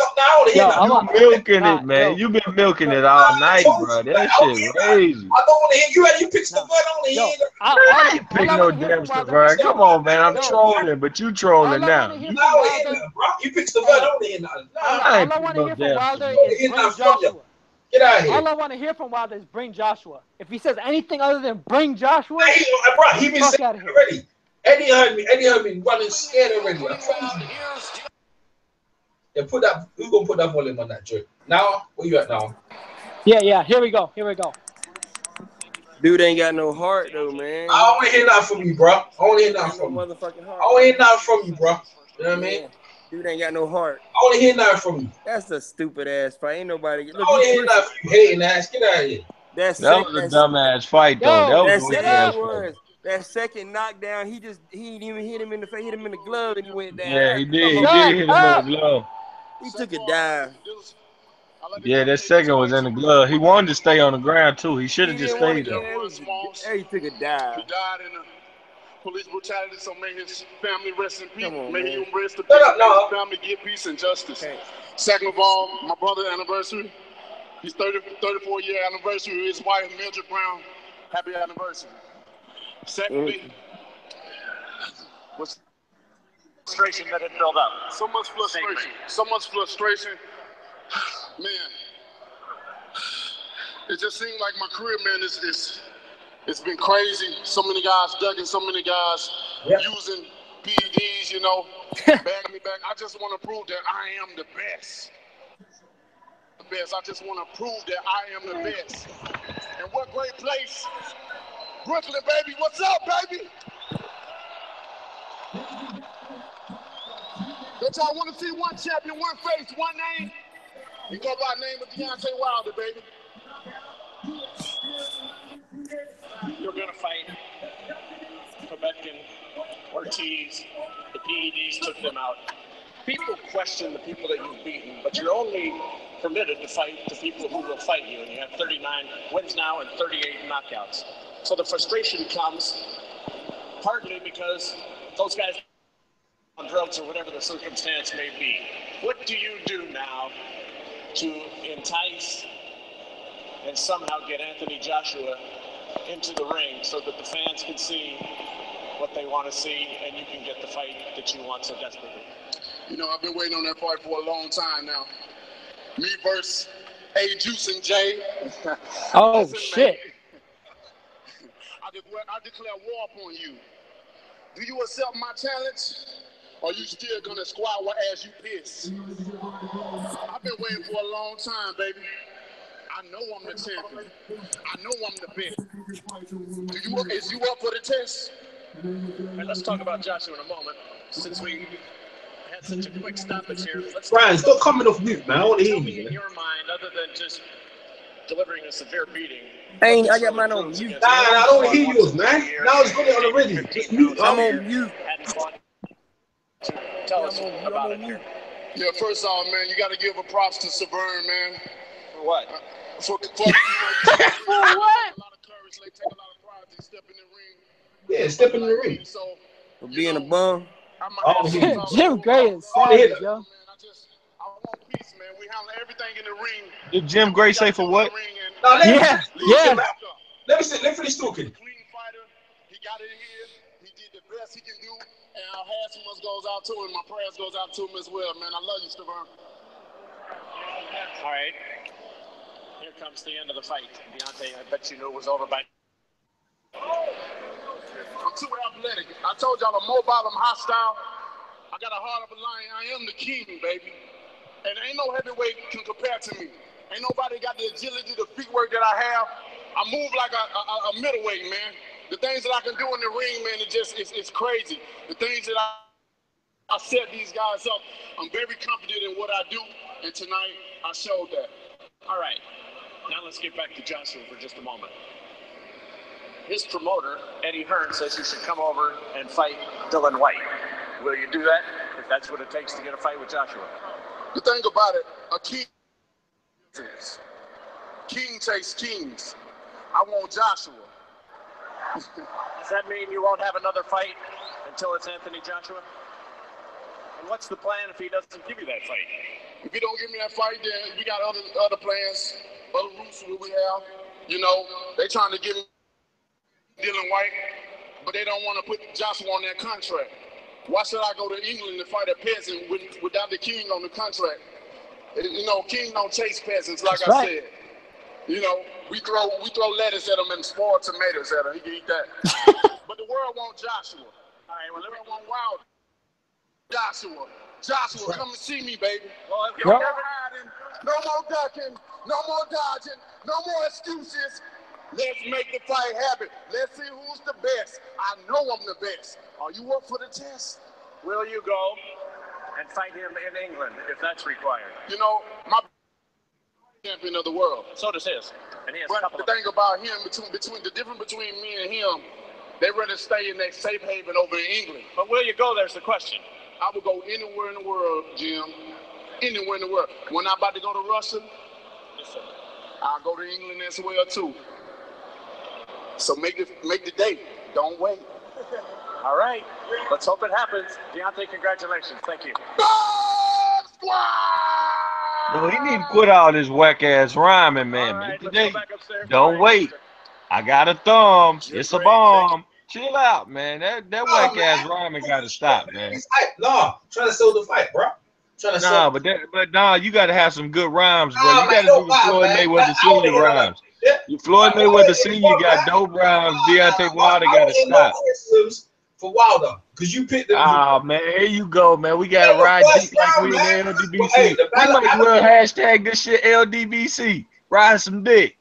You milking it, man. You been milking it all night, bro. That shit crazy. I don't want to hear you. You pick Stiverne. I ain't pick no damn Stiverne. Come on, man. I'm trolling, but you trolling now. You pick Stiverne. I don't want to hear nothing. All I want to hear from Wilder is bring Joshua. Get out of here. All I want to hear from Wilder is bring Joshua. If he says anything other than bring Joshua, he been saying it already. Eddie heard me running scared already. Yeah, who's gonna put that volume on that joke? Now, where you at now? Yeah. Here we go. Dude ain't got no heart though, man. I don't want to hear nothing from you, bro. I want to hear nothing from you. Motherfucking heart. I want to hear nothing from you, bro. You know what I mean? Dude ain't got no heart. I want to hear nothing from you. That's a stupid ass fight. Ain't nobody. Look, I want to hear nothing from you, hating ass. Get out of here. That was a dumbass fight, though. That second knockdown, he didn't even hit him in the face. Hit him in the glove, and he went down. Yeah, he did. He did hit him in the glove. He took a dive. Yeah, that second was in the glove. He wanted to stay on the ground too. He should have just stayed there. He took a dive. He died in a police brutality, so may his family rest in peace. May he embrace the peace. No. May his family get peace and justice. Okay. Second of all, my brother's anniversary. His 34-year anniversary with his wife, Mildred Brown. Happy anniversary. Secondly, what's frustration that had built up? So much frustration. So much frustration. Man, it just seemed like my career, man, it's been crazy. So many guys ducking, so many guys using PEDs, you know, bagging me back. I just want to prove that I am the best. I just want to prove that I am the best. And what great place. Brooklyn, baby. What's up, baby? Don't y'all want to see one champion, one face, one name? You go by the name of Deontay Wilder, baby. You're going to fight Povetkin, Ortiz. The PEDs took them out. People question the people that you've beaten, but you're only permitted to fight the people who will fight you. And you have 39 wins now and 38 knockouts. So the frustration comes partly because those guys on drugs or whatever the circumstance may be. What do you do now to entice and somehow get Anthony Joshua into the ring so that the fans can see what they want to see and you can get the fight that you want so desperately? You know, I've been waiting on that fight for a long time now. Me versus A Juice and Jay. Oh, shit. I declare war upon you. Do you accept my challenge? Or are you still gonna squabble as you piss? I've been waiting for a long time, baby. I know I'm the champion. I know I'm the best. Is you up for the test? And let's talk about Joshua in a moment. Since we had such a quick stoppage here, let's Brian, stop coming off mute, man. I want to hear you. In your mind, other than just delivering a severe beating. I got mine on mute. Nah, I don't want to hear yours, man. Now it's got it on already. Just mute. I'm on mute. Tell us about it here. Yeah, first off, man, you got to give a props to Stiverne, man. For what? For what? A lot of courage, like take a lot of pride to step in the ring. Yeah, step in the ring. So, for being a bum. Jim Gray is savage, yo. I want peace, man. We handle everything in the ring. Did Jim Gray say for what? No, let me finish talking. Clean fighter. He got it here. He did the best he can do. And our handsomest goes out to him. My prayers goes out to him as well, man. I love you, Stiverne. All right. Here comes the end of the fight. Deontay, I bet you knew it was over by... I'm too athletic. I told y'all I'm mobile, I'm hostile. I got a heart of a lion. I am the king, baby. And ain't no heavyweight can compare to me. Ain't nobody got the agility, the feet work that I have. I move like a middleweight, man. The things that I can do in the ring, man, it's crazy. The things that I set these guys up, I'm very confident in what I do. And tonight, I showed that. All right. Now let's get back to Joshua for just a moment. His promoter, Eddie Hearn, says he should come over and fight Dylan White. Will you do that if that's what it takes to get a fight with Joshua? The thing about it, a king takes kings. I want Joshua. Does that mean you won't have another fight until it's Anthony Joshua? And what's the plan if he doesn't give you that fight? If he don't give me that fight, then we got other plans, other routes we have. You know, they trying to give me Dylan White, but they don't want to put Joshua on that contract. Why should I go to England to fight a peasant without the king on the contract? You know, king don't chase peasants, like I said. You know, we throw lettuce at him and spoiled tomatoes at him. He can eat that. But the world wants Joshua. All right, well, the world want Wilder. Joshua, come and see me, baby. Well, no more hiding, no more ducking, no more dodging, no more excuses. Let's make the fight happen. Let's see who's the best. I know I'm the best. Are you up for the test? Will you go and fight him in England if that's required? You know, my champion of the world. So does his. And he has but the thing about him, between the difference between me and him, they rather stay in that safe haven over in England. But will you go? There's the question. I would go anywhere in the world, Jim. Anywhere in the world. When I'm about to go to Russia, I'll go to England as well too. So make the date. Don't wait. All right. Let's hope it happens. Deontay, congratulations. Thank you. No, he need to quit all this whack ass rhyming, man. Right, today, don't wait. I got a thumb. It's a bomb. Chill out, man. That whack ass rhyming got to stop, man. No, trying to sell the fight, bro. Nah, but you got to have some good rhymes, bro. You got to do the Floyd Mayweather Senior rhymes. Floyd Mayweather Senior got dope rhymes. Deontay Wilder got to stop. For Wilder, because you picked them. Oh, man, here you go, man. We got to ride deep like we in the LDBC. We might as well hashtag this shit LDBC. Ride some dick.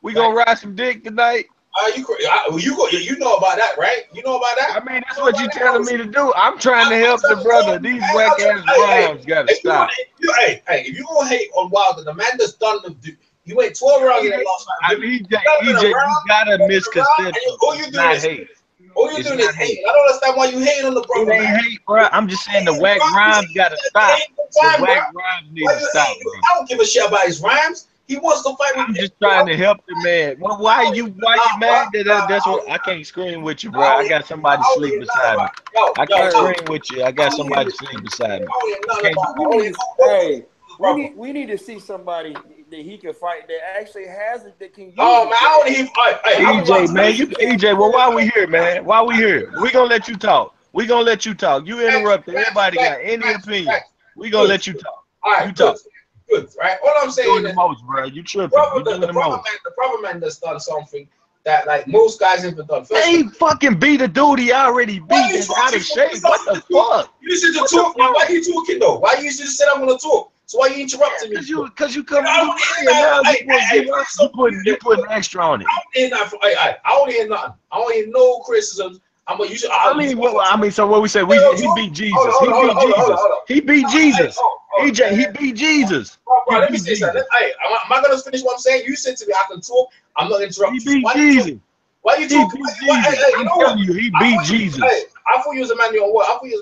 We gonna ride some dick tonight? You know about that, right? You know about that? I mean, that's what you telling me to do. I'm trying to help the brother. These whack ass rhymes gotta stop. Hey, if you gonna hate on Wilder, the man just done the. He went 12 rounds in that last fight. I mean, EJ, you gotta misconception. All you doing is hate. All you doing is hate. I don't understand why you hate on the brother. It ain't hate, bro. I'm just saying the whack rhymes gotta stop. The whack rhymes need to stop, bro. I don't give a shit about his rhymes. He wants to fight with I'm just trying to help the man. Well, why you mad that that's what I can't scream with you, bro? I got somebody sleep beside me. I can't scream with you. I got somebody sleep beside me. Hey, we need to see somebody that he can fight that actually has it that can use EJ, man, EJ, well, why we here, man? Why we here? We gonna let you talk. We gonna let you talk. You interrupted. Everybody got any opinion. We gonna let you talk. All right, you talk. Good, right? All I'm saying is the most, bro. You tripping. The proper man that's done something that like most guys haven't done. They fucking beat a dude he already beat. He's out of shape. What the fuck? You should just talk. Why are you talking though? Why you just said I'm gonna talk? So why you interrupting me? Because you come now you putting extra on it. I don't hear nothing. I don't hear no criticisms. So what we said? He beat Jesus. He beat Jesus. EJ, he beat Jesus. Bro, let me say something. Hey, am I gonna finish what I'm saying? You said to me, I can talk. I'm not interrupting. He beat Jesus. Why you talking? I'm telling you, he beat Jesus. Hey, I thought you was a man of your word. Obviously,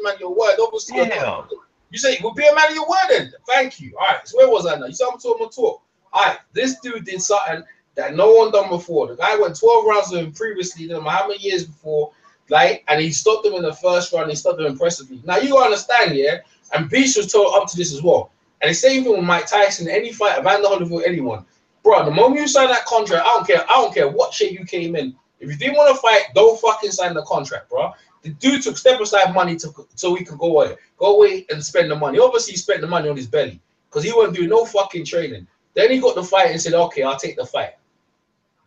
you say we'll be a man of your word then. Thank you. All right, so where was I now? You said I'm talking. All right, this dude did something that no one done before. The guy went 12 rounds with him previously, didn't know how many years before, like, and he stopped him in the first round. He stopped him impressively. Now you understand, yeah. And Beast was told up to this as well. And the same thing with Mike Tyson, any fight, Evander Holyfield, anyone. Bro, the moment you sign that contract, I don't care what shit you came in. If you didn't want to fight, don't fucking sign the contract, bro. The dude took step aside money so he could go away and spend the money. Obviously, he spent the money on his belly because he wasn't doing no fucking training. Then he got the fight and said, okay, I'll take the fight.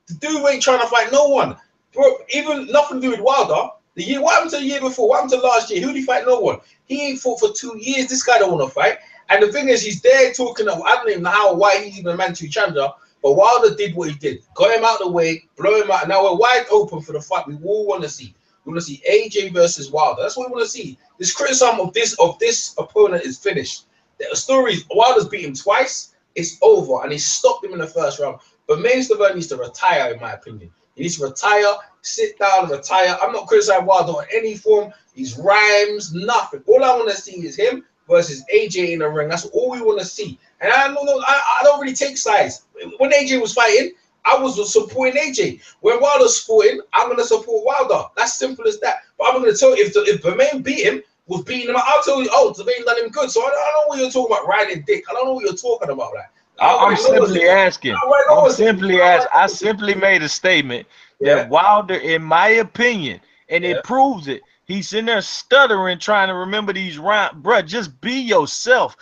The dude ain't trying to fight no one. Bro, even nothing to do with Wilder. What happened to the year before? What happened to last year? Who did he fight? No one. He ain't fought for 2 years. This guy don't want to fight. And the thing is, he's there talking. I don't even know why he's even a man to challenger. But Wilder did what he did. Got him out of the way, blow him out. Now we're wide open for the fight we all want to see. We want to see AJ versus Wilder. That's what we want to see. This criticism of this opponent is finished. The story is Wilder's beat him twice. It's over. And he stopped him in the first round. But Bermane Stiverne needs to retire, in my opinion. He needs to retire, sit down, retire. I'm not criticizing Wilder in any form. His rhymes, nothing. All I want to see is him versus AJ in the ring. That's all we want to see. And I don't really take sides. When AJ was fighting, I was supporting AJ. When Wilder's sporting, I'm gonna support Wilder. That's simple as that. But I'm gonna tell you, if Bermane beat him, was beating him, I'll tell you, oh, Bermane done him good. So I don't know what you're talking about, riding dick. I don't know what you're talking about, like. I'm simply asking. I simply made a statement that Wilder, in my opinion, and it proves it. He's sitting there stuttering, trying to remember these rhymes. Bruh, just be yourself.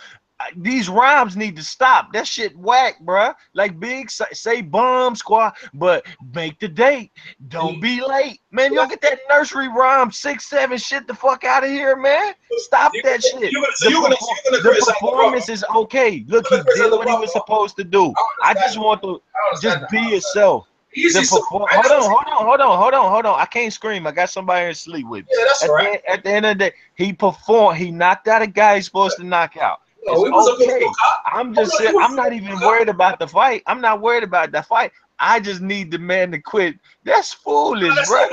These rhymes need to stop. That shit whack, bruh. Like Big say bomb squad, but make the date. Don't be late. Man, you don't get that nursery rhyme 6, 7 shit the fuck out of here, man. Stop that shit. The performance is okay. Look, he did what he was supposed to do. I just want to just be yourself. Hold on. I can't scream. I got somebody in sleep with me. Yeah, that's right. At the end of the day, he performed. He knocked out a guy he's supposed to knock out. It's okay. I'm just saying, I'm not even worried about the fight. I'm not worried about the fight. I just need the man to quit. That's foolish, bro.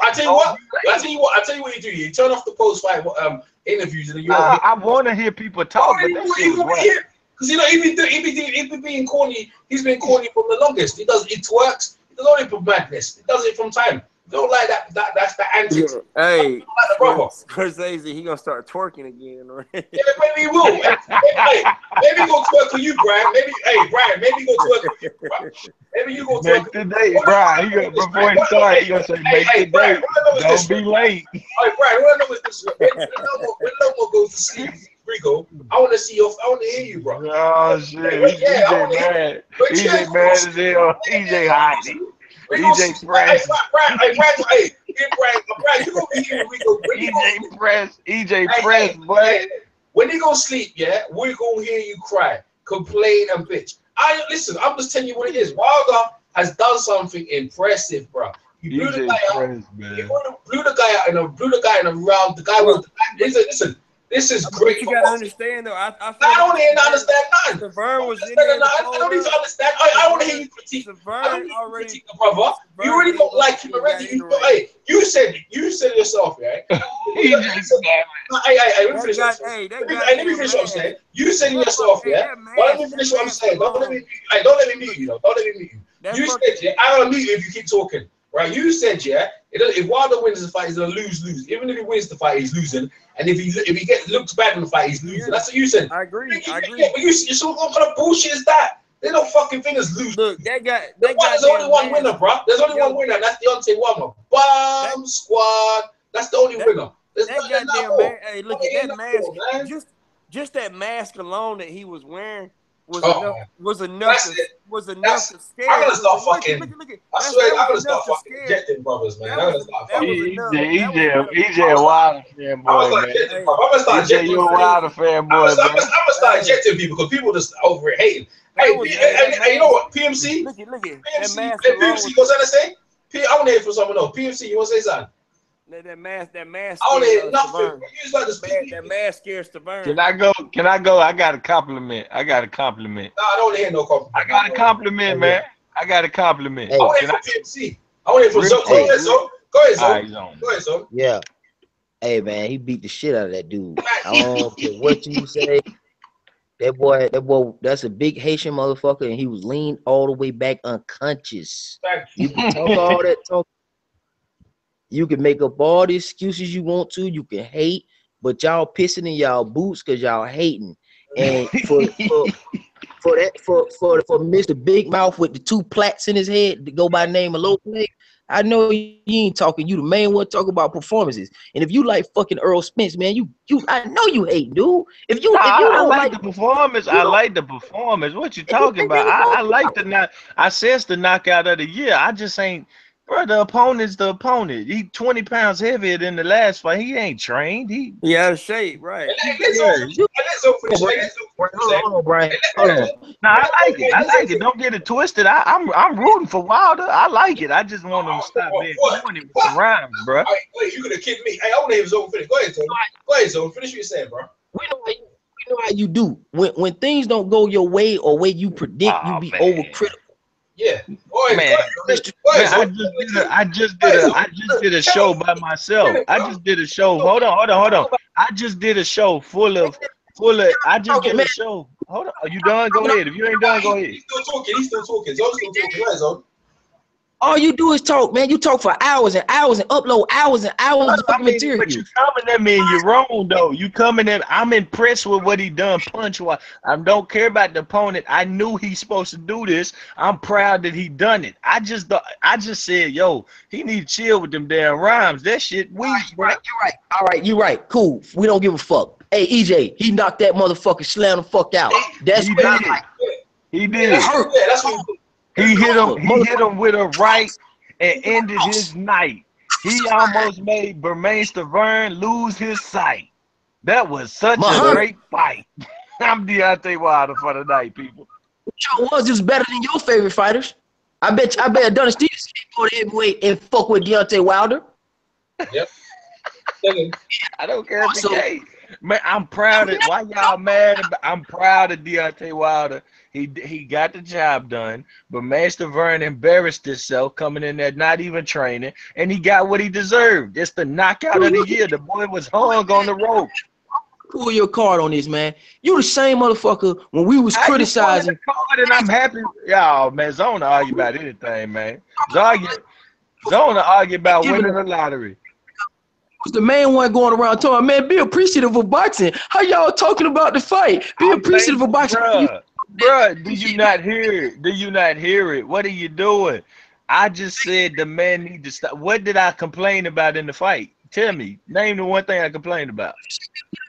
I tell you what you do. You turn off the post-fight interviews and I want to hear people talk, but that shit was whack. Because he been being corny. He's been corny from the longest. He twerks. He does only for madness. He does it from time. Don't like that. That's the antics. Hey, Breazeale, he gonna start twerking again. Yeah, maybe he will. Maybe he gonna twerk for you, Brian. Brian, maybe he gonna twerk for you. Brian. Maybe you gonna twerk. Make the date, Brian. Before he starts, he gonna say, make the date. Don't be late. All right, Brian. What I know is this. When Lomo goes to sleep, Rico, I want to hear you, bro. Oh shit, EJ mad. EJ mad as hell. EJ hiding. EJ Press. EJ Press, boy. When he go sleep, we're gonna hear you cry, complain, and bitch. Listen, I'm just telling you what it is. Wilder has done something impressive, bro. He blew the guy out. He blew the guy out and blew the guy in a round. The guy was listen. This is great. You gotta understand though. I don't need to understand nothing. Stiverne was in there. I don't need to understand. I want to hear you critique. I don't need to critique the brother. You already don't like him already. You said yourself, right? Let me finish what I'm saying. You said yourself, yeah. Let me finish what I'm saying. Don't let me mute you. Don't let me mute you. You said, I don't mute you if you keep talking. Right, you said, if Wilder wins the fight, he's gonna lose. Even if he wins the fight, he's losing. And if he looks bad in the fight, he's losing. That's what you said. I agree. But you're so what kind of bullshit is that? There's no fucking thing as losing. Look, there's only one winner, bro. There's only one winner, and that's Deontay Wilder. Bomb squad. That's the only winner. Hey, look at that mask. Just that mask alone that he was wearing was enough to scare. I'm gonna start fucking. I swear, I'm gonna start fucking rejecting brothers, man. I'm gonna start fucking. EJ a Wilder fanboy, man. I'm gonna start rejecting. You a Wilder fanboy, man. I'm gonna start rejecting people because people just over hating. Hey, you know what? PMC. Look at PMC. What's that to say? I want to hear from someone else. PMC, you want to say something? That mask. I don't hear nothing. That mask scares Stiverne. Can I go? I got a compliment. No, I don't want to hear no compliment. I got a compliment, man. I got a compliment. I want to hear from PMC. I want to hear from Zone. Go ahead, Zone. Yeah. Hey, man, he beat the shit out of that dude. I don't care what you say. That boy, that's a big Haitian motherfucker, and he was lean all the way back unconscious. You can talk all that talk. You can make up all the excuses you want to. You can hate, but y'all pissing in y'all boots because y'all hating. And for Mr. Big Mouth with the 2 plaits in his head to go by name of low play, I know you ain't talking. You the main one talking about performances. And if you like fucking Earl Spence, man, I know you hate, dude. If you don't like the performance, I like the performance. What you talking about? I like I says the knockout of the year. I just ain't. Bro, the opponent's the opponent. He 20 pounds heavier than the last fight. He ain't trained. He out of shape, right? Hold on, Brian. Hold on. No, I like it. Don't get it twisted. I'm rooting for Wilder. I like it. I just want him to stop being corny with the rhymes, bro. Wait, you gonna kid me? Hey, I want to hear Zone finish. Go ahead, Zone. Finish what you saying, bro. We know how you do. When things don't go your way or way you predict, you be overcritical. Yeah, man. I just did a show by myself. I just did a show. Hold on. I just did a show full of. I just did a show. Hold on. Are you done? Go ahead. If you ain't done, go ahead. He's still talking. Zone's still talking. Go ahead, Zone. All you do is talk, man. You talk for hours and hours and upload hours and hours of fucking material. But you coming at me and you're wrong, though. You coming at I'm impressed with what he done punch-wise. I don't care about the opponent. I knew he's supposed to do this. I'm proud that he done it. I just said, yo, he need to chill with them damn rhymes. That shit weak, bro. You're right. All right, you're right. Cool. We don't give a fuck. Hey, EJ, he knocked that motherfucker, slammed the fuck out. That's what I like. He did. That's what he hit him with a right and ended his night. He almost made Bermane Stiverne lose his sight. That was such a great fight. I'm Deontay Wilder for the night, people. Which was just better than your favorite fighters. I bet Adonis Stevens can't go to heavyweight and fuck with Deontay Wilder. Yep. I don't care if he can't. Man, I'm proud of why y'all mad about, I'm proud of Deontay Wilder. He got the job done, but Bermane Stiverne embarrassed himself coming in there not even training, and he got what he deserved. It's the knockout of the year. The boy was hung on the rope. Pull your card on this, man. You the same motherfucker when we was criticizing. Card and I'm happy. Y'all, man, Zone argue about anything, man. Zone argue about winning the lottery. Was the main one going around talking, man, be appreciative of boxing. How y'all talking about the fight? Be appreciative of boxing. Bruh, do you not hear it? Do you not hear it? What are you doing? I just said the man need to stop. What did I complain about in the fight? Tell me. Name the one thing I complained about.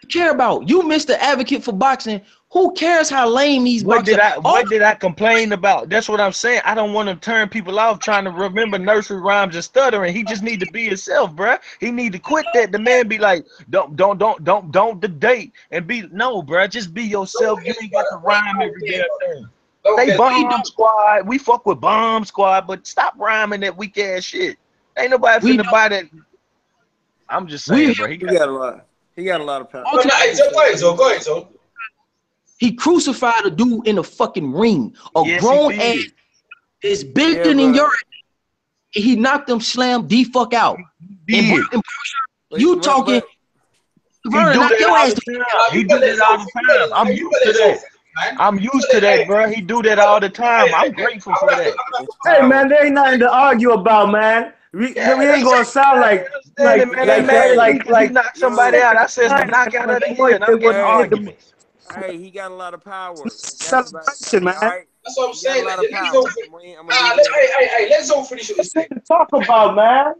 Care about? You Mr. Advocate for boxing. Who cares how lame these boxers are? What did I complain about? That's what I'm saying. I don't want to turn people off trying to remember nursery rhymes and stuttering. He just need to be himself, bruh. He need to quit that. The man be like, don't the date and be bruh. Just be yourself. You ain't got to rhyme every damn thing. They bomb squad. We fuck with bomb squad, but stop rhyming that weak ass shit. Ain't nobody finna buy that. I'm just saying, bro. He got a lot. He got a lot of power. Go ahead, so. He crucified a dude in a fucking ring. Grown ass is bigger than your. He knocked him, slammed the fuck out. You talking? He do that all the time. I'm used to that. I'm used to that, bro. He do that all the time. I'm grateful for that. Hey, man, there ain't nothing to argue about, man. We ain't gonna sound like knock somebody out. I said the knockout of the year, and I'm getting arguments. Hey, he got a lot of power. Celebration, man. Right? That's what I'm saying. Let's all finish what he's saying. Talk about, man.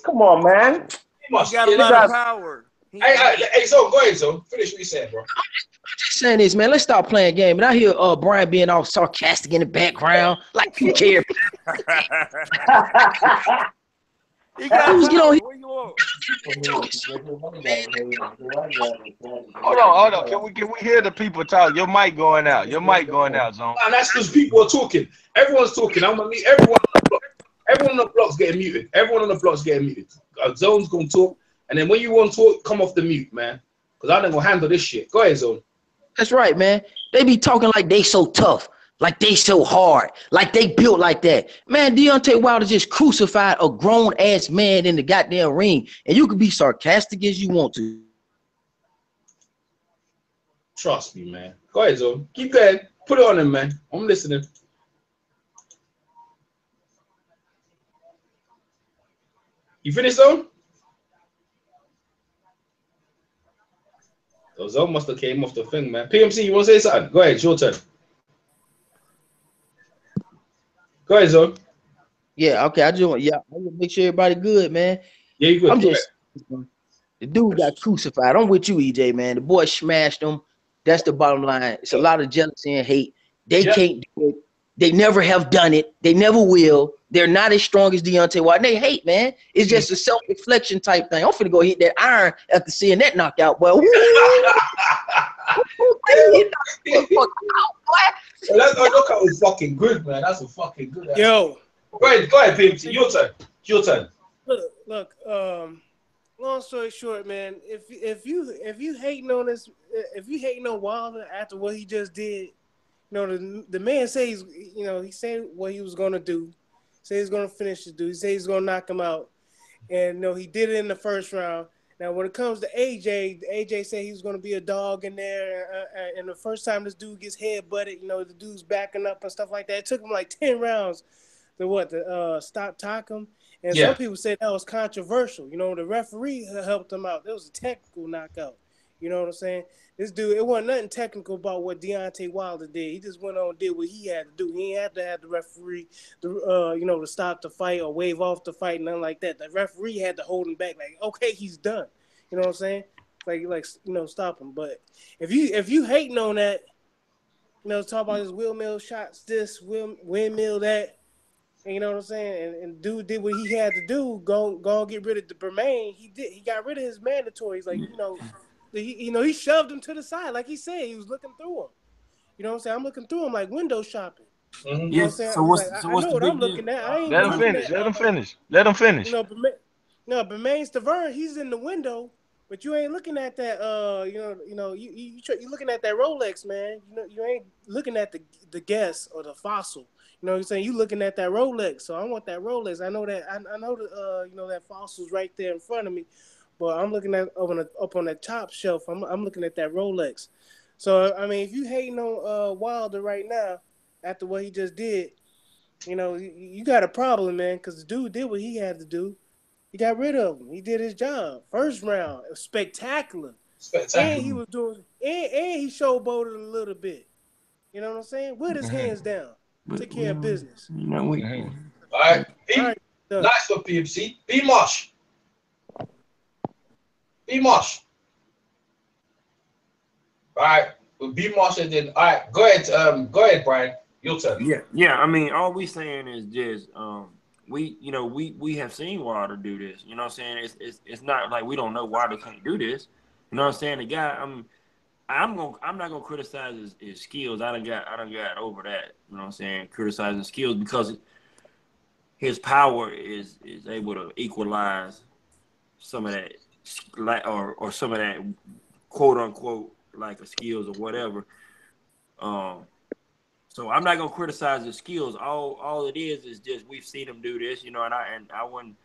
Come on, man. He got a lot of power. Hey, so go ahead, so finish what you said, bro. Just saying this, man. Let's stop playing game. And I hear Brian being all sarcastic in the background, like you care. He got Hold on. Can we hear the people talk? Your mic going out. Zone. And that's because people are talking. Everyone's talking. I'm gonna meet everyone on the block. Everyone on the block's getting muted. Zone's gonna talk, and then when you want to talk, come off the mute, man. Because I don't gonna handle this shit. Go ahead, Zone. That's right, man. They be talking like they so tough, like they so hard, like they built like that. Man, Deontay Wilder just crucified a grown-ass man in the goddamn ring, and you can be sarcastic as you want to. Trust me, man. Go ahead, Zone. Keep going. Put it on him, man. I'm listening. You finished, Zone? So Zone must have came off the thing, man. PMC, you want to say something? Go ahead, it's your turn. Go ahead, Zone. Yeah, okay. I want to make sure everybody good, man. Yeah, you good. The dude got crucified. I'm with you, EJ, man. The boy smashed him. That's the bottom line. It's a lot of jealousy and hate. They can't do it. They never have done it. They never will. They're not as strong as Deontay Wilder. They hate, man. It's just a self-reflection type thing. I'm finna go hit that iron after seeing that knockout, boy. Look how it's fucking good, man. That's a fucking good. Yo. Go ahead, PMC. Your turn. Look. Long story short, man. If you hating on this, if you hating on Wilder after what he just did, the man says he said what he was gonna do. Say he's gonna finish the dude. He said he's gonna knock him out, and he did it in the first round. Now, when it comes to AJ said he was going to be a dog in there, and the first time this dude gets head butted, the dude's backing up and stuff like that. It took him like 10 rounds to stop Takum. And some people said that was controversial. The referee helped him out. It was a technical knockout. You know what I'm saying? This dude, it wasn't nothing technical about what Deontay Wilder did. He just went on and did what he had to do. He ain't had to have the referee, to stop the fight or wave off the fight, nothing like that. The referee had to hold him back, like, okay, he's done. You know what I'm saying? Stop him. But if you hating on that, talk about his windmill shots, this windmill that, and you know what I'm saying? And dude did what he had to do. Go get rid of the Bermane. He did. He got rid of his mandatories. Like, he shoved him to the side. Like he said, he was looking through him. You know what I'm saying? I'm looking through him like window shopping. Mm-hmm. You know what I'm saying? I know what I'm looking at. I ain't Let him finish. Let him finish. Let him finish. Bermane Stiverne, he's in the window, but you ain't looking at that. You looking at that Rolex, man. You ain't looking at the guess or the fossil. You know what I'm saying? You looking at that Rolex, so I want that Rolex. I know that. I know that fossil's right there in front of me, but I'm looking at up on the top shelf. I'm looking at that Rolex. So I mean, if you hating on Wilder right now after what he just did, you got a problem, man. Because the dude did what he had to do. He got rid of him. He did his job. First round, it was spectacular. And he was doing, and he showboated a little bit. You know what I'm saying? With his hands down. Take care of business. All right. Nice for PMC. B-Mosh. B-Mosh. All right. We'll B-Mosh and then, all right. Go ahead, Brian. Your turn. Yeah. I mean, all we saying is just, we have seen Wilder do this. You know what I'm saying? It's not like we don't know Wilder can't do this. You know what I'm saying? The guy, I'm not gonna criticize his skills. I done got over that. You know what I'm saying? Criticizing skills because his power is able to equalize some of that, or some of that quote unquote like a skills or whatever. So I'm not gonna criticize his skills. All it is just we've seen him do this, and I wasn't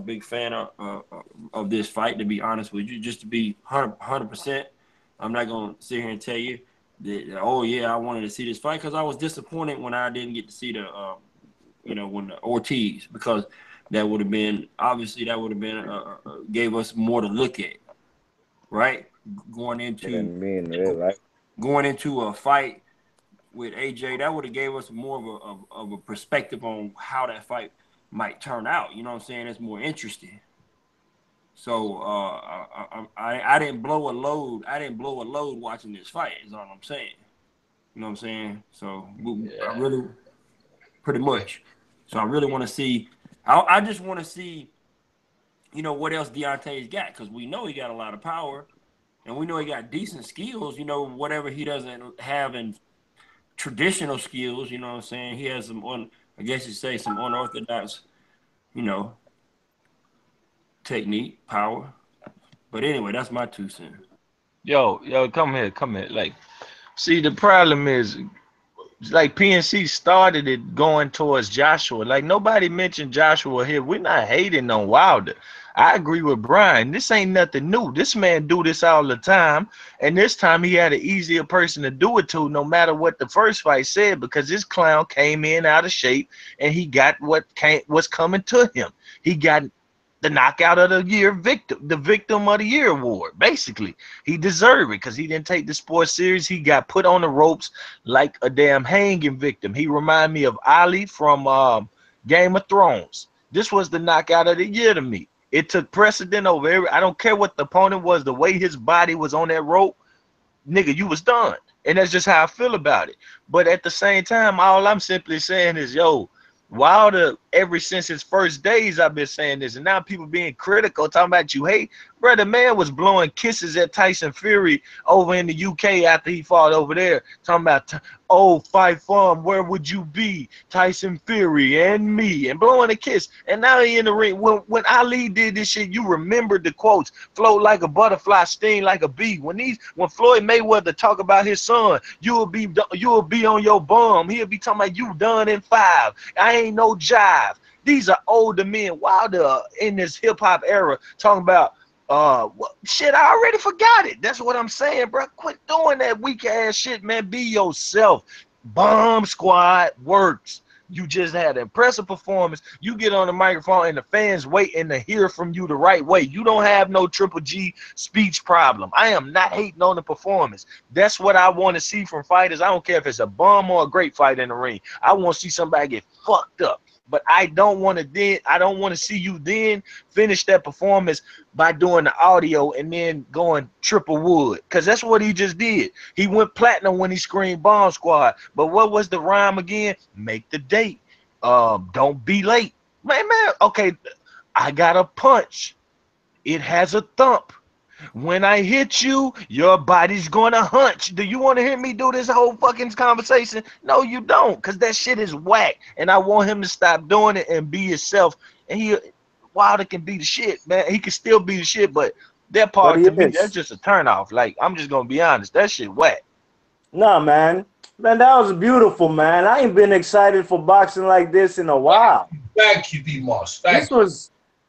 big fan of this fight, to be honest with you. Just to be 100%. I'm not going to sit here and tell you that, oh, yeah, I wanted to see this fight, because I was disappointed when I didn't get to see when the Ortiz, because that would have been, obviously, gave us more to look at, right? Going into a fight with AJ, that would have gave us more of a perspective on how that fight might turn out. You know what I'm saying? It's more interesting. So I didn't blow a load. I didn't blow a load watching this fight. Is all I'm saying. You know what I'm saying? So I really, pretty much. So I really want to see. I just want to see, what else Deontay's got, because we know he got a lot of power, and we know he got decent skills. Whatever he doesn't have in traditional skills. You know what I'm saying? He has some I guess you say some unorthodox, technique, power. But anyway, that's my 2 cents. Yo, come here. Like, see, the problem is, like, PNC started it going towards Joshua. Like, nobody mentioned Joshua here. We're not hating on Wilder. I agree with Brian. This ain't nothing new. This man do this all the time, and this time he had an easier person to do it to, no matter what the first fight said, because this clown came in out of shape, and he got what's coming to him. He got the knockout of the year victim, the victim of the year award. Basically, he deserved it because he didn't take the sport serious. He got put on the ropes like a damn hanging victim. He reminded me of Ali from Game of Thrones. This was the knockout of the year to me. It took precedent over I don't care what the opponent was, the way his body was on that rope, nigga, you was done. And that's just how I feel about it. But at the same time, all I'm simply saying is, Wilder, ever since his first days, I've been saying this, and now people being critical, talking about you hate. Brother, man was blowing kisses at Tyson Fury over in the UK after he fought over there, talking about, fight farm, where would you be? Tyson Fury and me, and blowing a kiss. And now he in the ring. When Ali did this shit, you remember the quotes, float like a butterfly, sting like a bee. When Floyd Mayweather talk about his son, you'll be on your bum. He'll be talking about you done in 5. I ain't no jive. These are older men. Wilder in this hip hop era talking about, Shit, I already forgot it. That's what I'm saying, bro. Quit doing that weak ass shit, man. Be yourself. Bomb Squad works. You just had an impressive performance. You get on the microphone and the fans waiting to hear from you the right way. You don't have no Triple G speech problem. I am not hating on the performance. That's what I want to see from fighters. I don't care if it's a bum or a great fight in the ring. I want to see somebody get fucked up. But I don't want to see you then finish that performance by doing the audio and then going triple wood. Because that's what he just did. He went platinum when he screamed Bomb Squad. But what was the rhyme again? Make the date. Don't be late. Man, okay. I got a punch. It has a thump. When I hit you, your body's gonna hunch. Do you want to hear me do this whole fucking conversation? No, you don't, because that shit is whack. And I want him to stop doing it and be himself. And Wilder can be the shit, man. He can still be the shit, but that part to me, that's just a turnoff. Like, I'm just gonna be honest, that shit whack. Nah, man. Man, that was beautiful, man. I ain't been excited for boxing like this in a while. Thank you, D-Moss.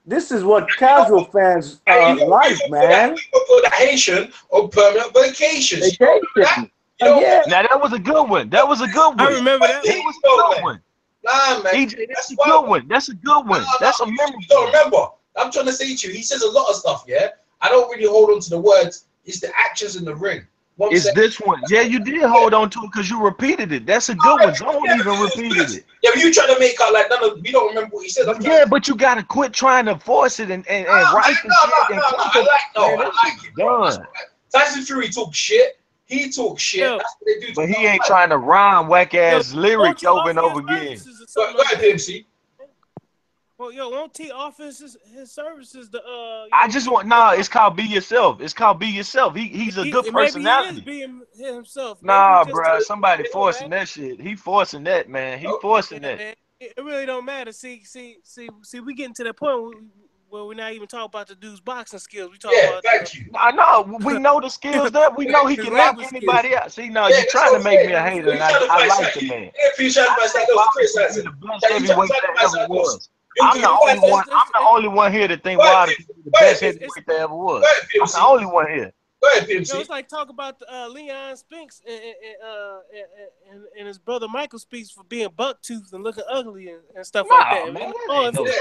This is what casual fans like, man. For the Haitian on permanent vacation. Yeah. Now that was a good one. That was a good one. I remember that. That was a good one. Nah, man. EJ, that's a good one. That's a good one. That's a memory. You don't remember. I'm trying to say to you, he says a lot of stuff, yeah? I don't really hold on to the words. It's the actions in the ring. It's this one. Yeah, you did hold on to it because you repeated it. That's a good one. Zone even repeated it. Yeah, but you trying to make out like we don't remember what he said. Yeah, but you gotta quit trying to force it and write the shit. Done. Tyson Fury talk shit. He talk shit. That's what they do. But he ain't trying to rhyme whack ass lyrics over and over again. Go ahead, PMC. Well, won't he offer his services? I just want it's called Be Yourself. It's called Be Yourself. He's a good personality. Maybe he is being himself. Nah, bro, somebody forcing that shit. He forcing that, man. He forcing that. Man, it really don't matter. See, we getting to that point where we're not even talking about the dude's boxing skills. We talk about. Thank you. I know. We know the skills that we know he can knock anybody out. See, no, you're trying to make me a hater, and I like the man. I'm the only one here that think Wilder is the best heavyweight there ever was. I'm the only one here. Go ahead, PMC. It's like talk about Leon Spinks and his brother Michael Speaks for being buck-toothed and looking ugly and stuff like that. Man,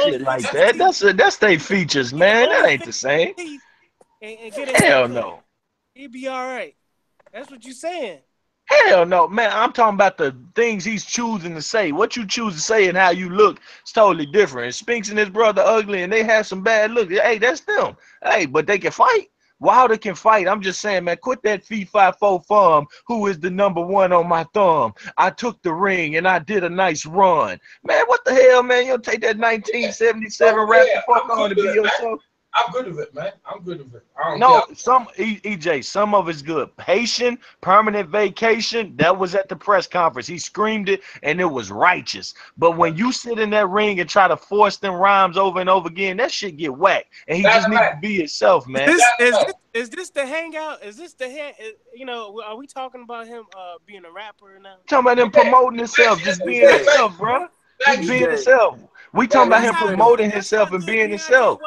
shit like that. That's their features, man. That ain't the same. Hell no. He'd be all right. That's what you're saying. Hell no, man. I'm talking about the things he's choosing to say. What you choose to say and how you look is totally different. Spinks and his brother ugly, and they have some bad looks. Hey, that's them. Hey, but they can fight. Wilder can fight. I'm just saying, man, quit that fee, 5-4 farm. Who is the #1 on my thumb? I took the ring and I did a nice run. Man, what the hell, man? You'll take that 1977 rap the fuck on to be yourself. I'm good with it, man. I'm good with it. EJ, some of it's good. Haitian, permanent vacation, that was at the press conference. He screamed it, and it was righteous. But when you sit in that ring and try to force them rhymes over and over again, that shit get whacked. And he just needs to be himself, man. Is this the hangout? Is this the are we talking about him being a rapper now? Talking about him promoting himself, just being himself, bro. Just being himself. We talking about him promoting himself and being himself.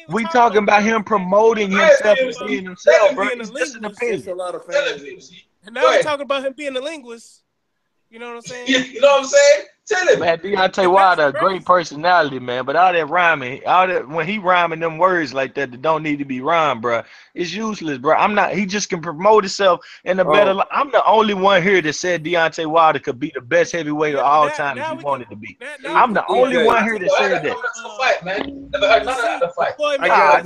We talking about him promoting himself and being himself, bro. It's just an opinion. A lot of fans. And now we're talking about him being a linguist. You know what I'm saying? You know what I'm saying? Tell him. Man, Deontay Wilder, a great personality, man. But all that rhyming, when he rhyming them words like that don't need to be rhymed, bro, it's useless, bro. He just can promote himself in a better life. I'm the only one here that said Deontay Wilder could be the best heavyweight of all time if he wanted to be. I'm the only one here that said that. That's a fight, man. Never heard none of that fight. Nah,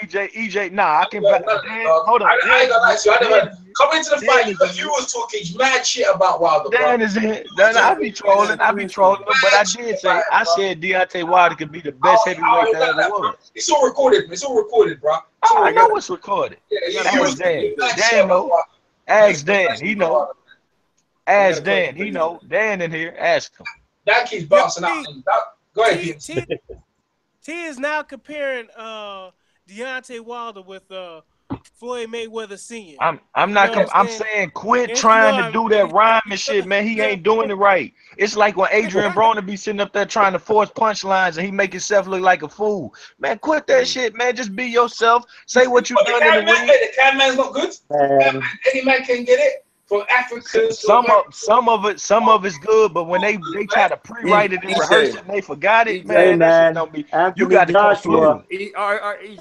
EJ, nah, I can back. Hold on. I ain't gonna lie to you. I never come into the fight. You was talking mad shit about Wilder, bro. Dan is in. I be trolling him, but I said Deontay Wilder could be the best heavyweight that ever was. It's all recorded. It's all recorded, bro. I know it's recorded. Ask Dan. Dan know. Ask Dan. He know. Ask Dan. He know. Dan in here. Ask him. That keeps bouncing out. Go ahead, T is now comparing Deontay Wilder with Floyd Mayweather Sr. I'm not. I'm saying quit trying to do that rhyming shit, man. He ain't doing it right. It's like when Adrian Broner be sitting up there trying to force punchlines and he make himself look like a fool. Man, quit that shit, man. Just be yourself. Say what you done in the ring. The can man's not good. Any man can get it. From Africa, some of it's good, but when they try to pre-write it and rehearse it and they forgot it, man, that shit don't be. Anthony You got to Joshua.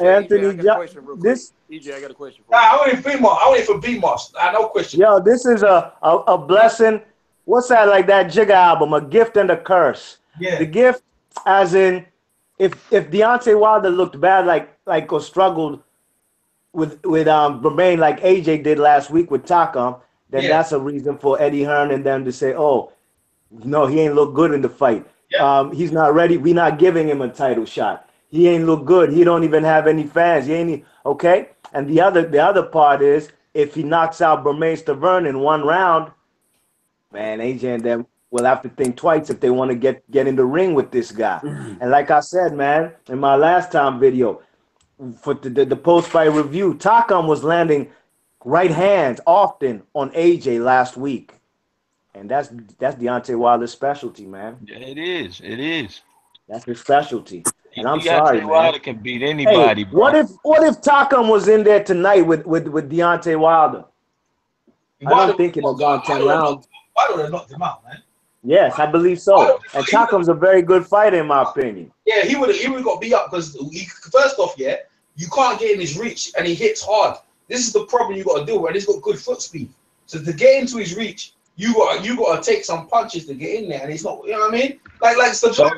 Anthony Joshua. This EJ, I got a question for you. I want it for B-Moss. I want it for B-Moss. I know question. Yo, this is a blessing. What's that, like that Jigga album? A gift and a curse. Yeah. The gift, as in, if Deontay Wilder looked bad, like or struggled with Bermane like AJ did last week with Takam, then that's a reason for Eddie Hearn and them to say, oh, no, he ain't look good in the fight. Yeah. He's not ready. We're not giving him a title shot. He ain't look good. He don't even have any fans. He ain't okay. And the other part is, if he knocks out Bermane Stiverne in one round, man, AJ and them will have to think twice if they want to get in the ring with this guy. And like I said, man, in my last time video, for the post-fight review, Takam was landing right hands often on AJ last week. And that's Deontay Wilder's specialty, man. Yeah, it is. It is. That's his specialty. And I'm Deontay sorry, man. Wilder can beat anybody, hey, bro. What if Takam was in there tonight with Deontay Wilder? I don't think it'll have gone 10 rounds. Wilder would have knocked him out, man. Yes, I believe so. And Takam's a very good fighter, in my opinion. Yeah, he would have got beat up because first off, you can't get in his reach and he hits hard. This is the problem you got to deal with, and he's got good foot speed. So to get into his reach, you got to take some punches to get in there, and he's not. You know what I mean? Like So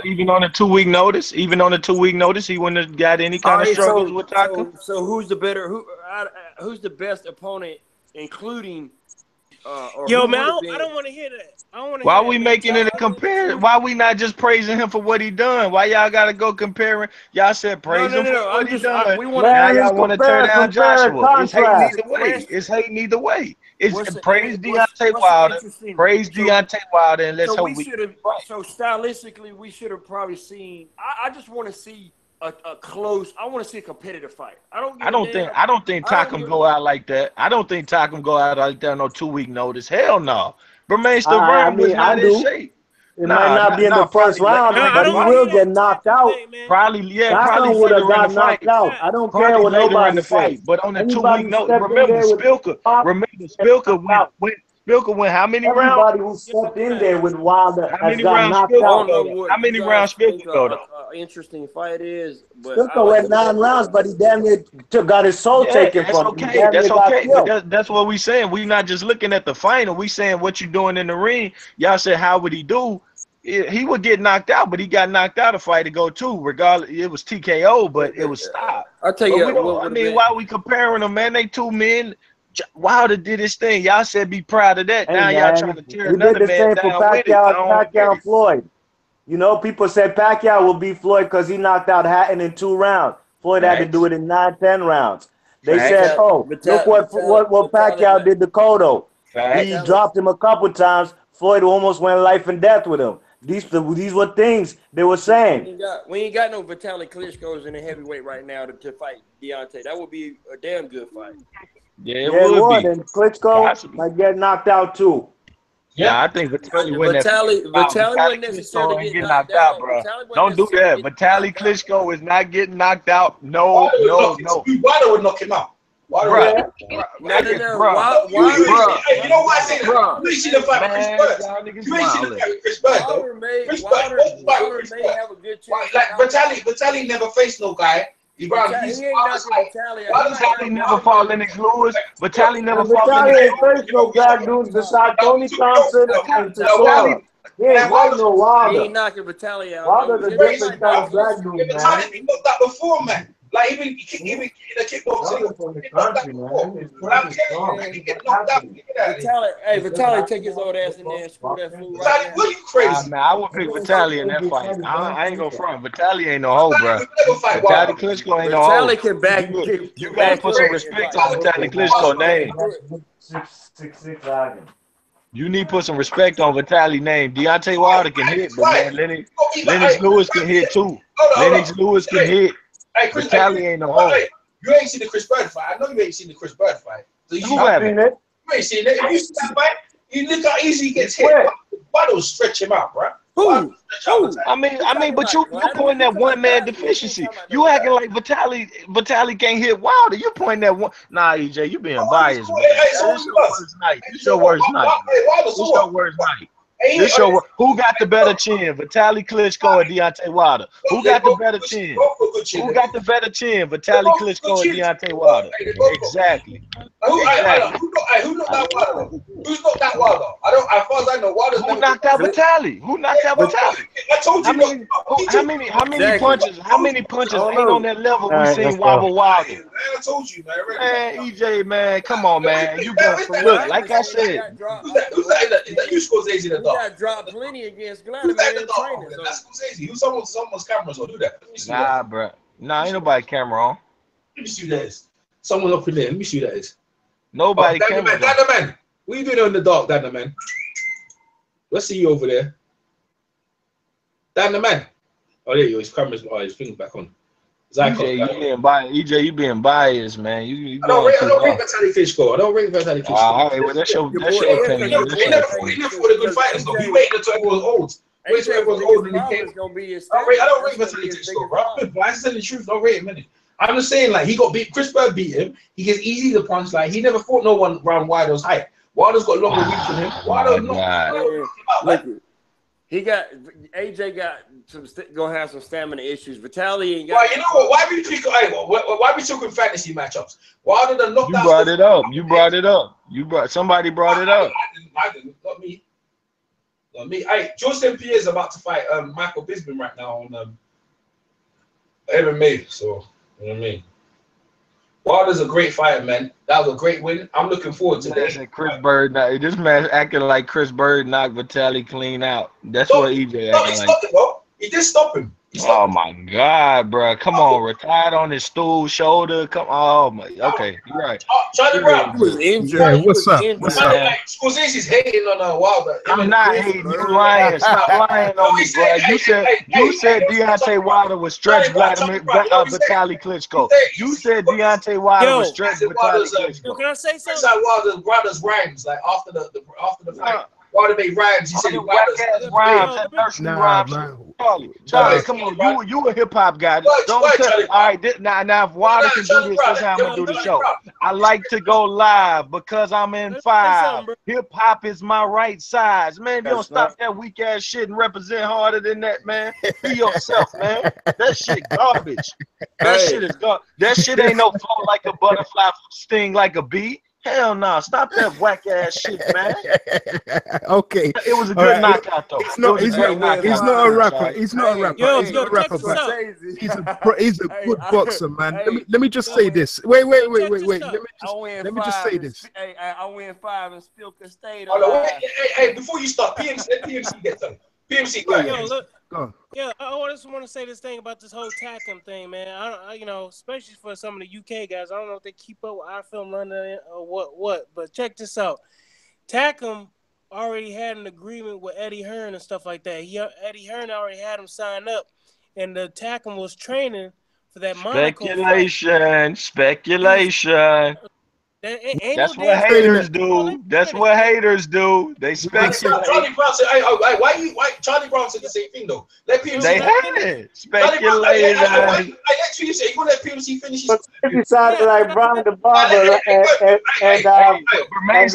even on a 2-week notice, he wouldn't have got any kind of struggles with Takam. So who's the best opponent, including? Yo, man, I don't want to hear that. Why are we making it a comparison? Why we not just praising him for what he done? Why y'all gotta go comparing? Y'all said praise him for what he done. Now y'all want to tear down Joshua. It's hating either way. It's hating either way. It's praise Deontay Wilder. Praise Deontay Wilder, and let's hope we. So stylistically, we should have probably seen. I just want to see a close. I want to see a competitive fight. I don't think Takam go out like that. I don't think Takam go out like that on no 2-week notice. Hell no. Bermane Stiverne was not in shape. It might not be in the first round, but he will get knocked out. Probably would have got knocked out. I don't care what nobody says. But on the 2-week notice, remember Spilker went how many rounds? Everybody who stepped in there with Wilder has got knocked out. How many rounds Spilker go though? Interesting fight is, but Spilker went 9 rounds, but he damn near got his soul taken from him. That's okay. But that's what we saying. We not just looking at the final. We saying what you doing in the ring. Y'all said how would he do? He would get knocked out, but he got knocked out a fight to go too. Regardless, it was TKO, but it was stopped. I'll tell you. Why are we comparing them, man? They 2 men. Wilder did his thing. Y'all said be proud of that. Hey, now y'all trying to tear another man down with it. Pacquiao and Floyd. You know, people said Pacquiao will beat Floyd because he knocked out Hatton in 2 rounds. Floyd had to do it in 9-10 rounds. They said, "Oh, look what Pacquiao did to Kondo. He dropped him a couple times. Floyd almost went life and death with him." These were things they were saying. We ain't got no Vitaly Klitschko's in the heavyweight right now to fight Deontay. That would be a damn good fight. Yeah, it would be. And Klitschko might get knocked out too. Yeah, I think Vitaly wouldn't necessarily get knocked out, bro. Don't do that. Vitaly Klitschko is not getting knocked out. No. Wilder would knock him out. No. You know why I say that? You ain't seen the fight with Chris Bird. Wilder may have a good chance. Like Vitaly never faced no guy. Vitaly never fought Lennox Lewis. Vitaly never fought Lennox Lewis. First, no black dudes besides Tony Thompson and Tesoro. He ain't Wilder. He ain't knocking Vitaly out. Wilder's a different kind of black dude, man. Vitaly knocked that before, man. Like even in the kickboxing, Vitaly take his old ass in there and screw that fool right now. What you crazy? Man, I would pick Vitaly in that fight. I ain't gonna front. Vitaly ain't no hoe, bro. Vitaly Klitschko ain't no hoe. Vitaly can back. You gotta put some respect on Vitaly Klitschko's name. 6'6" You need to put some respect on Vitaly's name. Deontay Wilder can hit, but man, Lennox Lewis can hit too. Lennox Lewis can hit. Vitaly ain't no hoe. You ain't seen the Chris Bird fight. I know you ain't seen the Chris Bird fight. So you haven't? You ain't seen it. If you see that fight, you look how easy he gets hit. Why don't stretch him out, bro? I mean, but you pointing at one man deficiency. You acting like Vitali can't hit Wilder. You pointing at one. Nah, EJ, you being biased. This your worst night. This your worst night. This your worst night. This show, who got the better chin, Vitali Klitschko or Deontay Wilder? Who got the better chin? Who got the better chin, Vitali Klitschko or Deontay Wilder? Exactly. Who knocked that Wilder? Who's knocked that Wilder? As far as I know, Wilder's who knocked out Vitali? Who knocked out Vitali? I told you. How many punches? How many punches ain't on that level we seen Wilder? I told you, man. Man, EJ, man, come on, man. You got look, like I said. Who's that? Is that you, Scorsese, the dog? You got dropped plenty against Vladimir in training. That's Scorsese. Who's someone's cameras or do that? Nah, bro. Nah, ain't nobody camera on. Let me see who that is. Someone up in there. Let me see who that is. Nobody camera. Dana man. What are you doing in the dark, Dana man? Let's see you over there. Dana man. Oh, there you go. His camera's his thing's back on. EJ, you being biased, man. I don't rate Vitali Klitschko. I don't rate Vitali Klitschko. All right, well, that's your opinion. He never fought a good fighters, though. He waited until everyone was old. Wait till everyone was old and he came. I don't rate Vitali Klitschko, bro. I said the truth. Don't rate him, innit? I'm just saying, like, he got beat. Chris Bird beat him. He gets easy to punch. Like, he never fought no one around Wilder's height. Wilder's got longer reach than him. Wilder, AJ got gonna have some stamina issues. Vitali ain't got. Well, you know what? Why we talking fantasy matchups? Wilder done knocked out. Somebody brought it up. I didn't. Not me. Hey, George St. Pierre's about to fight Michael Bisping right now on MMA. So you know what I mean. Wilder's a great fighter, man. That was a great win. I'm looking forward to that. Chris Bird, this man acting like Chris Bird knocked Vitali clean out. That's what EJ acting like. He did stop him. Oh my God, bro! Come on, retired on his stool, shoulder. Come on, oh my. Okay, you're right. Charlie Brown was injured. Yeah, what's up? What's up? Scorsese's hating on Wilder. I'm not hating. You lying. Stop lying on me, bro. You said Deontay Wilder was stretch Vitali Klitschko. You said Deontay Wilder was stretch Vitali Klitschko. Can I say something? It's like Wilder's rhymes, like after the fight. Wilder made rhymes. He said Wilder's Charlie, come on, you a hip hop guy. Don't tell. All right, now if Wilder can do this, that's how I'm gonna do the show. I like to go live because I'm in 5. Hip hop is my right size, man. If you don't stop that weak ass shit and represent harder than that, man, be yourself, man. That shit garbage. That shit is garbage. That shit ain't no flow like a butterfly, sting like a bee. Hell no! Stop that whack ass shit, man. Okay, it was a good knockout though. He's not a rapper. He's not a rapper. He's a good boxer, man. Let me just say this. Wait. Let me just say this. Hey, I win 5 and still can stay. Hey, before you start, PMC gets them. PMC, go. Yeah, I just want to say this thing about this whole Takam thing, man. I especially for some of the UK guys, I don't know if they keep up with our film London or what. But check this out. Takam already had an agreement with Eddie Hearn and stuff like that. Eddie Hearn already had him sign up, and the Takam was training for that Monaco fight. Speculation. That's what haters do. That's what haters do. They speculate. Charlie Brown said, why Charlie Brown said the same thing though? Let PMC. They had it. Speculation. You gonna let PMC finish? He sounded like Brian the Barber and Bermane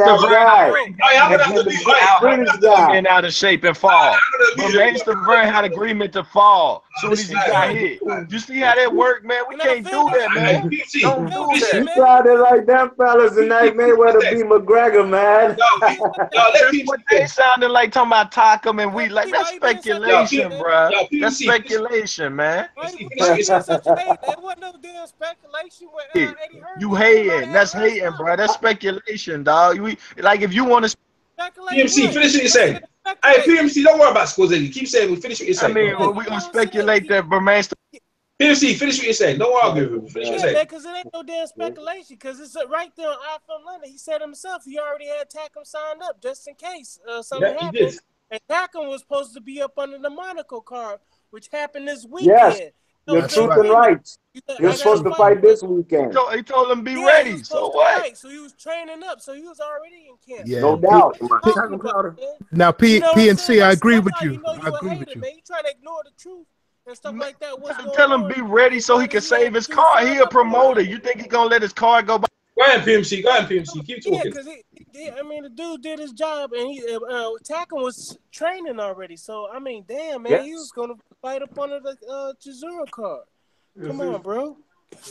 Stiverne out of shape and fall. Bermane Stiverne had agreement to fall soon as he got hit. You see how that worked, man? We can't do that, man. Don't do that. You sounded like them fellas tonight, Mayweather beat McGregor, man. That's what they sounded like, talking about Takam and we like. That's speculation, bro. That's speculation, man. There wasn't no damn speculation with Eddie Hearn. You hating? That's hating, bro. That's speculation, dog. Like if you want to. PMC, finish what you're saying. Hey, PMC, don't worry about Scorsese. Keep saying, finish what you're saying. I mean, we're gonna speculate that Bermane. PMC, finish what you're saying. Don't argue with him. Finish what you're saying. Because it ain't no damn speculation. Because it's right there on iPhone London. He said himself he already had Takam signed up just in case something happened. And Takam was supposed to be up under the Monaco card, which happened this weekend. Yes. Your truth and rights. You're supposed to fight this weekend. He told him be ready. So what? Fight, so he was training up. So he was already in camp. Yeah, no doubt. Now, PNC, I agree with you. I agree with you. Man, you trying to ignore the truth and stuff like that. Tell him be ready so he can save his car. He a promoter. You think he gonna let his car go by? Go ahead, PMC. Go ahead, PMC. Keep talking. Yeah, because the dude did his job, and Tackle was training already. So I mean, damn, man, he was gonna fight up under the Chisora card. Come on, bro.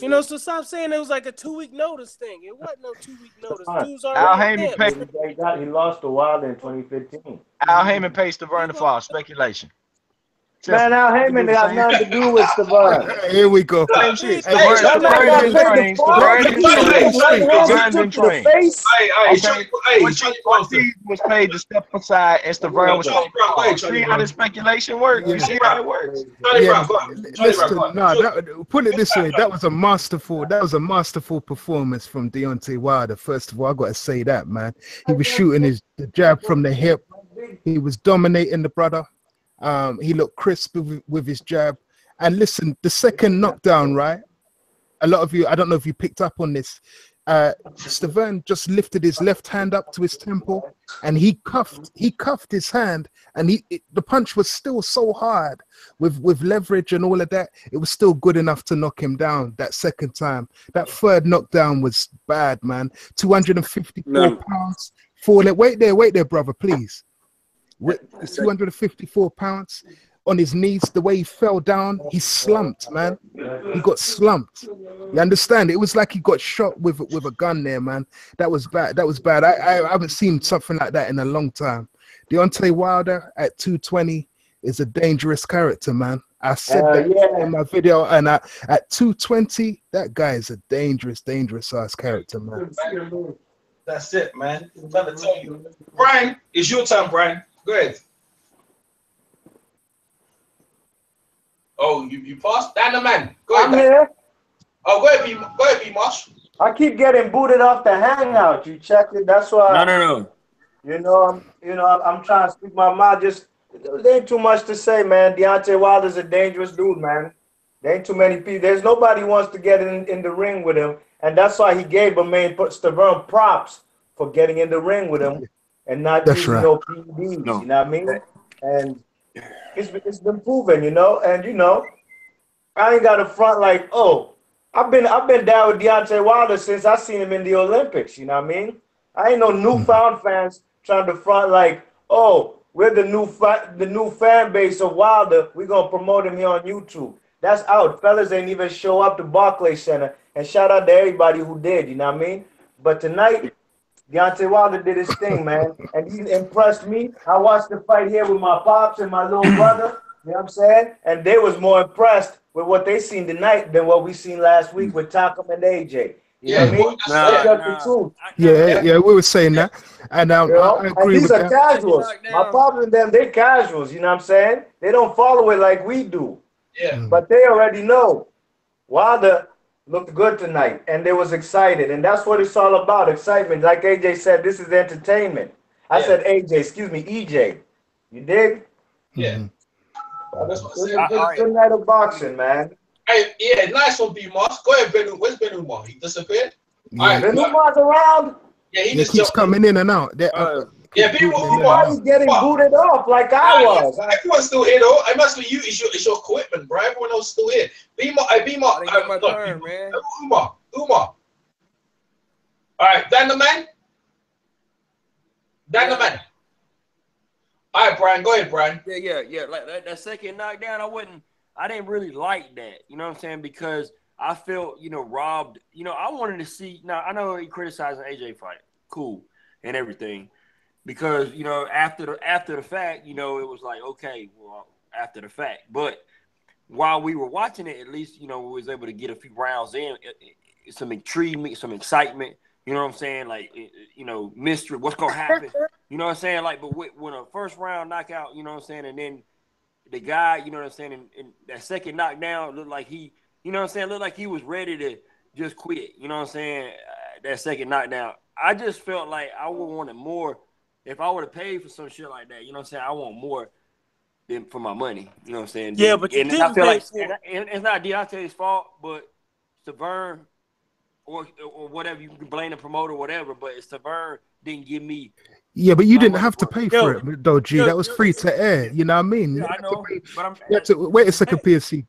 You know, so stop saying it was like a 2-week notice thing. It wasn't no 2-week notice. Dude's already he lost a while in 2015. Al Heyman pays Stiverne for speculation. Man, Al Heyman got nothing to do with Stiverne. Here we go. Same shit. Was paid to step aside, and Stiverne was see how this speculation works. You see how it works. Listen, put it this way: that was a masterful performance from Deontay Wilder. First of all, I got to say that, man. He was shooting the jab from the hip. He was dominating the brother. He looked crisp with his jab. And listen, the second knockdown, right? A lot of you, I don't know if you picked up on this. Stiverne just lifted his left hand up to his temple, and he cuffed his hand, and the punch was still so hard with leverage and all of that. It was still good enough to knock him down that second time. That third knockdown was bad, man. 254 pounds. Wait there, brother, please. 254 pounds on his knees. The way he fell down, he slumped, man. He got slumped. You understand? It was like he got shot with a gun there, man. That was bad. I haven't seen something like that in a long time. Deontay Wilder at 220 is a dangerous character, man. I said that in my video, and at 220, that guy is a dangerous ass character, man. That's it, man. I'm trying to tell you. Brian, it's your time, Brian. Go ahead. Oh, you passed? Dan the man. Go ahead. I'm here. Oh, go ahead, B. Marsh. I keep getting booted off the hangout. You checked it. That's why. No. I'm trying to speak my mind. Just there ain't too much to say, man. Deontay Wilder's a dangerous dude, man. There ain't too many people. There's nobody who wants to get in the ring with him, and that's why he gave Stiverne props for getting in the ring with him. And not using no PEDs, you know what I mean? And it's been proven, you know. And I ain't got a front like, oh, I've been down with Deontay Wilder since I seen him in the Olympics, you know what I mean? I ain't no newfound fans trying to front like, oh, we're the new fan base of Wilder. We're gonna promote him here on YouTube. That's out. Fellas ain't even show up to Barclays Center. And shout out to everybody who did, you know what I mean? But tonight, Deontay Wilder did his thing, man, and he impressed me. I watched the fight here with my pops and my little brother, you know what I'm saying? And they was more impressed with what they seen tonight than what we seen last week with Takum and AJ. You know what I mean? That's the truth. Yeah, we were saying that. And I agree and these with are that. casuals. My pops and them, they casuals, you know what I'm saying? They don't follow it like we do. Yeah. But they already know. Wilder looked good tonight, and they was excited, and that's what it's all about, excitement. Like AJ said, this is entertainment. I said AJ, excuse me, EJ. You dig? Yeah. That's what I said. Good night of boxing, man. Hey, yeah, nice one, B. Moss. Go ahead, Ben. Where's Ben Umar? He disappeared? Yeah. All right, Ben Umar's around? Yeah, he keeps just coming in and out. Yeah, B. Why are you getting booted off like I was? Everyone's still here, though. It must be you. It's your equipment, bro. Everyone else is still here. Umar. All right, Dan the man. All right, Brian. Go ahead, Brian. Yeah. Like that second knockdown, I didn't really like that. You know what I'm saying? Because I felt, robbed. I wanted to see. Now I know he criticizing AJ fight, cool, and everything, because after the fact, it was like, okay, well, after the fact. But while we were watching it, at least we was able to get a few rounds in, some intrigue, some excitement. You know what I'm saying? Like, mystery, what's gonna happen? You know what I'm saying? Like, but when a first round knockout, you know what I'm saying, and then the guy, you know what I'm saying, and that second knockdown looked like he, looked like he was ready to just quit. You know what I'm saying? That second knockdown, I just felt like I would want it more if I would have paid for some shit like that. You know what I'm saying? I want more. than for my money. You know what I'm saying? Yeah, but you didn't pay for it. And it's not Deontay's fault, but Stiverne or whatever, you can blame the promoter or whatever, but Stiverne didn't give me. Yeah, but you didn't have to pay for it, though, G. That was free to air. You know what I mean? Yeah, I know. But you have to wait a second, PSC,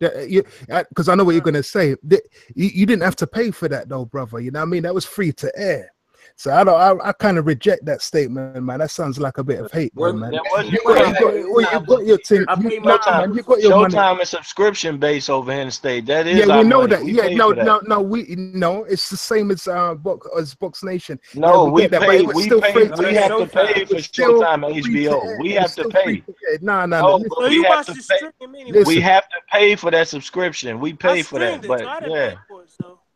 because I know what you're gonna say. You didn't have to pay for that, though, brother. You know what I mean? That was free to air. So I kind of reject that statement, man. That sounds like a bit of hate, man. You got your thing. You got your money. Showtime is subscription based over here in the state. That is, yeah, we know money. that. Yeah, no, it's the same as Box Nation. No, yeah, we pay. We have to pay for Showtime and HBO. We have to pay. No. We have to pay for that subscription. We pay for that, but yeah.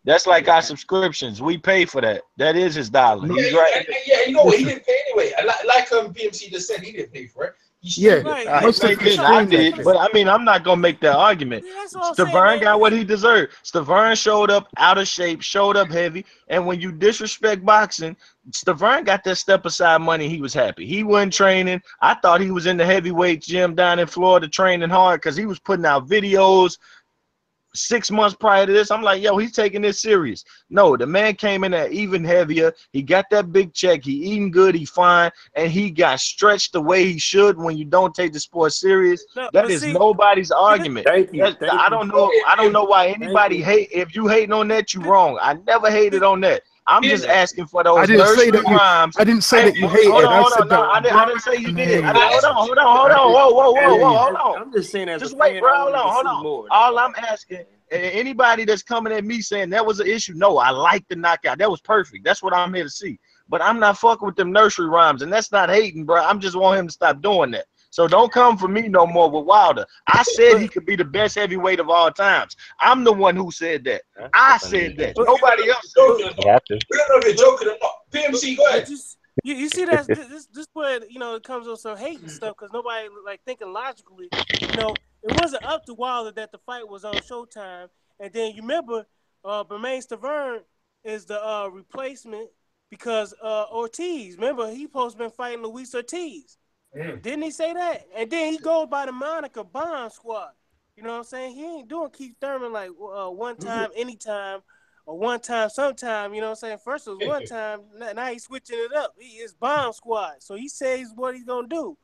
That's like our subscriptions. We pay for that. That is his dollar. He's right. Yeah, you know what? He didn't pay anyway. Like BMC just said, he didn't pay for it. I did, but I mean, I'm not gonna make that argument. Stiverne got what he deserved. Stiverne showed up out of shape, showed up heavy, and when you disrespect boxing, Stiverne got that step aside money. He was happy. He wasn't training. I thought he was in the heavyweight gym down in Florida training hard because he was putting out videos 6 months prior to this. I'm like, yo, he's taking this serious. No, the man came in at even heavier. He got that big check. He eating good. He fine. And he got stretched the way he should when you don't take the sport serious. That is nobody's argument. I don't know why anybody hate. If you hating on that, you wrong. I never hated on that. I'm just asking for those nursery rhymes. I didn't say that you hated. I didn't say you did. Hold on. Whoa. I'm just saying, just wait, bro. Hold on. All I'm asking, anybody that's coming at me saying that was an issue, no, I like the knockout. That was perfect. That's what I'm here to see. But I'm not fucking with them nursery rhymes, and that's not hating, bro. I'm just want him to stop doing that. So don't come for me no more with Wilder. I said he could be the best heavyweight of all times. I'm the one who said that. I said that. Nobody else said that. We don't know if you're joking or not. PMC, go ahead. You see that this where it comes with some hate and stuff because nobody like thinking logically. It wasn't up to Wilder that the fight was on Showtime, and then you remember Bermane Stiverne is the replacement because Ortiz. Remember he supposed to been fighting Luis Ortiz. Didn't he say that? And then he goes by the moniker Bomb Squad. You know what I'm saying? He ain't doing Keith Thurman like one time, anytime, or one time, sometime. You know what I'm saying? First it was one time, now he's switching it up. He is Bomb Squad. So he says what he's gonna do.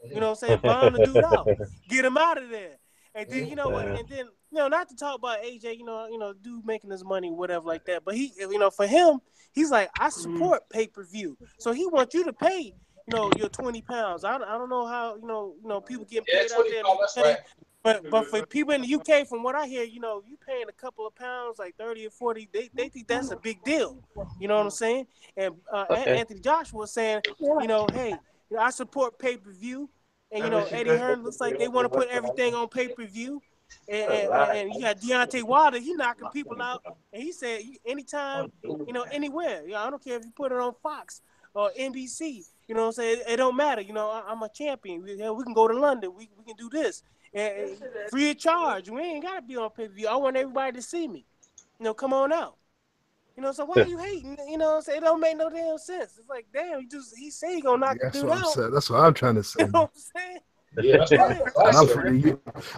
You know what I'm saying? Bomb the dude out. Get him out of there. And then and then not to talk about AJ, dude making his money, whatever like that. But he, for him, he's like, I support pay-per-view. So he wants you to pay your 20 pounds. I don't know how, people get paid out there. Right. But for people in the UK, from what I hear, you paying a couple of pounds, like 30 or 40, they think that's a big deal. You know what I'm saying? And Anthony Joshua was saying, hey, I support pay-per-view. And, Eddie Hearn looks like they want to put everything on pay-per-view. And you got Deontay Wilder, he knocking people out. And he said, anytime, anywhere. I don't care if you put it on Fox or NBC. You know what I'm saying? It don't matter. I'm a champion. We can go to London. We can do this. And free of charge. We ain't got to be on pay-per-view. I want everybody to see me. Come on out. So why are you hating? What I'm saying? It don't make no damn sense. It's like, damn, he said he gonna knock the dude out. That's what I'm trying to say. You know what I'm saying? Yeah,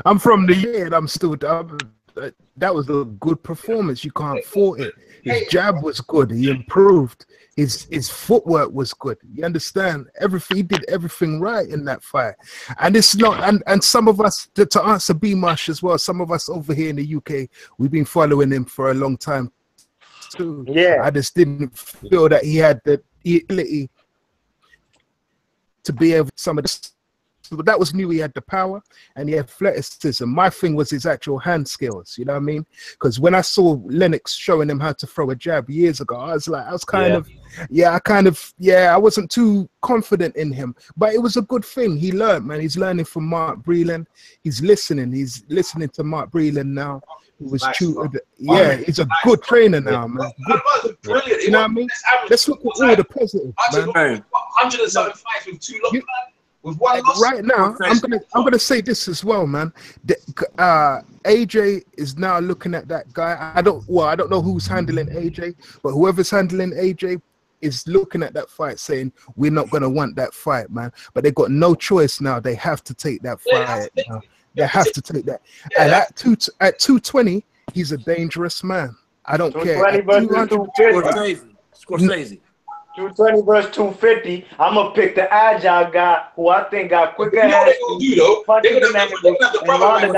I'm from the year, and I'm still. That was a good performance. You can't fault it. His jab was good. He improved. His footwork was good. You understand? He did everything right in that fight. And it's not. And some of us, to answer B Marsh as well. Some of us over here in the UK, we've been following him for a long time too. Yeah. I just didn't feel that he had the ability to be able to some of this. But that was new. He had the power and the athleticism. My thing was his actual hand skills. You know what I mean? Because when I saw Lennox showing him how to throw a jab years ago, I wasn't too confident in him. But it was a good thing. He learned, man. He's learning from Mark Breland. He's listening. He's listening to Mark Breland now. He was tutored. Yeah, he's a good trainer now, man. Brilliant. You know what I mean? Let's look at all the positives, man. 100 and something fights with 2 lockdowns. With one loss. Right now, I'm gonna say this as well, man. AJ is now looking at that guy. I don't know who's handling AJ, but whoever's handling AJ, is looking at that fight saying, we're not going to want that fight, man. But they got no choice now. They have to take that fight. They have to take that. And at 220, he's a dangerous man. I don't care. At 200, Scorsese. 220 versus 250. I'm gonna pick the agile guy who I think got quicker hands. They're gonna do though. They're gonna have the problem.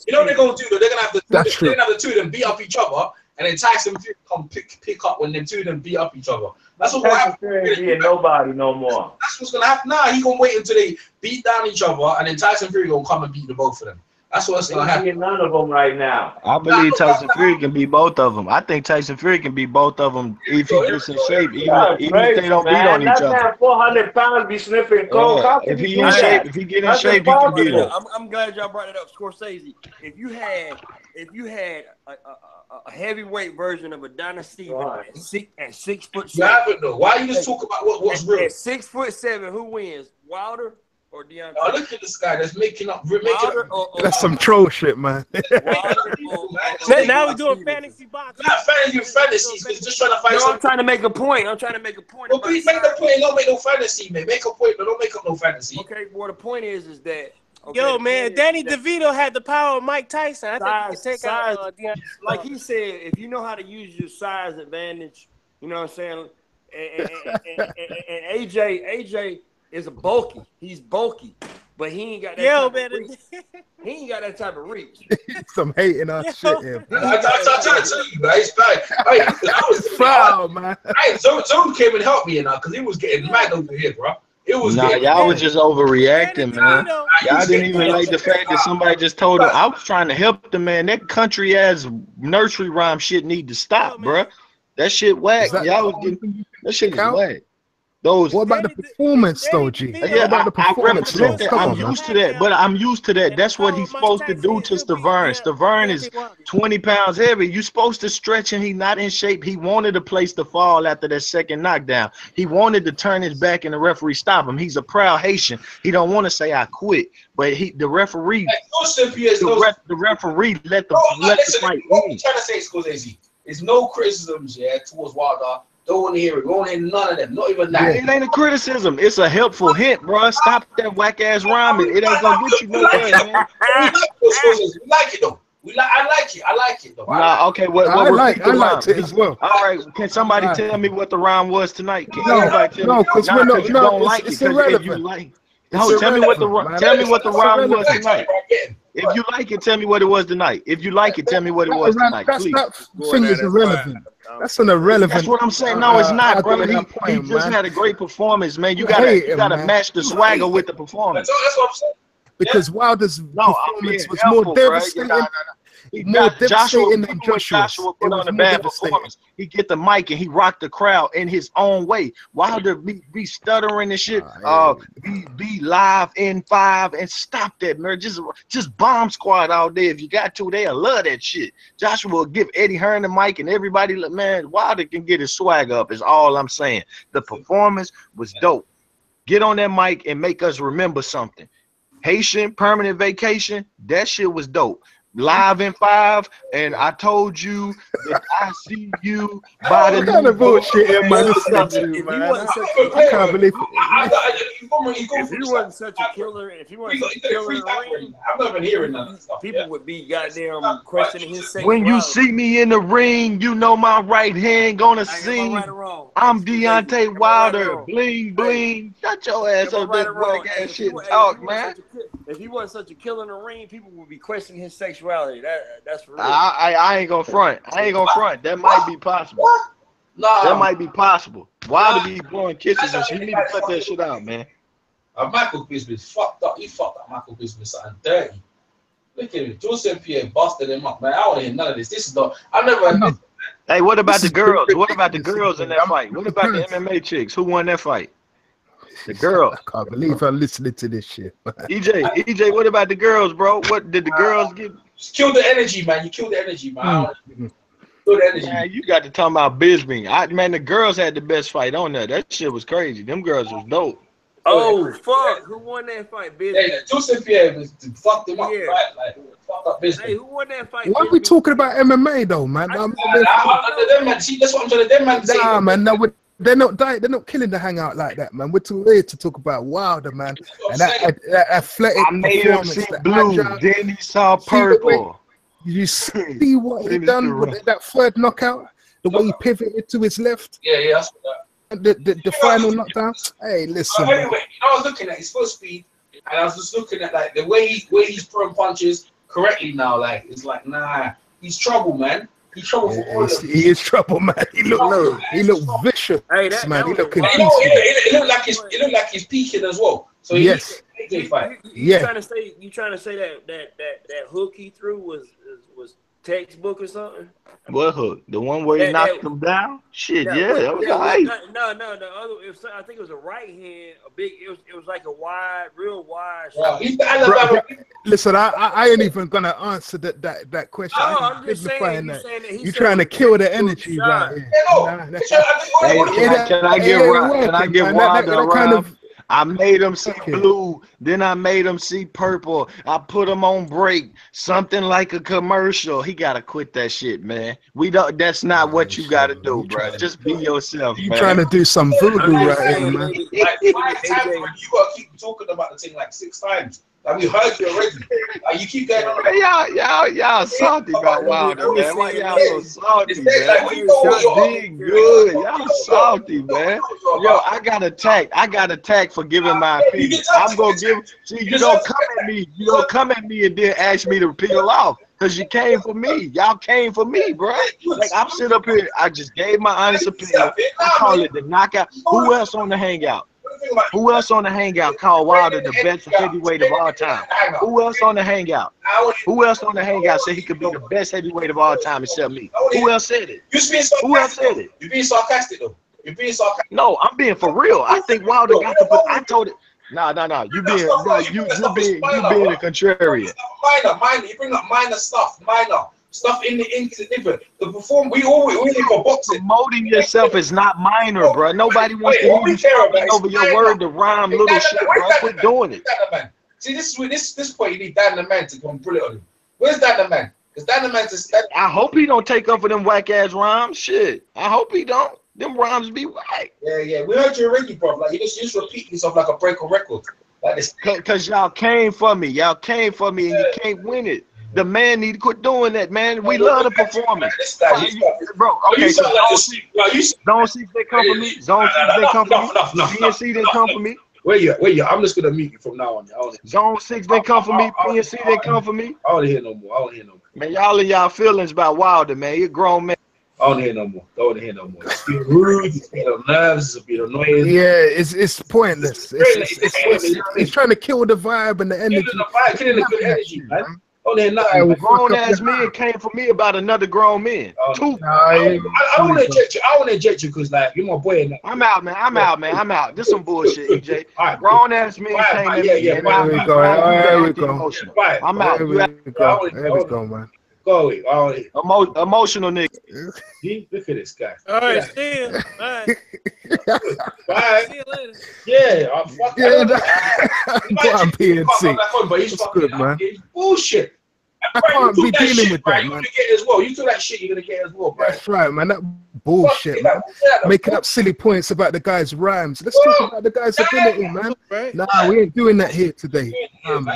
You know what they're gonna do though? They're gonna have the two of them beat up each other, and then Tyson Fury come pick up when them two of them beat up each other. That's what's gonna happen. Being nobody no more. That's what's gonna happen. Nah, he gonna wait until they beat down each other, and then Tyson Fury gonna come and beat the both of them. That's what's gonna happen. None of them right now. I believe Tyson Fury can beat both of them. I think Tyson Fury can beat both of them if he gets in shape, even if they don't beat on each other. That 400 pounds be sniffing cold. If he in shape, if he get in shape, he can beat him. I'm glad y'all brought it up, Scorsese. If you had a heavyweight version of Adonis Stevens at 6'7", you haven't though. Why you just talk about what's real? At 6'7", who wins, Wilder or Deontay? Oh, look at this guy that's making up. That's some troll shit, man. Now we're doing fantasy boxing. Not fantasy. He's just trying to fight. I'm trying to make a point. Well, please make the point. Don't make no fantasy, man. Make a point, but don't make up no fantasy. Okay. Well, the point is that. Okay, yo, man, Danny DeVito had the power of Mike Tyson. I think he can take out Deontay. Like he said, if you know how to use your size advantage, you know what I'm saying. And AJ is bulky. He's bulky, but he ain't got that. He ain't got that type of reach. Some hating on shit here. I try to tell you, man. It's bad. I was foul, man. Zone came and helped me, because he was getting mad over here, bro. It was y'all was just overreacting, man. Y'all didn't even like the fact that somebody just told him. I was trying to help the man. That country ass nursery rhyme shit need to stop, bro. That shit whack. Y'all was getting that shit is whack. What about the performance, though, G? Yeah, about the performance. I'm used to that, but I'm used to that. That's what he's supposed to do to Stiverne. Stiverne is 20 pounds heavy. You're supposed to stretch him. He's not in shape. He wanted a place to fall after that second knockdown. He wanted to turn his back and the referee stop him. He's a proud Haitian. He don't want to say I quit, but the referee, the referee let the fight what I'm trying to say, Scorsese, is no criticisms towards Wilder. Don't want to hear it. We don't hear none of them. Not even that. It ain't a criticism. It's a helpful hint, bro. Stop that whack ass rhyming. It ain't gonna get you nowhere, man. We like it though. I like it though. Nah, okay. I liked it as well. All right. Can somebody tell me what the rhyme was tonight? No, because we're not. No, it's irrelevant. Tell me what the rhyme was tonight. If you like it, tell me what it was tonight. If you like it, tell me what it was tonight. Please. That thing is irrelevant. That's an irrelevant. That's what I'm saying. No, it's not, brother. He just had a great performance, man. You gotta match the swagger with the performance. That's what I'm saying. Because Wilder's performance was more devastating. More devastating than Joshua put on a bad performance. He get the mic and he rocked the crowd in his own way. Wilder be stuttering and shit. Be live in 5 and stop that, man. Just bomb squad out there. If you got to, they'll love that shit. Joshua will give Eddie Hearn the mic and everybody, man, Wilder can get his swag up is all I'm saying. The performance was dope. Get on that mic and make us remember something. Haitian permanent vacation, that shit was dope. Live in 5, and I told you that I see you by the kind of bullshit, man. I can't believe it. If he wasn't such a killer, I'm not even hearing nothing. People would be goddamn questioning his sexuality. When you see me in the ring, you know my right hand gonna sing. I'm Deontay Wilder. Bling bling. Shut your ass up, that black ass shit. Talk, man. If he wasn't such a killer in the ring, people would be questioning his sexuality. That's for real. I ain't gonna front. That might be possible. Nah. That might be possible. Wilder be blowing kisses and shit. You need to cut that shit out, man. Michael Bisping's fucked up. He fucked up Michael Bisping something dirty. Look at him. Joseph Pierre busted him up, man. I don't hear none of this. This is the Hey, what about the girls? What about the girls in that fight? What about the MMA chicks? Who won that fight? The girls. I can't believe I'm listening to this shit. EJ, what about the girls, bro? What did the girls get? Just kill the energy, man. You kill the energy, man. Kill the energy. Man, you got to talk about Bisping. Man, the girls had the best fight on there. That shit was crazy. Them girls was dope. Oh, fuck. Who won that fight, Bisping? Hey, Joseph Pierre fucked him up, right? Like, fucked up Bisping. Hey, who won that fight? Why are we talking about MMA, though, man? That's what I'm trying to them, man. Nah, man, no, we're they're not killing the hangout like that, man. We're too late to talk about Wilder, man. And that athletic I made him see blue, then he saw purple. You see what he done with that third knockout? The way he pivoted to his left? Yeah, I saw that. The final knockdown? Hey, listen. Anyway, I was looking at his foot speed, and I was just looking at like the way he's throwing punches correctly now. Like it's like, nah, he's trouble, man. He's trouble for all of them. He is trouble, man. He looked vicious, man. He looked confused. It looked like he's peaking as well. So yes. You trying to say that hook he threw was textbook or something? What hook? The one where he knocked him down? Shit, that was all right. No. The other, I think it was a right hand, a big. It was like a wide, real wide. Listen, I ain't even gonna answer that question. No, I'm just saying that you're trying to kill the energy right here. Can I get Wilder I made him see blue, then I made him see purple. I put him on break, something like a commercial. He gotta quit that shit, man. That's not what you gotta do, bro. Just be yourself. You trying to do some voodoo right here, man. You gotta keep talking about the thing like 6 times. Like we heard you already. Like you keep going on. Y'all salty about Wilder, man. Why y'all so salty, man? Being good. Y'all salty, man. Yo, I got attacked for giving my opinion. I'm gonna give. See, you don't come at me. You don't come at me and then ask me to peel off. Because you came for me. Y'all came for me, bro. Like, I'm sitting up here. I just gave my honest opinion. I call it the knockout. Who else on the hangout? Who else on the hangout called Wilder the best heavyweight of all time? Who else on the hangout? Who else on the hangout said he could be the best heavyweight of all time except me? Who else said it? Who else said it? You're being sarcastic, though. You're being sarcastic. No, I'm being for real. I think Wilder got the. I told it. No. You being a contrarian. Minor. You bring up minor stuff. Stuff in the different. The perform. We for boxing. Promoting yourself is not minor, bro. Nobody wants to hear you talking over your word to rhyme little shit, bro. Quit doing it. See, this point, you need Dan the Man to come pull it on him. Where's Dan the Man? Because Dan the Man I hope he don't take up for them whack ass rhymes. Shit. I hope he don't. Them rhymes be whack. Yeah. We heard you already, bro. Like you just repeat yourself like a break of record. Like this. Cause y'all came for me. Y'all came for me, and you can't win it. The man need to quit doing that, man. We love the performance. Bro, okay, so Zone 6 they come for me. Zone 6 they come for me. PNC they come for me. Where you? I'm just gonna mute you from now on. Zone 6 they come for me. PNC they come for me. I don't hear no more. Man, y'all in y'all feelings about Wilder, man. You're a grown man. I don't hear no more. It's being rude. It's being on nerves. It's being annoying. Yeah, it's pointless. It's trying to kill the vibe and the energy. Killing the good energy, man. Grown ass men came for me about another grown man. Two. I want to eject you. Because like you're my boy. I'm out, man. I'm out. This some bullshit, EJ. Right, grown ass men came at me. Here we go. I'm out. There we go, man. Go away. Emotional nigga. Look at this guy. All right, see you. Bye. Bye. See you later. Yeah, I'm fucking. I'm PNC. It's good, man. Bullshit. I can't be dealing with that, man. You're gonna get it as well. You do that shit, you're gonna get it as well, bro. That's right, man. That bullshit, man. Making up silly points about the guy's rhymes. Let's talk about the guy's ability, man. Nah, we ain't doing that here today. I want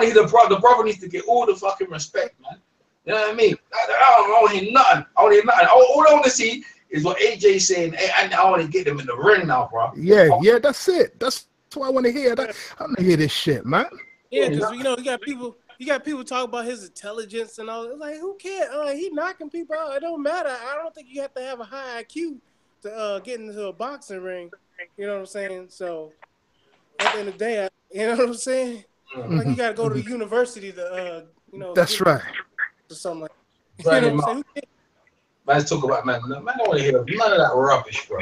to hear the brother needs to get all the fucking respect, man. You know what I mean? I don't hear nothing. All I want to see is what AJ's saying, and I want to get them in the ring now, bro. Yeah, that's it. That's what I want to hear. I want to hear this shit, man. Yeah, because you got people talk about his intelligence and all. It's like, who cares? He knocking people out. It don't matter. I don't think you have to have a high IQ to get into a boxing ring. You know what I'm saying? So at the end of the day, you know what I'm saying? Like you got to go to the university to, That's right. Or something like that. You know what I'm saying? Man, talk about man. Man, I don't want to hear none of that rubbish, bro.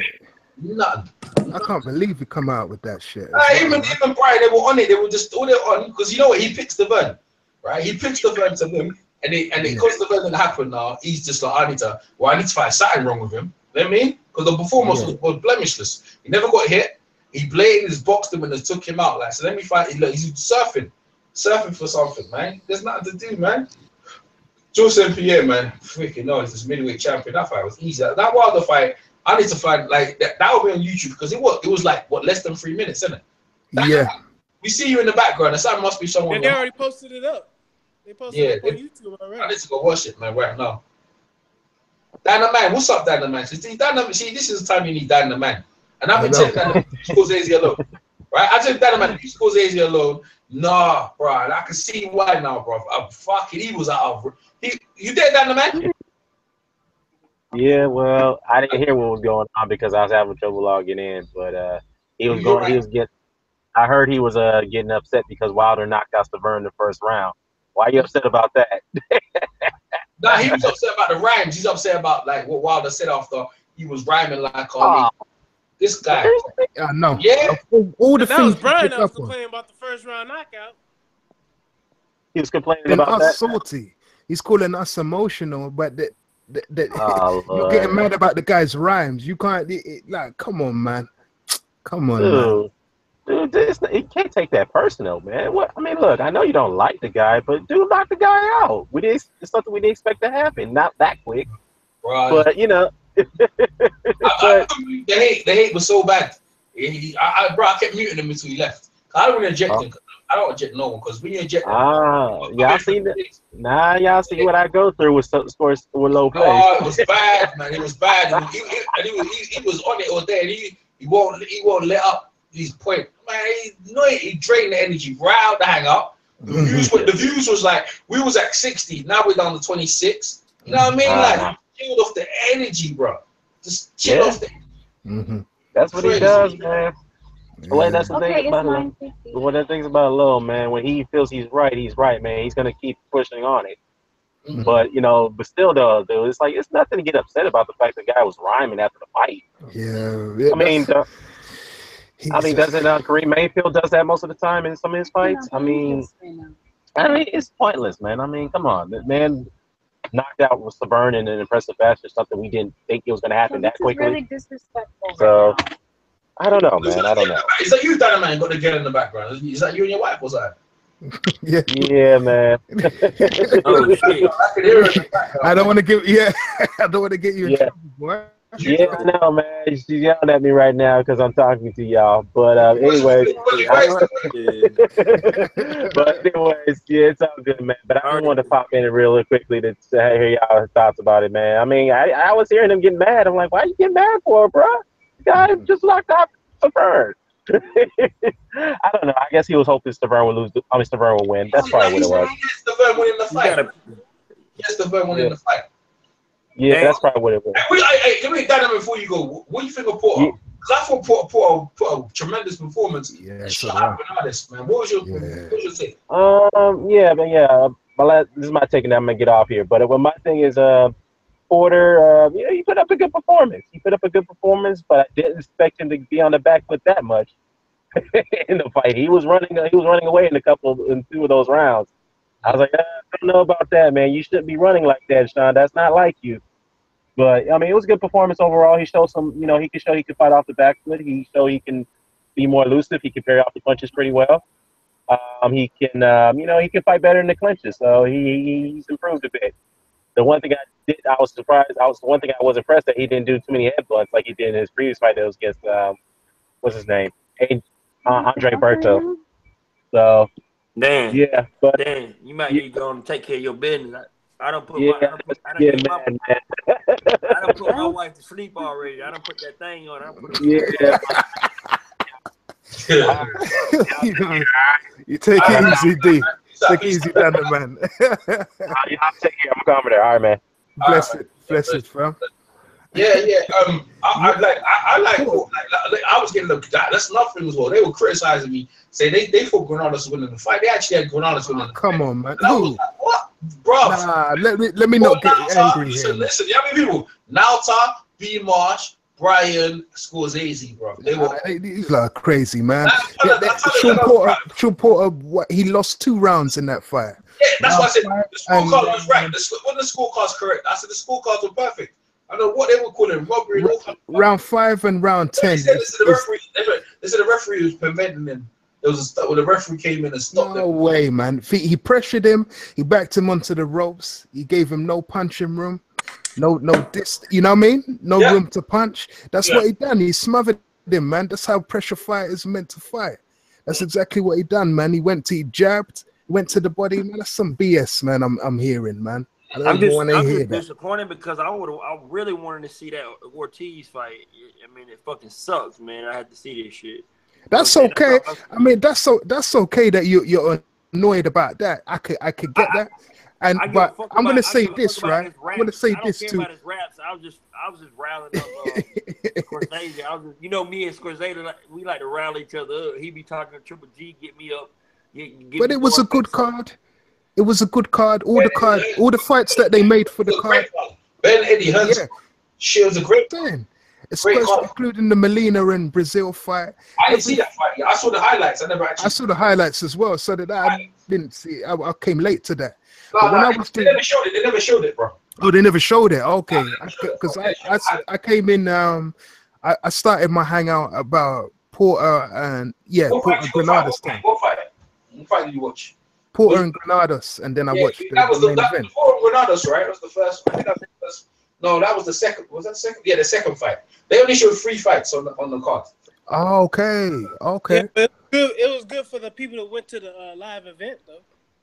None. I can't believe you come out with that shit. Even Brian, they were on it. They were just all on because you know what? He picks the burn, right? He picks the burn to him, and because the burn didn't happen now, he's just like, I need to find something wrong with him. You know what I mean? Because the performance was blemishless. He never got hit. He played his boxed him and just took him out. Like, so let me find. Look, he's surfing for something, man. There's nothing to do, man. Joseph Pierre, man, freaking no, he's this middleweight champion. That fight was easy. That Wilder fight, I need to find like that will be on YouTube because it was like what less than 3 minutes, isn't it? Yeah. We see you in the background. That must be someone. And they already posted it up. They posted it up on YouTube already. I need to go watch it, man, right now. Dynamite, what's up, Dynamite? See, this is the time you need Dynamite. And I've been telling Dynamite, Scorsese alone. Right? I tell Dynamite, Scorsese alone. Nah, bro. I can see why now, bro. Fucking, he was out of. You did Dynamite? Yeah, well, I didn't hear what was going on because I was having trouble logging in. But he was going. He was getting. I heard he was getting upset because Wilder knocked out Stiverne in the first round. Why are you upset about that? Nah, he was upset about the rhymes. He's upset about like what Wilder said after he was rhyming like this guy. No. Yeah. All the that things was Brian that was complaining about the first round knockout. He was complaining about that. Salty. He's calling us emotional, but you're Lord. getting mad about the guy's rhymes. You can't like, come on, man. Come on, man. Dude, you can't take that personal, man. What I mean, look, I know you don't like the guy, but dude, knock the guy out. It's something we didn't expect to happen. Not that quick, right. But you know, the hate was so bad. I kept muting him until he left. I don't want to eject him. I don't eject no one because when you eject, y'all see that? Nah, y'all see what I go through with scores with low play. Oh, it was bad, man. It was bad. He was on it all day. And he won't let up. These points, man, he drained the energy right out the hangout. The views was like we was at 60, now we're down to 26. You know what I mean? Like chilled off the energy, bro. Just chill off the. That's what he does, man. Well, that's the thing about him. One of the things about Low, man, when he feels he's right, man. He's gonna keep pushing on it. But but still, though, dude, it's like it's nothing to get upset about the fact the guy was rhyming after the fight. Yeah, I mean. Doesn't Kareem Mayfield does that most of the time in some of his fights? I mean, it's pointless, man. I mean, come on, the man knocked out with Stiverne in an impressive fashion, something we didn't think it was going to happen that quickly. Really disrespectful. So, I don't know, man. I don't know. Is that you, Dynamite, got to get in the background? Is that you and your wife, or that? Yeah, man. Oh shit! I don't want to give. Yeah, I don't want to get you in trouble, boy. Yeah, no, man. She's yelling at me right now because I'm talking to y'all. But anyways, it's all good, man. But I just wanted to pop in really quickly to hear y'all thoughts about it, man. I mean, I was hearing him getting mad. I'm like, why you getting mad for, bro? The guy just locked out Stiverne. I don't know. I guess he was hoping Stiverne would lose. Stiverne would win. That's probably what it was. Stiverne winning the fight. Yes, Stiverne winning the fight. Yeah, that's probably what it was. Let me dive in before you go. What do you think of Porter? Because I thought Porter put a tremendous performance. Yeah, shut up, man. What was your take? This is my take, and I'm gonna get off here. But my thing is, Porter, he put up a good performance. But I didn't expect him to be on the back foot that much in the fight. He was running away in two of those rounds. I was like, I don't know about that, man. You shouldn't be running like that, Shawn. That's not like you. But I mean, it was a good performance overall. He showed he could fight off the back foot. He showed he can be more elusive. He can parry off the punches pretty well. He can fight better in the clinches. So he's improved a bit. The one thing I was surprised. One thing I was impressed that he didn't do too many headbutts like he did in his previous fight that was against what's his name, Andre Berto. So. Dan, but you might need to go and take care of your business. I don't put my wife to sleep already. I don't put that thing on. You take it easy, D. Take it easy, down the man. I'll take care. I'm coming there. All right, man. Bless it, fam. Yeah. I was getting that's nothing as well. They were criticizing me, saying they thought Granados winning the fight. They actually had Granados winning the fight. Come on, man. I was like, what, bro? Nah, let me not get angry here. Listen, how many people? Nauta, B. Marsh, Brian, Scorsese, bro. These are crazy, man. Shawn Porter, he lost 2 rounds in that fight. Yeah, that's why I said the scorecard was right. When the scorecard's correct, I said the scorecards were perfect. I don't know what they were calling robbery. Round 5 and round 10. They said the referee was preventing them. The referee came in and stopped them. No way, man. He pressured him. He backed him onto the ropes. He gave him no punching room. no this. You know what I mean? No room to punch. That's what he done. He smothered him, man. That's how pressure fighters are meant to fight. That's exactly what he done, man. He jabbed, went to the body, man. That's some BS, man. I'm hearing, man. I'm just disappointed because I really wanted to see that Ortiz fight. I mean, it fucking sucks, man. I had to see this shit. That's okay. I mean, that's okay that you're annoyed about that. I could get that. But I'm gonna say this, right? I'm gonna say this too. About his raps. I was just riling up Scorsese. You know, me and Scorsese, we like to rally each other up. He be talking to Triple G, get me up. But it was a good card. It was a good card. All the fights that they made for the card. Ben Eddie Hunt. She was a great thing. Especially including the Molina and Breazeale fight. I didn't see that fight. I saw the highlights. I saw the highlights as well. So that I didn't see. I came late to that. They never showed it. They never showed it, bro. Oh, they never showed it. Okay, because I came in. I started my hangout about Porter and Porter Granados time. What fight did you watch? Porter and Granados, and then I watched the main event. Porter and Granados, right? That was the first. I think that was the first. No, that was the second. Was that the second? Yeah, the second fight. They only showed 3 fights on the card. Oh, okay. Yeah, but it was good for the people that went to the live event, though.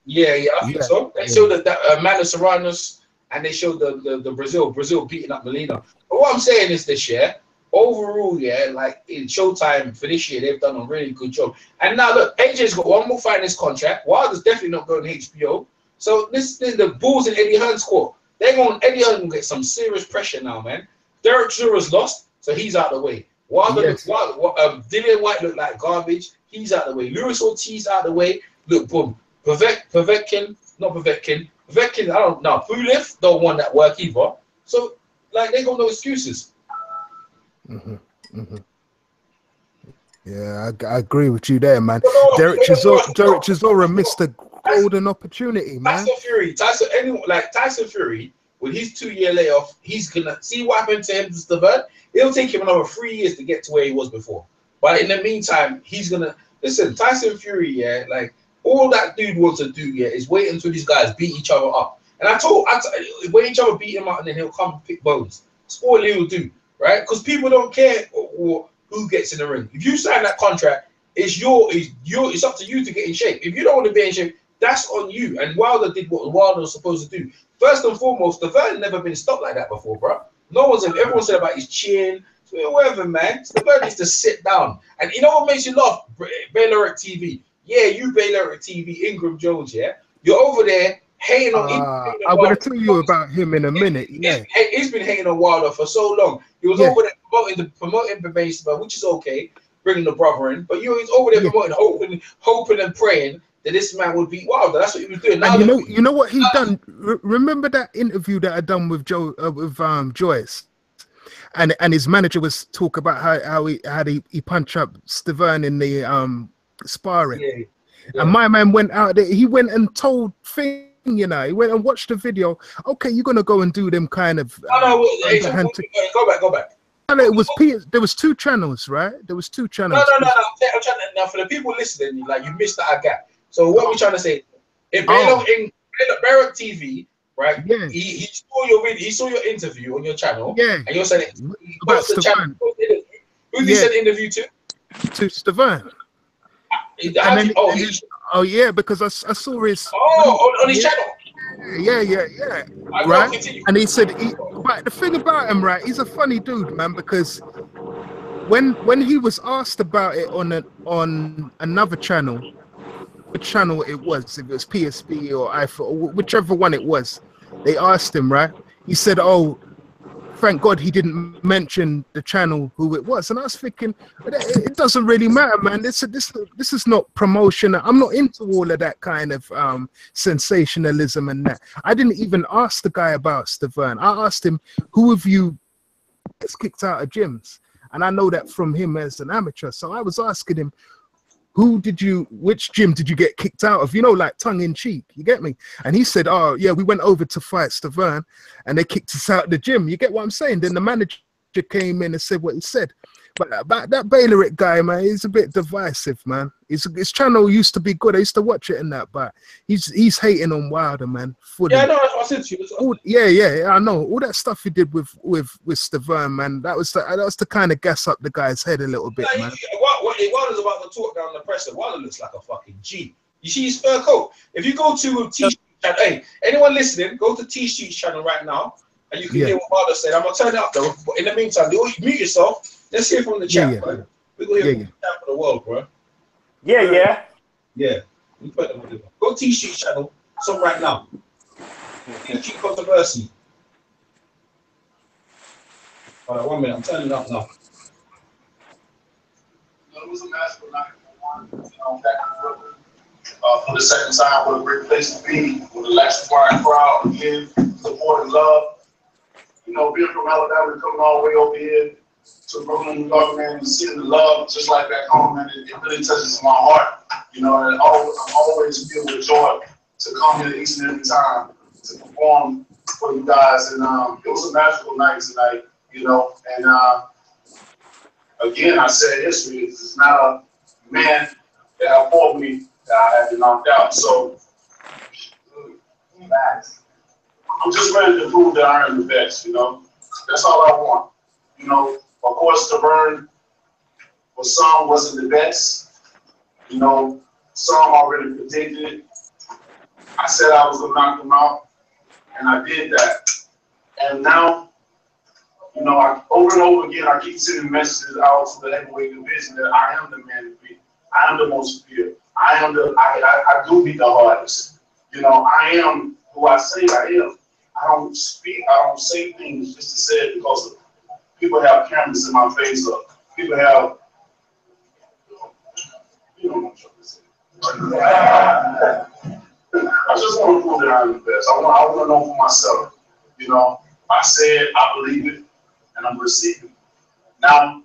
Yeah, I think so. They showed that Amanda Serranos, and they showed the Breazeale beating up Molina. But what I'm saying is this year, overall, like in Showtime for this year, they've done a really good job. And now look, AJ's got one more fight in his contract. Wilder's definitely not going to HBO. So this is the balls in Eddie Hearn's court. Eddie Hearn will get some serious pressure now, man. Derek Chura's lost, so he's out of the way. Dillian White looked like garbage. He's out of the way. Luis Ortiz out of the way. Look, boom. Povetkin, I don't know. Pulev don't want that work either. So, like, they got no excuses. Yeah, I agree with you there, man. Derek Chisora missed a golden opportunity, man. Tyson Fury, with his 2-year layoff, he's gonna see what happened to him to Stiverne. It'll take him another 3 years to get to where he was before. But in the meantime, he's gonna listen. Tyson Fury, like. All that dude wants to do, is wait until these guys beat each other up. And I told when each other beat him up, and then he'll come and pick bones. That's all he'll do, right? Because people don't care who gets in the ring. If you sign that contract, it's up to you to get in shape. If you don't want to be in shape, that's on you. And Wilder did what Wilder was supposed to do. First and foremost, the Stiverne never been stopped like that before, bro. Everyone said about his chin, whatever, man. Stiverne needs to sit down. And you know what makes you laugh? Baylor at TV. Yeah, you Baylor at TV, Ingram Jones, you're over there hating on. I'm going to tell you about him in a minute. He's been hating on Wilder for so long. He was over there promoting Bermane, which is okay, bringing the brother in. But he's over there promoting, hoping and praying that this man would beat Wilder. That's what he was doing. Now, and you know what he done? Remember that interview that I done with Joyce, and his manager was talking about how he punched up Stiverne in the sparring, and my man went out there. He went and told Finn, he went and watched the video. Okay, you're gonna go and do them kind of. Go back. And it was there was 2 channels, right? There was 2 channels. No. I'm trying to, now for the people listening, like you missed that gap. So what we're trying to say, in Baylor TV, right? Yeah. He saw your video, he saw your interview on your channel. Yeah. And you're saying about Stiverne. Who did he send the interview to? To Stiverne. Because I saw his on his channel. Yeah. Right. And he said, but the thing about him, right? He's a funny dude, man. Because when he was asked about it on another channel, which channel it was, if it was PSB or iPhone, or whichever one it was, they asked him, right? He said, "Oh, thank God he didn't mention the channel who it was." And I was thinking, it doesn't really matter, man. This is not promotion. I'm not into all of that kind of sensationalism and that. I didn't even ask the guy about Stiverne. I asked him, who of you gets kicked out of gyms? And I know that from him as an amateur. So I was asking him, which gym did you get kicked out of? Like tongue in cheek, you get me? And he said, "Oh yeah, we went over to fight Stiverne and they kicked us out of the gym." You get what I'm saying? Then the manager came in and said what he said. But that Bayloric guy, man, he's a bit divisive, man. His channel used to be good. I used to watch it and that, but he's hating on Wilder, man. Fully. Yeah, I know. That's what I said to you. Yeah, I know. All that stuff he did with Stiverne, man, that was to kind of gas up the guy's head a little bit, man. Wilder's about to talk down the presser. Wilder looks like a fucking G. You see his fur coat? If you go to T-Street channel, hey, anyone listening, go to T-Street's channel right now, and you can hear what Wilder said. I'm gonna turn it up though. But in the meantime, you mute yourself. Let's hear from the chat, bro. We're gonna hear from the chat for the world, bro. Yeah. Go T-Street channel, some right now. T-Street controversy. All right, 1 minute. I'm turning it up now. It was a magical night for the second time. What a great place to be with a electrifying crowd again, support and love. Being from Alabama, coming all the way over here to Brooklyn, New York, man, and seeing the love just like back home, man, it really touches my heart. And I'm always filled with joy to come here each and every time to perform for you guys. And it was a magical night tonight, and again, I said history. It's not a man that have fought me that I had to knock out. So I'm just ready to prove that I am the best, That's all I want. Of course, Stiverne for some wasn't the best. Some already predicted it. I said I was going to knock him out, and I did that. And now, over and over again, I keep sending messages out to the heavyweight division that I am the man to beat. I am the most feared. I do beat the hardest. I am who I say I am. I don't say things just to say it because people have cameras in my face or people have, I just want to prove that I'm the best. I want to know for myself. I said I believe it and I'm receiving it. Now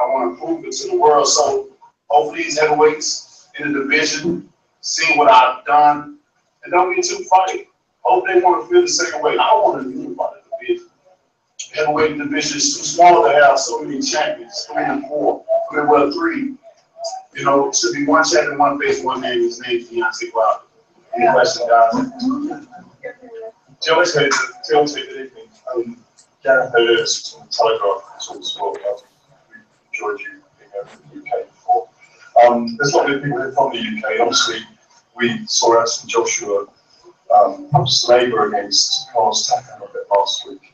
I want to prove it to the world. So hopefully these heavyweights in the division see what I've done and don't get too funny. Hope they want to feel the same way. I don't want to unify the division. The heavyweight division is too small to have so many champions, 3 and 4. Well, 3. It should be one champion, one face, one name. His name is Deontay Wilder. Any questions, guys? Deontay, good evening. Gareth Davis from Telegraph talks about we enjoyed you being over in the UK before. There's a lot of people here from the UK. Obviously, we saw Anthony Joshua labour against Carlos Takam a bit last week.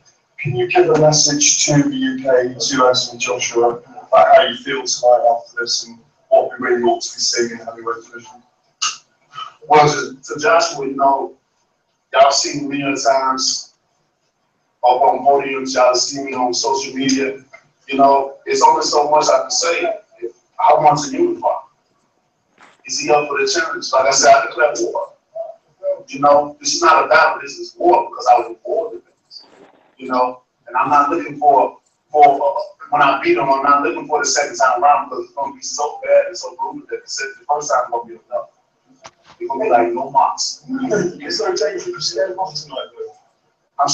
Can you give a message to the UK, to Anthony Joshua, about how you feel tonight after this and what we really ought to be seeing in the heavyweight division? Well, to Joshua, y'all seen me many times up on podiums, y'all see me on social media. It's only so much I can say. I want to unify. Is he up for the challenge? Like I said, I declare war. This is not a battle, this is war because I was born with this. And I'm not looking for when I beat him, I'm not looking for the second time around because it's going to be so bad and so brutal that the first time is going to be enough. It's going to be like no marks. Is there a danger of scaring off tonight, though? I'm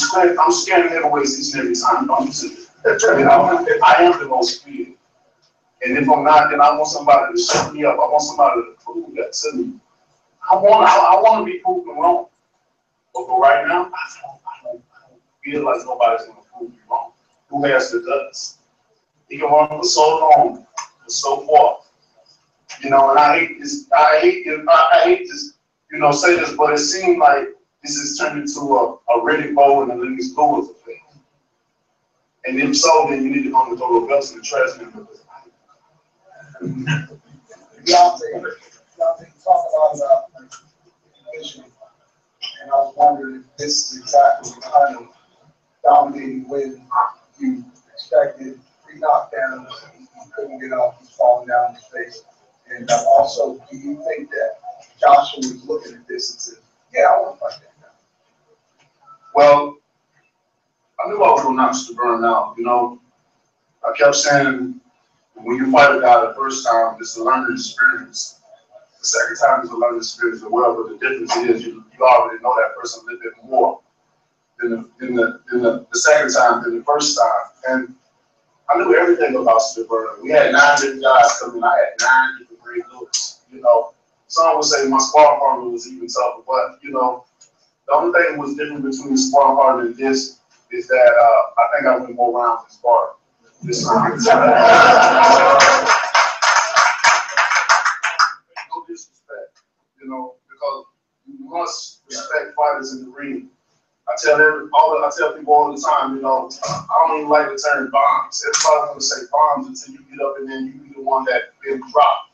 scaring heavyweights each and every time. I am the most feared. And if I'm not, then I want somebody to shut me up. I want somebody to prove that to me. I want to be proven wrong. But for right now, I don't feel like nobody's going to prove me wrong. Who has the guts? He can run for so long, for so far. And I hate this. I hate to, say this, but it seems like this has turned into a Riddick Bowe and a Lennox Lewis affair. And if so, then you need to go and throw the belts in the trash can. Y'all talk a lot about division, and I was wondering if this is exactly the kind of dominating win you expected. 3 knockdowns, he couldn't get up, he's falling down his face. And also, do you think that Joshua was looking at this and said, yeah, I want to fight that guy? Well, I knew I was going to knock Stiverne out, I kept saying, when you fight a guy the first time, it's a learning experience. The second time is a learning experience as well, but the difference is you already know that person a little bit more than the second time, than the first time. And I knew everything about Stiverne. We had 9 different guys coming. I had 9 different great looks. You know, some would say my sparring partner was even tougher, but you know, the only thing that was different between the sparring partner and this is that I think I went more rounds in sparring. This time. No disrespect, you know, because you must respect fighters in the ring. I tell people all the time, you know, I don't even like the term bombs. Everybody want to say bombs until you get up and then you be the one that been dropped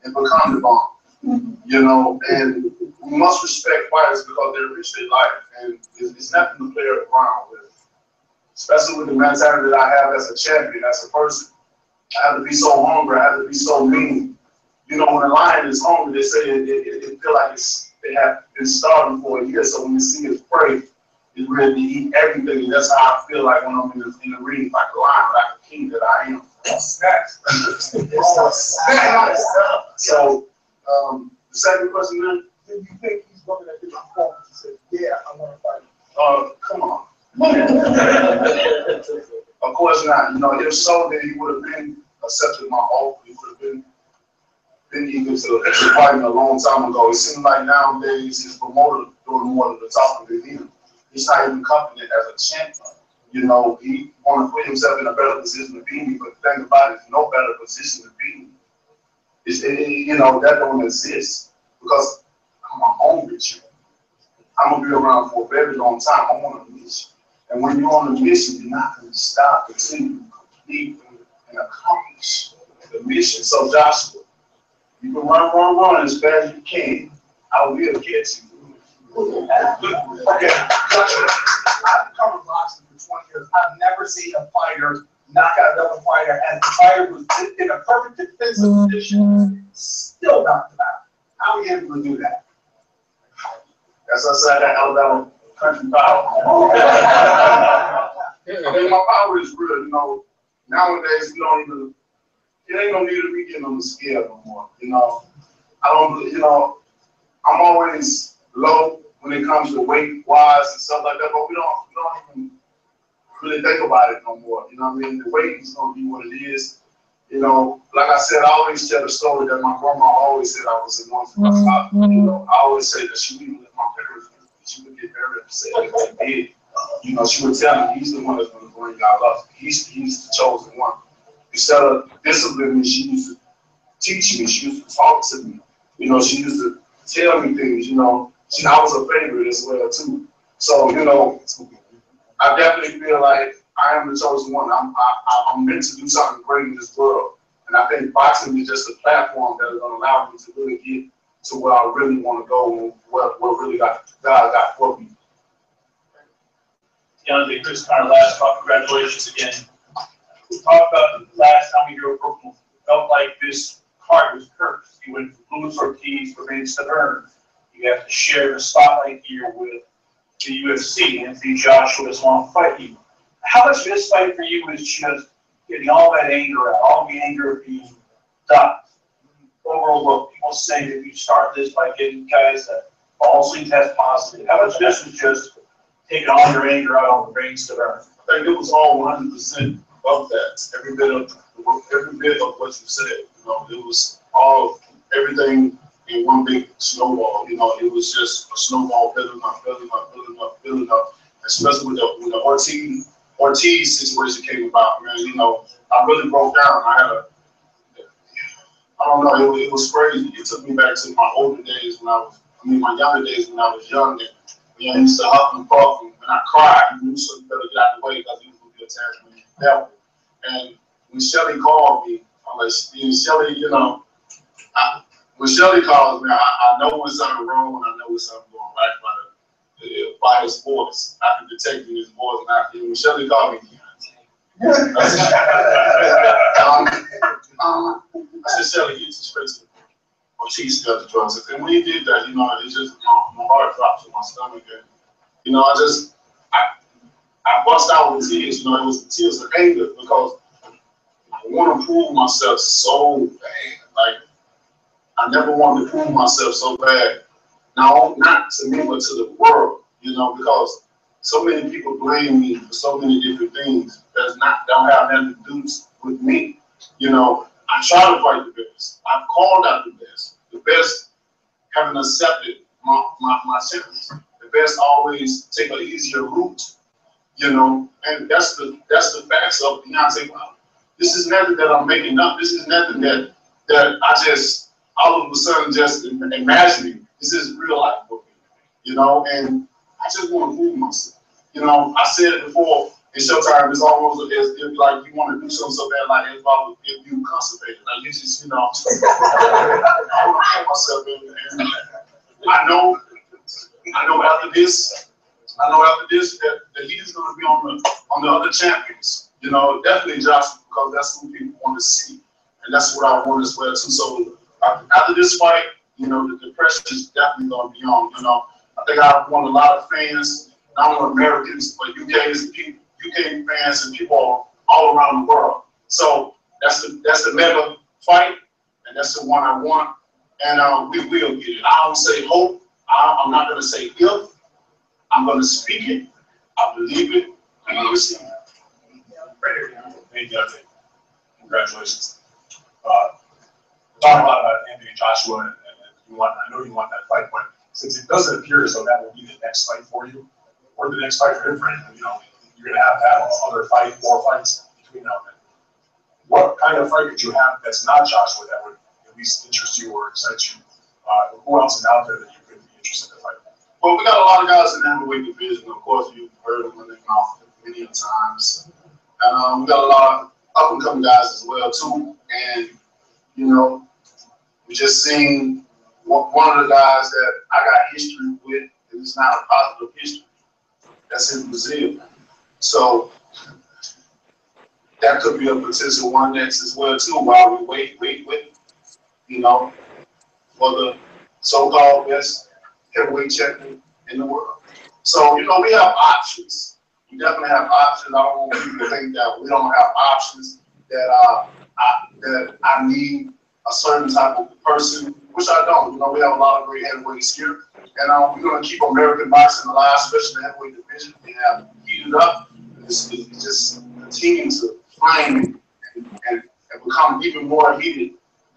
and become the bomb. You know, and we must respect fighters because they risk their life, and it's nothing to play around with. Especially with the mentality that I have as a champion, as a person. I have to be so hungry, I have to be so mean. You know, when a lion is hungry, they say it feel like they have been starving for a year, so when you see his prey, it's ready to eat everything, and that's how I feel like when I'm in the ring, like a lion, like a king that I am. Snacks. So, the second question then, do you think he's looking at his performance and says, yeah, I want to fight? Come on. Of course not. You know, if so, then he would have been accepted my offer. He would have been eager to fighting a long time ago. It seems like nowadays his promoter doing more of the talking than him. He's not even confident as a champion. You know, he want to put himself in a better position to beat me, but the thing about it is no better position to beat me. You know, that don't exist because I'm a hungry champion. I'm going to be around for a very long time. I'm on a mission. And when you're on a mission, you're not going to stop until you complete and accomplish the mission. So, Joshua, you can run as fast as you can. I will get you. Okay, I've covered boxing for 20 years. I've never seen a fighter knock out another fighter as the fighter was in a perfect defensive position, still knocked him out. How are we able to do that? As I said, that Alabama country power. And my power is real, you know. Nowadays, we don't even, it ain't no need to be getting on the scale no more, you know. I'm always low when it comes to weight-wise and stuff like that, but we don't even really think about it no more, you know what I mean? The weight is going to be what it is. You know, like I said, I always tell the story that my grandma always said I was anointed by God. You know, I always say that she would lift my parents, she would get very upset if they did. You know, she would tell me he's the one that's going to bring God love. He's the chosen one. Instead of disciplining me, she used to teach me. She used to talk to me. You know, she used to tell me things. You know, I was a favorite as well too. So you know, I definitely feel like I am the chosen one. I'm meant to do something great in this world, and I think boxing is just a platform that is going to allow me to really get to where I really want to go and what really God got for me. Deontay, Chris Connor, last talk. Congratulations again. We talked about the last time you were Brooklyn. Felt like this card was cursed. You went from Luis Ortiz, Bermane Stiverne. You have to share the spotlight here with the UFC. Anthony Joshua doesn't want to fight you. How much of this fight for you was just getting all that anger out, all the anger being done? Overall, look, people say that you start this by getting guys that falsely test positive. How much of this was just taking all your anger out on the Bermane Stiverne? I think it was all 100% of that. Every bit of what you said. You know, it was all everything in one big snowball. You know, it was just a snowball building up. Especially with the Ortiz situation came about, man. You know, I really broke down. I don't know, it was crazy. It took me back to my older days my younger days when I was young. And, you know, I used to huff and puff and I cried. You knew so you better get out of the way because he was going to be attached to the devil. And when Shelly called me, I'm like, Shelly, you know, when Shelly calls me, I know when something wrong and I know when something going right by his voice. I can detect in his voice. And when Shelly called me, I said, Shelly, get straight to the Ortiz got the drugs. And when he did that, you know, it just, my heart dropped to my stomach. And, you know, I bust out with tears. You know, it was tears of anger because I want to prove myself so bad. Like, I never wanted to prove myself so bad. Now, not to me, but to the world, you know, because so many people blame me for so many different things don't have nothing to do with me. You know, I try to fight the best. I've called out the best. The best haven't accepted my sentence. The best always take an easier route, you know, and that's the facts of Deontay Wilder. This is nothing that I'm making up. This is nothing that I just all of a sudden just imagining. This is real life for me, you know, and I just want to prove myself. You know, I said it before. In Showtime, it's almost as if like you want to do something so bad, like if you constipated, like you just, you know, I want to prove myself, and I know after this that the heat is going to be on the other champions. You know, definitely Joshua, because that's who people want to see, and that's what I want as well too. So after this fight, you know, the pressure is definitely going to be on. You know, I think I've won a lot of fans, not only Americans, but UK fans and people all around the world. So that's the mega fight, and that's the one I want, and we will get it. I don't say hope. I'm not going to say if. I'm going to speak it. I believe it, and I receive it. Hey, Deontay. Congratulations. Talk a lot about Anthony Joshua, and I know you want that fight, but since it doesn't appear as though that will be the next fight for you, or the next fight for him, you know, you're going to have other more fights between now and then. What kind of fight could you have that's not Joshua that would at least interest you or excite you? Who else is out there that you could be interested in fighting? Well, we got a lot of guys in the heavyweight division. Of course, you've heard them in their mouth many times. And we got a lot of up-and-coming guys as well, too. And, you know, we just seen one of the guys that I got history with, and it's not a positive history. That's in Breazeale. So that could be a potential one next as well, too, while we wait, you know, for the so-called best heavyweight champion in the world. So, you know, we have options. We definitely have options. I don't want people to think that we don't have options, that I need a certain type of person, which I don't. You know, we have a lot of great heavyweights here. And we're going to keep American boxing alive, especially the heavyweight division. We have heated up. It's just continuing to flame and become even more heated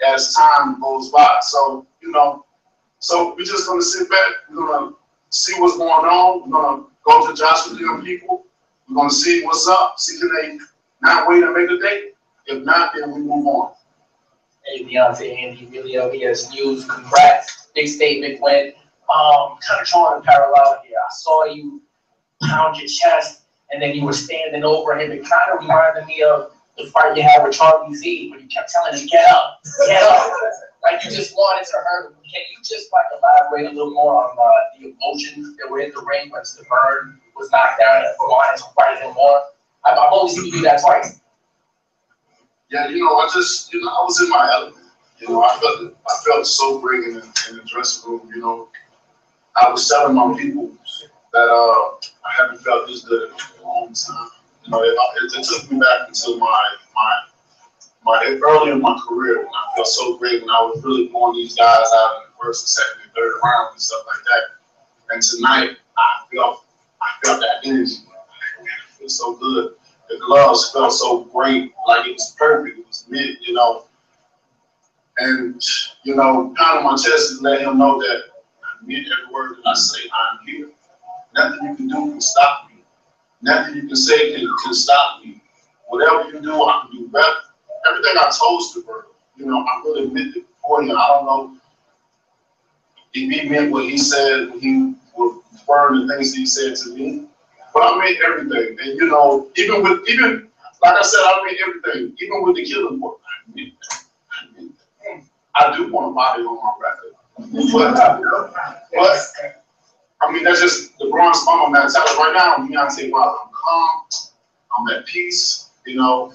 as time goes by. So, you know, so we're just going to sit back. We're going to see what's going on. We're going to go to Joshua Young people. We're going to see what's up. See, can they not wait and make a date? If not, then we move on. Hey, Deontay, Andy, really LBS News. Congrats. Big statement win. Kind of drawing a parallel here. I saw you pound your chest, and then you were standing over him. It kind of reminded me of the fight you had with Charlie Z, where you kept telling him, get up, get up. Like you just wanted to hurt him. Can you just like elaborate a little more on the emotions that were in the ring when Stiverne was knocked down and wanted to fight him more? I've only seen you do that twice. Yeah, you know, I was in my element. You know, I felt so great in the dressing room. You know, I was telling my people that I haven't felt this good in a long time. You know, it took me back into my early in my career when I felt so great when I was really blowing these guys out in the first and second and third round and stuff like that. And tonight I felt that energy. It feels so good. The gloves felt so great, like it was perfect. It was mid, you know. And you know, pounding my chest and let him know that I mean every word that I say. I'm here. Nothing you can do can stop me. Nothing you can say can stop me. Whatever you do, I can do better. Everything I told Stiverne, you know, I really meant it for him. I don't know if he meant what he said when he was referring the things he said to me, but I meant everything. And you know, even like I said, I meant everything. Even with the killing book, I meant that. I do want a body on my record, but I mean that's just the bronze bomber mentality. Right now, Deontay Wilder, I'm calm, I'm at peace, you know.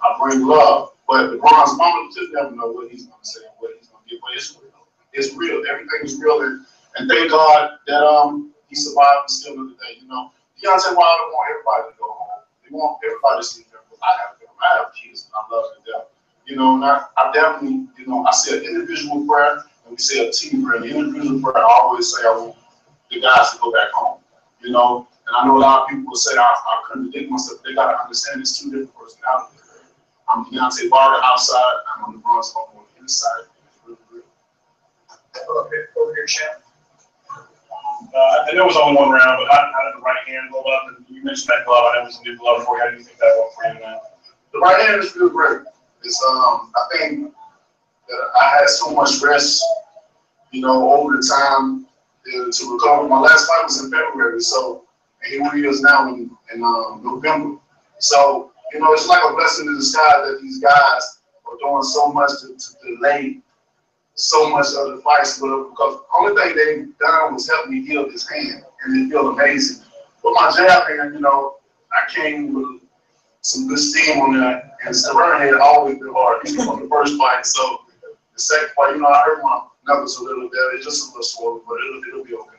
I bring love, but the bronze bomber, you just never know what he's going to say and what he's going to get. But it's real. It's real. Everything is real, and thank God that he survived and still another day. You know, Deontay Wilder want everybody to go home. They want everybody to see them. I have kids, and I love them to death. You know, and I definitely, you know, I say an individual prayer, and we say a team prayer. The individual prayer, I always say I want the guys to go back home. You know, And I know a lot of people will say I contradict myself. They got to understand it's two different personalities. I'm Deontay Wilder outside. I'm on the Bronx on the inside. Over here, champ. I know it was only one round, but how did the right hand hold up? And you mentioned that glove. I know it was a new glove for you. How do you think that went for you now? The right hand is still great. It's I think that I had so much rest, you know, over the time to recover. My last fight was in February, so and here we is now in November. So you know, it's like a blessing in disguise that these guys are doing so much to delay so much of the fights, because the only thing they've done was help me heal this hand, and it feels amazing. But my jab hand, you know, I came with some good steam on that, and Stiverne had always been hard, even from the first fight. So the second fight, you know, I hurt my knuckles a little bit. It's just a little swollen, but it'll be okay.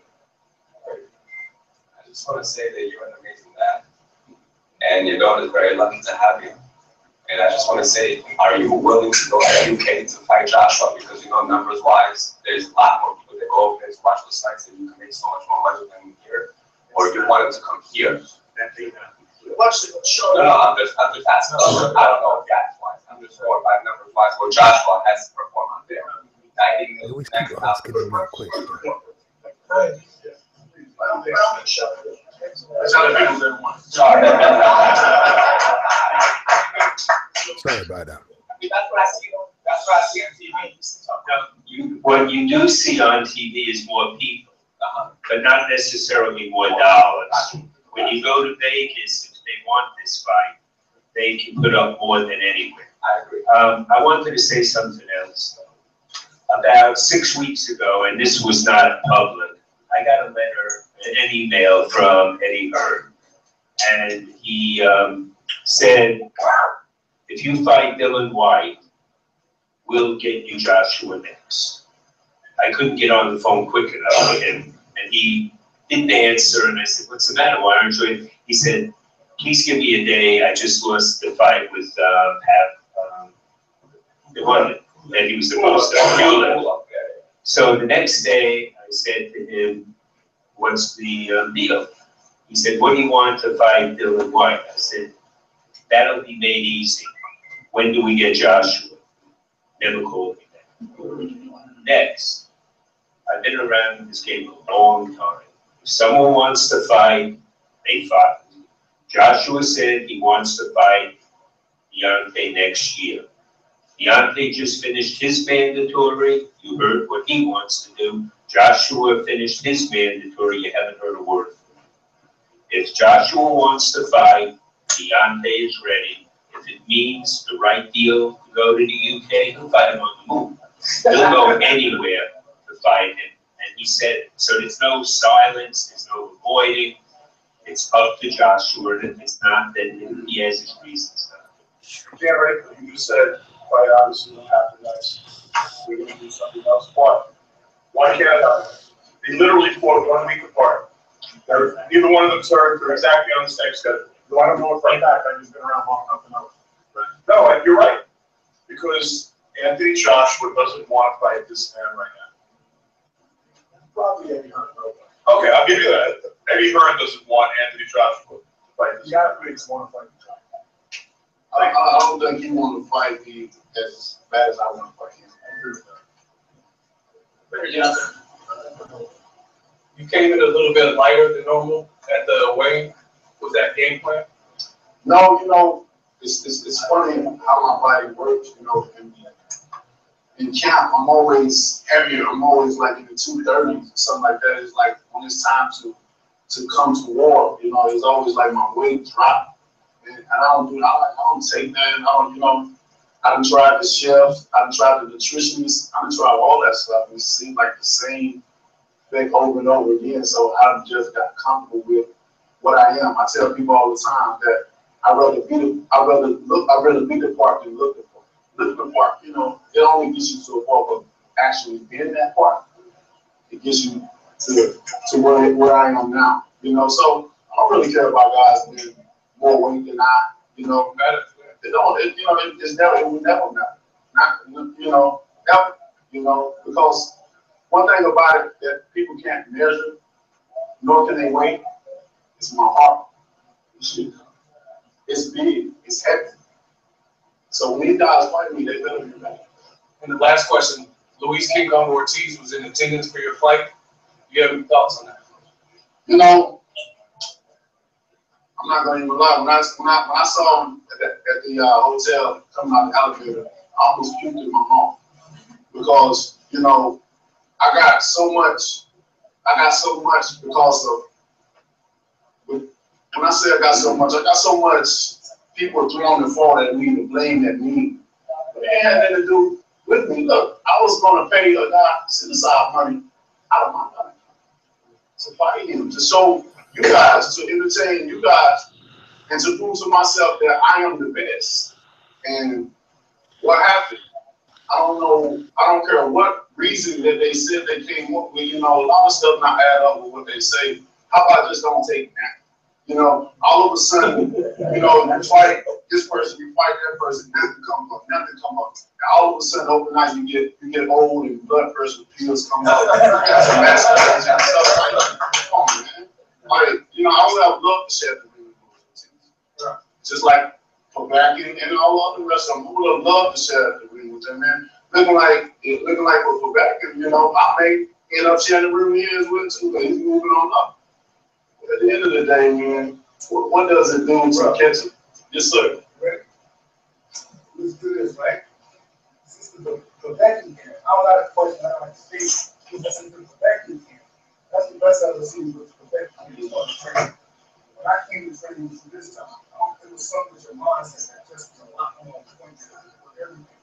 I just want to say that you're an amazing dad, and your daughter's very lucky to have you. And I just want to say, are you willing to go to the UK to fight Joshua? Because, you know, numbers-wise, there's a lot more people that go over there to watch those fights, and you can make so much more money than here. Or you want him to come here. Watch the show. No, I'm just asking. I don't know facts-wise. I'm just going by numbers-wise where Joshua has to perform out there. I always keep asking him that question. Sorry about that. That's what I see on TV. What you do see on TV is more people, but not necessarily more dollars. When you go to Vegas, if they want this fight, they can put up more than anywhere. I agree. I wanted to say something else. About 6 weeks ago, and this was not public, I got a letter, an email from Eddie Hearn, and he said, if you fight Dylan White, we'll get you Joshua next. I couldn't get on the phone quick enough with him, and he didn't answer, and I said, what's the matter? Why aren't you? He said, please give me a day. I just lost the fight with the one that he was supposed to. So the next day, I said to him, what's the deal? He said, what do you want to fight Dylan White? I said, that'll be made easy. When do we get Joshua? Never called me back. Next, I've been around this game a long time. If someone wants to fight, they fight. Joshua said he wants to fight Deontay next year. Deontay just finished his mandatory. You heard what he wants to do. Joshua finished his mandatory. You haven't heard a word from him. If Joshua wants to fight, Deontay is ready. If it means the right deal to go to the UK, he'll fight him on the move. He'll go anywhere to fight him. And he said it. So there's no silence, there's no avoiding. It's up to Joshua, and if it's not, then he has his reasons. Yeah, right. You just said, quite obviously, you have to guys. We're going to do something else. Why can't they literally fought 1 week apart? Neither one of them served. They're exactly on the same schedule. So I don't know if I'm back. I've just been around long enough to know. Right. No, you're right. Because Anthony Joshua doesn't want to fight this man right now. Probably Eddie Hearn. Okay, I'll give you that. Eddie Hearn doesn't want Anthony Joshua to fight this man. He doesn't want to fight Joshua. I don't think he want to fight me as bad as I want to fight him. I agree with that. You came in a little bit lighter than normal at the weigh. Was that game plan? No, you know, it's funny how my body works. You know, in camp, I'm always heavier. I'm always like in the 230s or something like that. It's like when it's time to come to war, you know, it's always like my weight drop. And I don't do that. I don't take that. I don't, you know, I done tried the chef, I done tried the nutritionist, I done tried all that stuff. It seemed like the same thing over and over again. So I've just got comfortable with what I am. I tell people all the time that I'd rather be the part than look the part. Look the part, you know, it only gets you to a point of actually being that part. It gets you to where I am now. You know, so I don't really care about guys being more weight than I, you know, matter. It don't, you know, it would never matter. Not, you know, ever, you know, because one thing about it that people can't measure, nor can they weigh, It's my heart. It's big. It's heavy. So when these guys fight me, they better be ready. And the last question, Luis King Kondo Ortiz was in attendance for your fight. Do you have any thoughts on that? You know, I'm not going to even lie. When I saw him at the hotel coming out the elevator, I almost puked in my mouth because, you know, I got so much because of, when I say I got so much people throwing the fault at me, the blame at me. But it had nothing to do with me. Look, I was going to pay a guy set-aside money out of my money to fight him, to show you guys, to entertain you guys, and to prove to myself that I am the best. And what happened? I don't know. I don't care what reason that they said they came up with. You know, a lot of stuff not add up with what they say. How about just don't take that? You know, all of a sudden, you know, you fight this person, you fight that person, nothing come up. And all of a sudden, overnight, you get old and blood pressure pills come up. That's a massive and stuff like that. Come on, man. Like, you know, I would have loved to share the ring with them. Just like for Vacant and all of the rest of them, I would have loved to share the ring with them, man. Looking like for Vacant, you know, I may end up sharing the ring with his with too, but he's moving on up. At the end of the day, man, what does it do to catch him? Yes, sir. Right. Let's do this, right? This is the Vacant camp. I don't have a question I like to say. This is the Vacant camp. That's the best I've ever seen with the Vacant camp. When I came to training this time, it was something with your mindset that just was a lot more pointed for everything.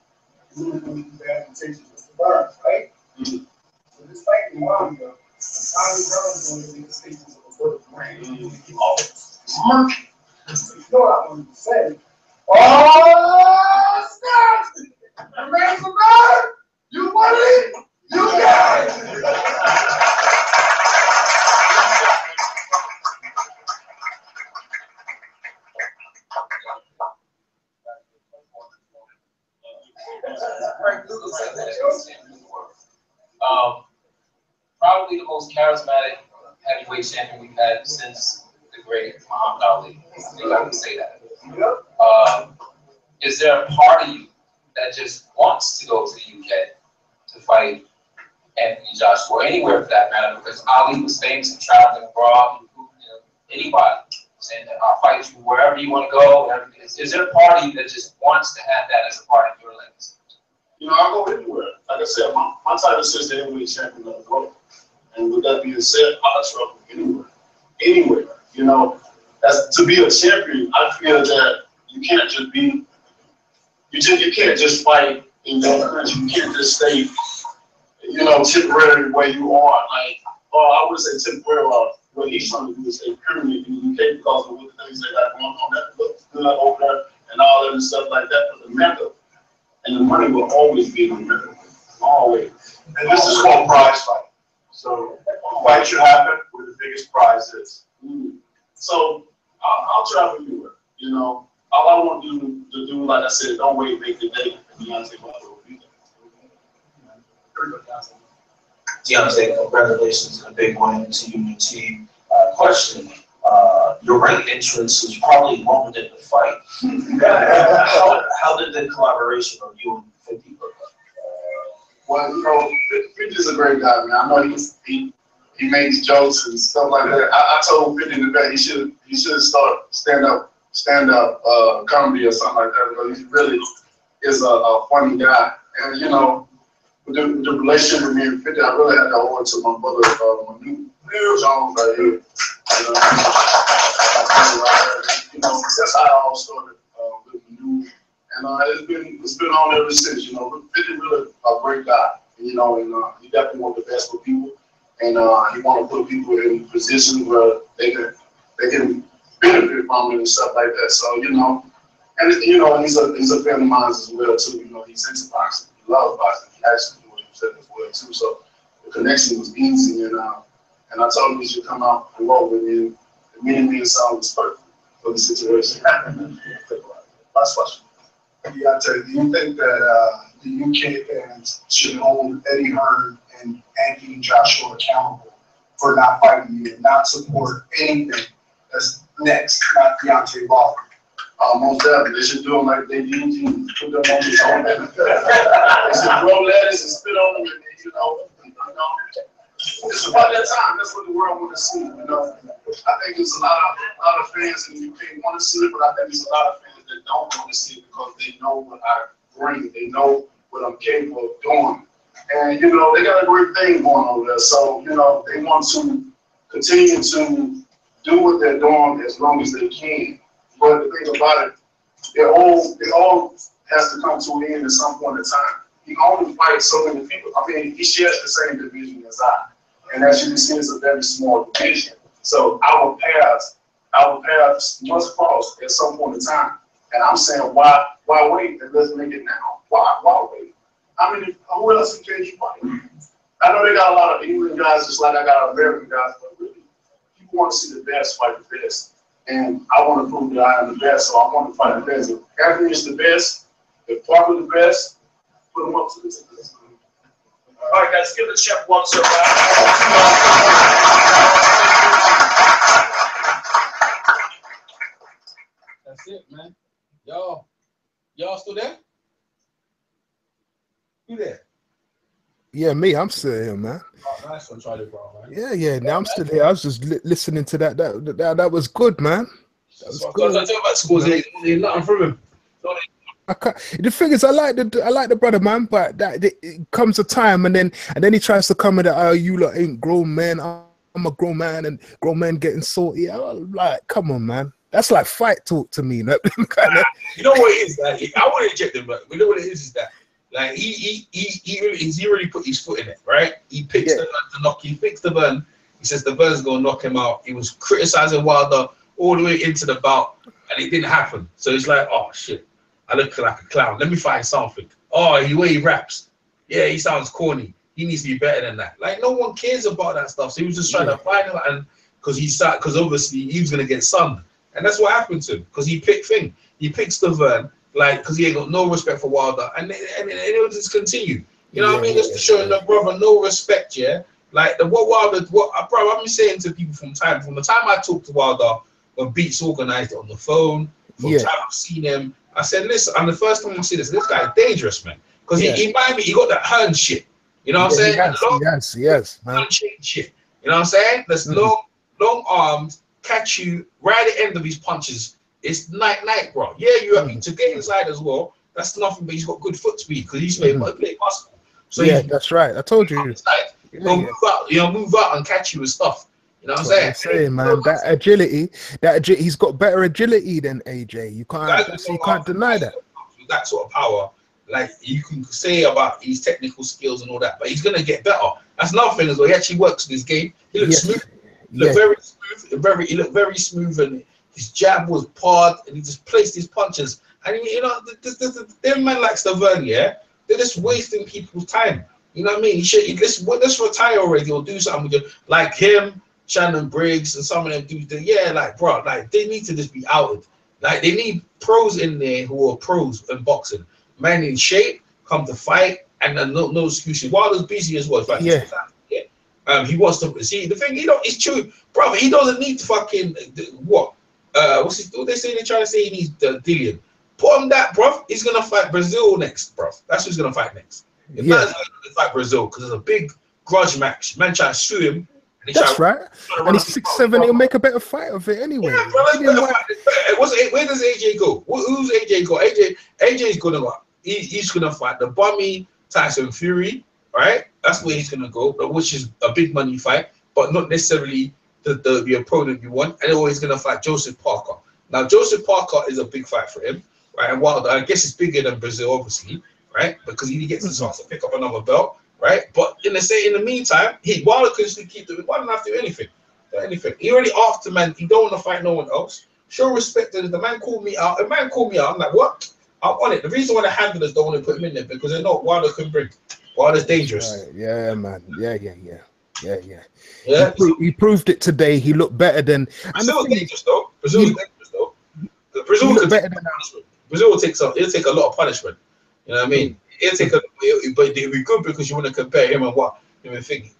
You really going to do that and take you to the burn, right? So this fight reminded me of Tommy Jones doing the stations of the brand. You know what I wanted to say? Oh, snap! You ready for burn? You want it? You got it! Probably the most charismatic heavyweight champion we've had since the great Muhammad Ali. I think I can say that. Is there a part of you that just wants to go to the UK to fight Anthony Joshua, or anywhere for that matter? Because Ali was famous in traveling abroad. Anybody saying that I'll fight you wherever you want to go. Is there a part of you that just wants to have that as a part of your legacy? You know, I'll go anywhere. Like I said, my title says the heavyweight champion of the world. And with that being said, I'll travel anywhere. Anywhere. You know, to be a champion, I feel that you can't just be, you can't just fight in your country. You can't just stay, you know, temporary where you are. Like, I would say temporary. What he's trying to do is stay permanent in the UK because of what the things they got going on. That looks good over there and all that and stuff like that. But the method and the money will always be in the middle. Always. And this is called prize fight. So fight should happen where the biggest prize is. So I'll travel anywhere. You know, all I want to do, like I said, don't wait, make the day. Deontay will be there. Deontay, congratulations on a big win to you and your team. Question: your ring entrance was probably longer than the fight. How did the collaboration of you and 50 work? Well, you know, 50 is a great guy, man. I know he makes jokes and stuff like that. I told 50 in the back he should start stand up comedy or something like that because he really is a funny guy. And you know, with the relationship with me and 50, I really had to owe it to my brother, my new Jones right here. You know, that's how it all started with Manu. And it's been on ever since. You know, 50 really a great guy. You know, and he definitely want the best for people, and he want to put people in positions where they can benefit from it and stuff like that. So you know, and you know, he's a friend of mine as well too. You know, he's into boxing. He loves boxing. He actually do what he said as well too. So the connection was easy, and I told him he should come out and work with me. The meeting and sound was perfect for the situation. Last question. Deontay, do you think that the UK fans should hold Eddie Hearn and Anthony Joshua accountable for not fighting you and not support anything that's next, not Deontay Wilder. Most definitely, they should do them like they do. Put them on the phone. They should grow lettuce and spit on them, and it's about that time. That's what the world want to see. I think there's a lot of fans in the UK want to see it, but I think there's a lot of fans that don't want to see it because they know what I bring. They know what I'm capable of doing. And, they got a great thing going over there. So, they want to continue to do what they're doing as long as they can. But the thing about it, it all has to come to an end at some point in time. He only fights so many people. I mean, he shares the same division as I. And as you can see, it's a very small division. So our paths must cross at some point in time. And I'm saying, why wait? And let's make it now. Why wait? I mean, who else can you fight? I know they got a lot of England guys, just like I got American guys, but really, people want to see the best fight the best. And I want to prove that I am the best, so I want to fight the best. If Adrian is the best, if Parker the best, put him up to this. All right, guys, give the chef one so That's it, man. Y'all still there? You there? Yeah, me. I'm still here, man. Oh, nice one, Charlie Brown, man. Yeah. Now I'm still here. I was just listening to that. That was good, man. That was good. I talk about schools. Ain't nothing from him. The thing is, I like the brother, man, but it comes a time, and then he tries to come with that. Oh, you lot ain't grown men. I'm a grown man, and grown men getting salty. I'm like, come on, man. That's like fight talk to me. You know what it is? Like, I want to inject him, but you know what it is that like he really put his foot in it, right? He picks the knock. He picks the burn. He says the burn's gonna knock him out. He was criticizing Wilder all the way into the bout, and it didn't happen. So he's like, oh shit. I look like a clown. Let me find something. Oh, the way he raps. Yeah, he sounds corny. He needs to be better than that. Like, no one cares about that stuff. So he was just trying to find it, and because obviously he was gonna get sunned, and that's what happened to him. Because he picked thing. He picked Stiverne, like, because he ain't got no respect for Wilder, and it will just continue. You know what I mean? Just showing the brother no respect. Yeah, like Wilder. Bro, I've been saying to people from the time I talked to Wilder when Beats organized it on the phone. From the time I've seen him. I said, listen, and the first time I see this guy is dangerous, man. Because he mind me, he got that Hearn shit. You know what I'm saying? Yes, man. Shit. You know what I'm saying? That's long arms, catch you right at the end of his punches. It's night, bro. Yeah, you have to get inside as well. That's nothing, but he's got good foot speed because he's played basketball. So that's right. I told you. He'll move out and catch you with stuff. You know what I'm saying? Man, that agility, he's got better agility than AJ. You can't deny that. That sort of power, like you can say about his technical skills and all that, but he's gonna get better. That's another thing as well. He actually works in his game. He looks smooth. He looked very smooth, and his jab was pawed, and he just placed his punches. And them man like Stiverne, they're just wasting people's time. You know what I mean? Let's retire already or do something with like him. Shannon Briggs and some of them dudes, bro, like they need to just be outed. Like they need pros in there who are pros in boxing, man in shape, come to fight, and no excuses. Wilder's busy as well. He wants to see the thing. It's true, brother. He doesn't need fucking what? What they say? They're trying to say he needs Dillian. Put him that, bro. He's gonna fight Breazeale next, bro. That's who's gonna fight next. If man's gonna fight Breazeale because it's a big grudge match. Man trying to sue him. That's right. And he's 6'7", he'll make a better fight of it anyway. Yeah, bro, where does AJ go? Who's AJ go? AJ's gonna go. He's gonna fight the bummy Tyson Fury, right? That's where he's gonna go, which is a big money fight, but not necessarily the opponent you want. And he's gonna fight Joseph Parker. Now Joseph Parker is a big fight for him, right? And Wilder, I guess it's bigger than Breazeale, obviously, right? Because he gets the chance to pick up another belt. Right, but in the meantime, Wilder can still keep doing. Wilder don't have to do anything. He already asked the man. He don't want to fight no one else. Show respect to the man. Called me out. The man called me out. I'm like, what? I'm on it. The reason why the handlers don't want to put him in there because they know Wilder can bring. Wilder's dangerous. Right. Yeah, man. Yeah. He proved it today. He looked better than. Breazeale's dangerous though. Breazeale will take some. He'll take a lot of punishment. You know what I mean? But it'll be good because you want to compare him and what? Him and AJ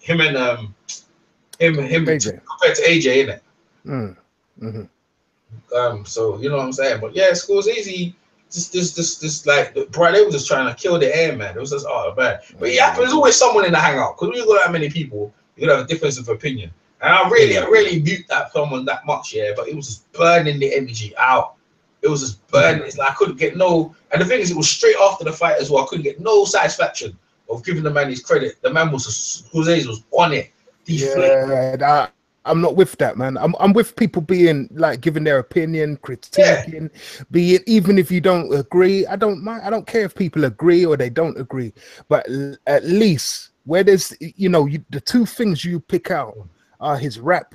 compared to AJ, innit? So you know what I'm saying. But yeah, School's easy. Just like, bro, they were just trying to kill the air, man. It was just man. But yeah, there's always someone in the hangout because when you got that many people, you have a difference of opinion. And I really mute that someone that much, yeah. But it was just burning the energy out. It was just burning. It's like I couldn't get no. And the thing is, it was straight after the fight as well. I couldn't get no satisfaction of giving the man his credit. The man was was on it. Yeah, I'm not with that, man. I'm with people being like giving their opinion, critiquing, be it even if you don't agree. I don't mind. I don't care if people agree or they don't agree. But at least where there's, the two things you pick out are his rap,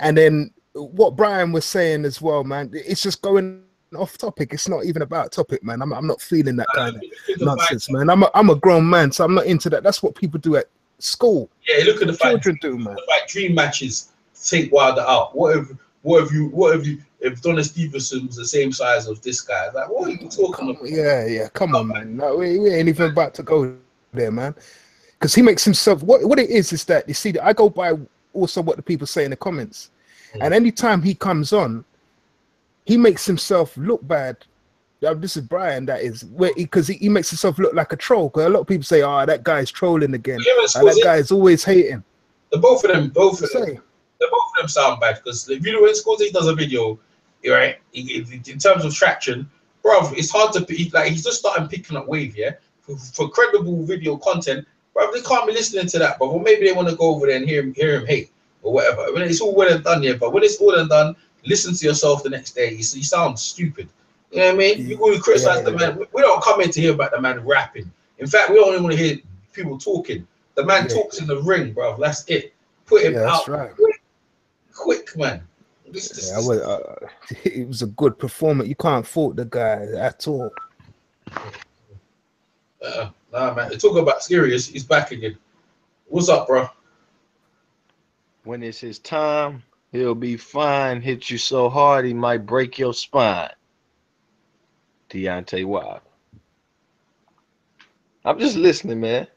and then what Brian was saying as well, man. It's just going off topic. It's not even about topic, man. I'm not feeling that kind of nonsense, man. I'm a grown man, so I'm not into that. That's what people do at school. Yeah, look at the fight. Children do, man. Like dream matches, take Wilder out. What have you? If Donna Stevenson was the same size as this guy, like what are you talking about? Yeah, come on, man. No, we ain't even about to go there, man. Because he makes himself. What it is that you see that I go by also what the people say in the comments, and anytime he comes on, he makes himself look bad. This is Brian, that is, because he makes himself look like a troll. Because a lot of people say, "Oh, that guy's trolling again." That guy is always hating. Both of them sound bad. Because if you know when Scorsese does a video, right? In terms of traction, bro, it's hard to like. He's just starting picking up wave, yeah. For credible video content, bro, they can't be listening to that. But well, maybe they want to go over there and hear him hate or whatever. When it's all well and done, yeah. But when it's all and done, listen to yourself the next day. You sound stupid. You know what I mean? You want to criticize the man. We don't come in to hear about the man rapping. In fact, we only want to hear people talking. The man talks in the ring, bro. That's it. Put him out. That's right. Quick, man. It was a good performance. You can't fault the guy at all. Nah, man. They talk about serious. He's back again. What's up, bro? When it's his time, he'll be fine. Hit you so hard, he might break your spine. Deontay Wilder. I'm just listening, man.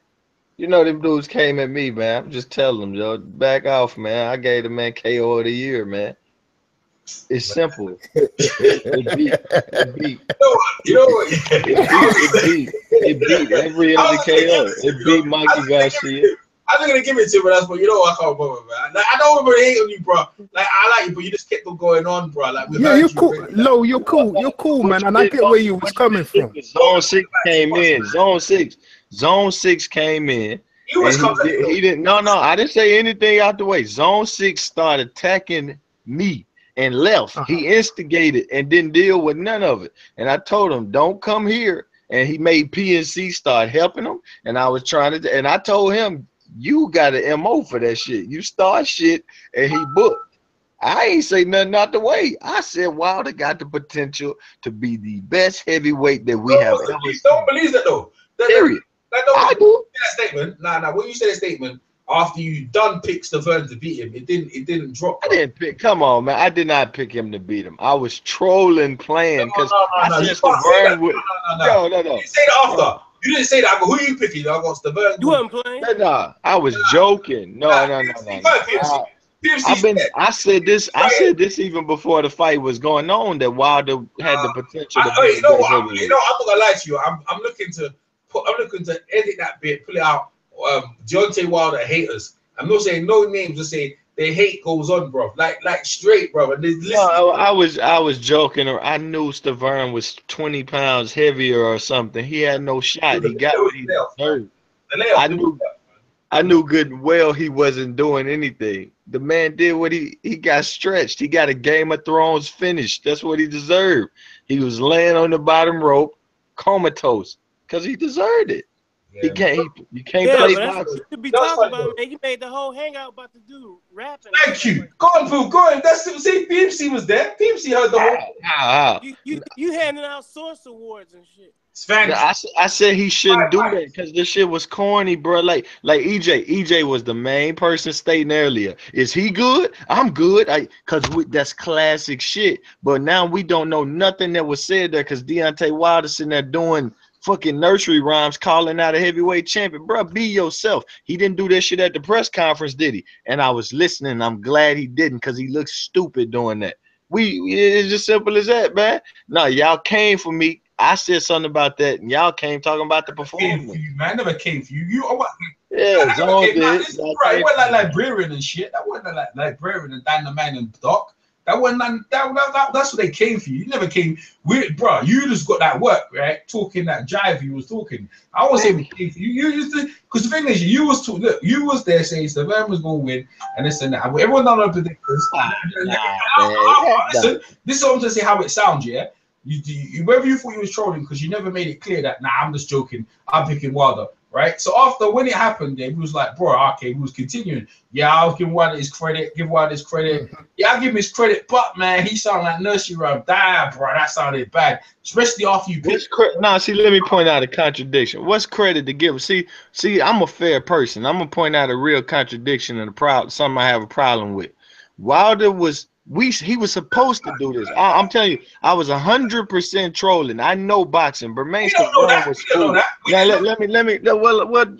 You know them dudes came at me, man. I'm just telling them, yo, back off, man. I gave the man KO of the year, man. It's simple. It beat. You know what? It beat every other KO. It beat Mikey Garcia. I was gonna give it to him, but you know what? I can't bother, man. Like, I don't remember hate on you, bro. Like I like you, but you just kept on going on, bro. Like you're cool. Lo, you're cool. You're cool, man. And I get where you was coming from. Zone 6 came in. Zone 6 came in. He didn't. No, I didn't say anything out the way. Zone 6 started attacking me and left. He instigated and didn't deal with none of it. And I told him, don't come here. And he made PNC start helping him. And I was trying to. And I told him, you got an MO for that shit. You start shit and he booked. I ain't say nothing out the way. I said Wilder got the potential to be the best heavyweight that we have ever seen. Don't believe that though. Period. I do. That statement. Nah. When you say that statement, after you done pick Stiverne to beat him, it didn't drop. I didn't pick. Come on, man. I did not pick him to beat him. I was trolling, playing because I said Stiverne would. No. You didn't say that after. You didn't say that. I go, who are you picking? I got Stiverne. You weren't playing. No, I was joking. No. I said this even before the fight was going on, that Wilder had the potential to be. I'm not gonna lie to you. I'm looking to edit that bit, pull it out. Deontay Wilder haters. I'm not saying no names. Just saying the hate goes on, bro. Like straight, bro. No, I was joking. Or I knew Stiverne was 20 pounds heavier or something. He had no shot. He got what he deserved. I knew good and well he wasn't doing anything. The man did what he got stretched. He got a Game of Thrones finish. That's what he deserved. He was laying on the bottom rope, comatose, because he deserved it. Yeah. You can't play boxing. To be talking about, man. You made the whole hangout about the dude rapping. Thank you. Go on, Pooh. Go on. See, PMC was there. PMC heard the whole. You handing out Source Awards and shit. I said he shouldn't do that because this shit was corny, bro. Like EJ was the main person stating earlier. Is he good? I'm good. Because that's classic shit. But now we don't know nothing that was said there because Deontay Wilder sitting there doing fucking nursery rhymes calling out a heavyweight champion. Bro, be yourself. He didn't do that shit at the press conference, did he? And I was listening. I'm glad he didn't because he looked stupid doing that. It's just simple as that, man. No, y'all came for me. I said something about that, and y'all came talking about the performance. Man, I never came for you. Yeah, Zone did. It wasn't like Breazeale and shit. That wasn't like Breazeale and Dan the Man and Doc. That wasn't that's what they came for you. You never came. Bro, you just got that work, right? Talking that jive you was talking. I was able to came for you. You used to, because the thing is, you was talking. Look, you was there saying the man was going to win, and this and that. Everyone done the predictions. Listen, this is what I'm going to say. How it sounds, yeah. Whether you thought you was trolling because you never made it clear that I'm just joking. I'm picking Wilder. Right, so after when it happened, then he was like, "Bro, okay." He was continuing. Yeah, I'll give Wilder his credit. Give Wilder his credit. Yeah, I'll give him his credit. But man, he sounded like nursery rhyme. Damn, bro, that sounded bad. Especially after you picked. See, let me point out a contradiction. What's credit to give? See, I'm a fair person. I'm gonna point out a real contradiction and something I have a problem with. Wilder was. He was supposed to do this. I'm telling you, I was 100% trolling. I know boxing. Bermane Stiverne was cool. Now let me.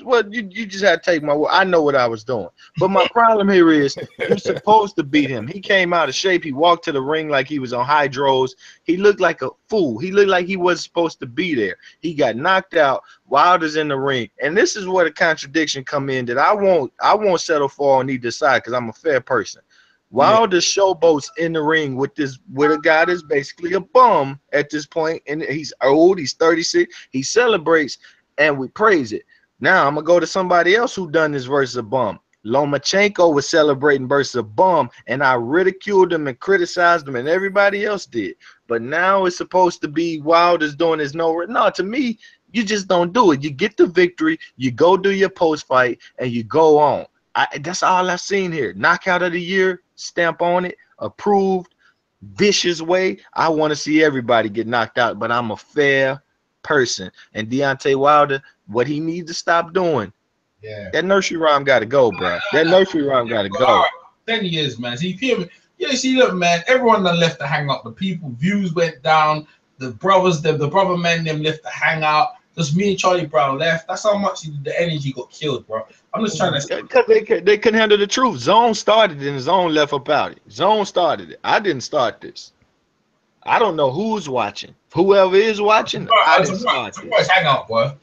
What you just had to take my word. I know what I was doing. But my problem here is you're supposed to beat him. He came out of shape. He walked to the ring like he was on hydros. He looked like a fool. He looked like he wasn't supposed to be there. He got knocked out. Wilder's in the ring, and this is where the contradiction come in that I won't settle for on either side because I'm a fair person. Wilder showboats in the ring with a guy that's basically a bum at this point, and he's old, he's 36, he celebrates, and we praise it. Now I'm gonna go to somebody else who done this versus a bum. Lomachenko was celebrating versus a bum, and I ridiculed him and criticized him, and everybody else did. But now it's supposed to be Wilder's doing his no. To me, you just don't do it. You get the victory, you go do your post fight, and you go on. That's all I've seen here. Knockout of the year, stamp on it, approved, vicious way. I want to see everybody get knocked out, but I'm a fair person. And Deontay Wilder, what he needs to stop doing, that nursery rhyme got to go, bro. That nursery rhyme got to go. 10 years, man. See, look, man, everyone done left to hang out. The people, views went down. The brothers, the brother men, them left to hang out. Just me and Charlie Brown left. That's how much the energy got killed, bro. I'm just trying to. Because they couldn't handle the truth. Zone started it and Zone left about it. Zone started it. I didn't start this. I don't know who's watching. Whoever is watching, I didn't start this. Hang out, boy.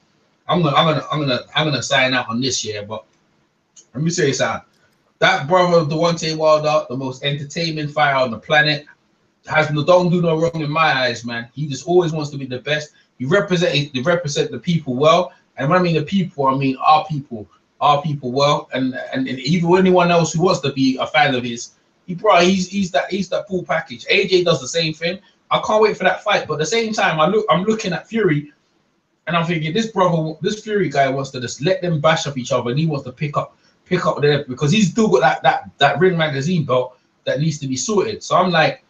I'm gonna sign out on this year, but let me say something. That brother, Deontay Wilder, the most entertaining fighter on the planet, don't do no wrong in my eyes, man. He just always wants to be the best. He represent the people well, and when I mean the people, I mean our people well, and even anyone else who wants to be a fan of his, he's that full package. AJ does the same thing. I can't wait for that fight, but at the same time, I'm looking at Fury, and I'm thinking this Fury guy wants to just let them bash up each other, and he wants to pick up there because he's still got that Ring Magazine belt that needs to be sorted. So I'm like,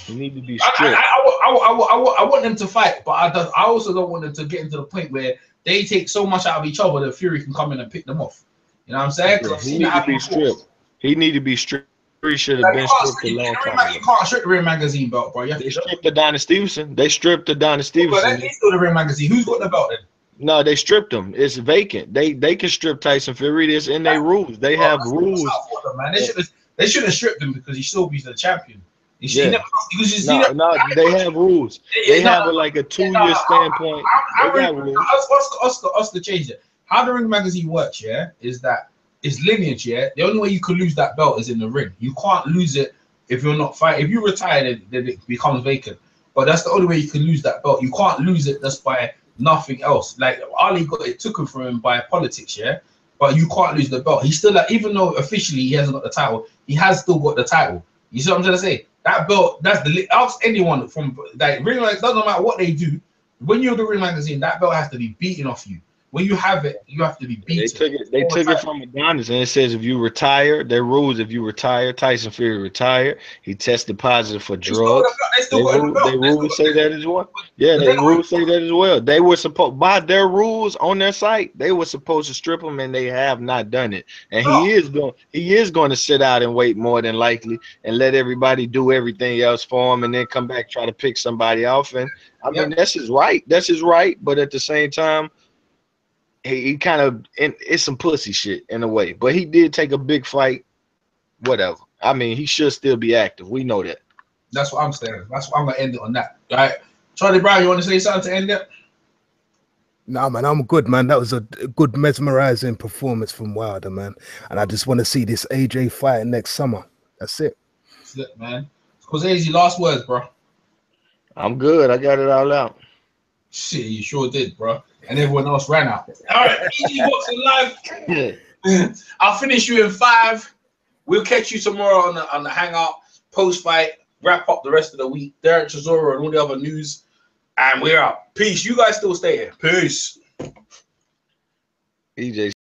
you need to be strict. I want them to fight, but I also don't want them to get into the point where they take so much out of each other that Fury can come in and pick them off. You know what I'm saying? He need to be stripped. He need to be stripped. Fury should have been stripped a long time ago. You can't strip the Ring Magazine belt, bro. They stripped the Donna Stevenson. They stripped the Donna Stevenson. But that's still the Ring Magazine. Who's got the belt then? No, they stripped him. It's vacant. They can strip Tyson Fury. It's in their rules. They have rules. They should have stripped him because he still be the champion. They have rules. They have like a 2-year standpoint. Oscar changed it. How the Ring Magazine works, is that it's lineage, The only way you can lose that belt is in the ring. You can't lose it if you're not fighting. If you retire, then it becomes vacant. But that's the only way you can lose that belt. You can't lose it just by nothing else. Like Ali took it from him by politics, But you can't lose the belt. He's still even though officially he hasn't got the title, he has still got the title. You see what I'm trying to say? That belt, ask anyone from like Ring Magazine, doesn't matter what they do. When you're the Ring Magazine, that belt has to be beaten off you. when you have it, you have to be beaten. They took it from Adonis, and it says if you retire, their rules. If you retire, Tyson Fury retired. He tested positive for drugs. They rules say that as well. Yeah, they rules say that as well. They were supposed, by their rules on their site, they were supposed to strip him, and they have not done it. And he is going to sit out and wait more than likely, and let everybody do everything else for him, and then come back try to pick somebody off. And I mean, that's his right. That's his right. But at the same time, he kind of, it's some pussy shit in a way, but he did take a big fight. Whatever. I mean, he should still be active. We know that. That's what I'm saying. That's why I'm gonna end it on that. All right, Charlie Brown, you want to say something to end it? No, man, I'm good, man. That was a good mesmerizing performance from Wilder, man. And I just want to see this AJ fight next summer. That's it. That's it, man. Scorsese, last words, bro. I'm good. I got it all out. Shit, you sure did, bro. And everyone else ran out. All right, PG Boxing Live. I'll finish you in 5. We'll catch you tomorrow on the Hangout post fight. Wrap up the rest of the week. Derek Chisora and all the other news. And we're out. Peace. You guys still stay here. Peace. EJ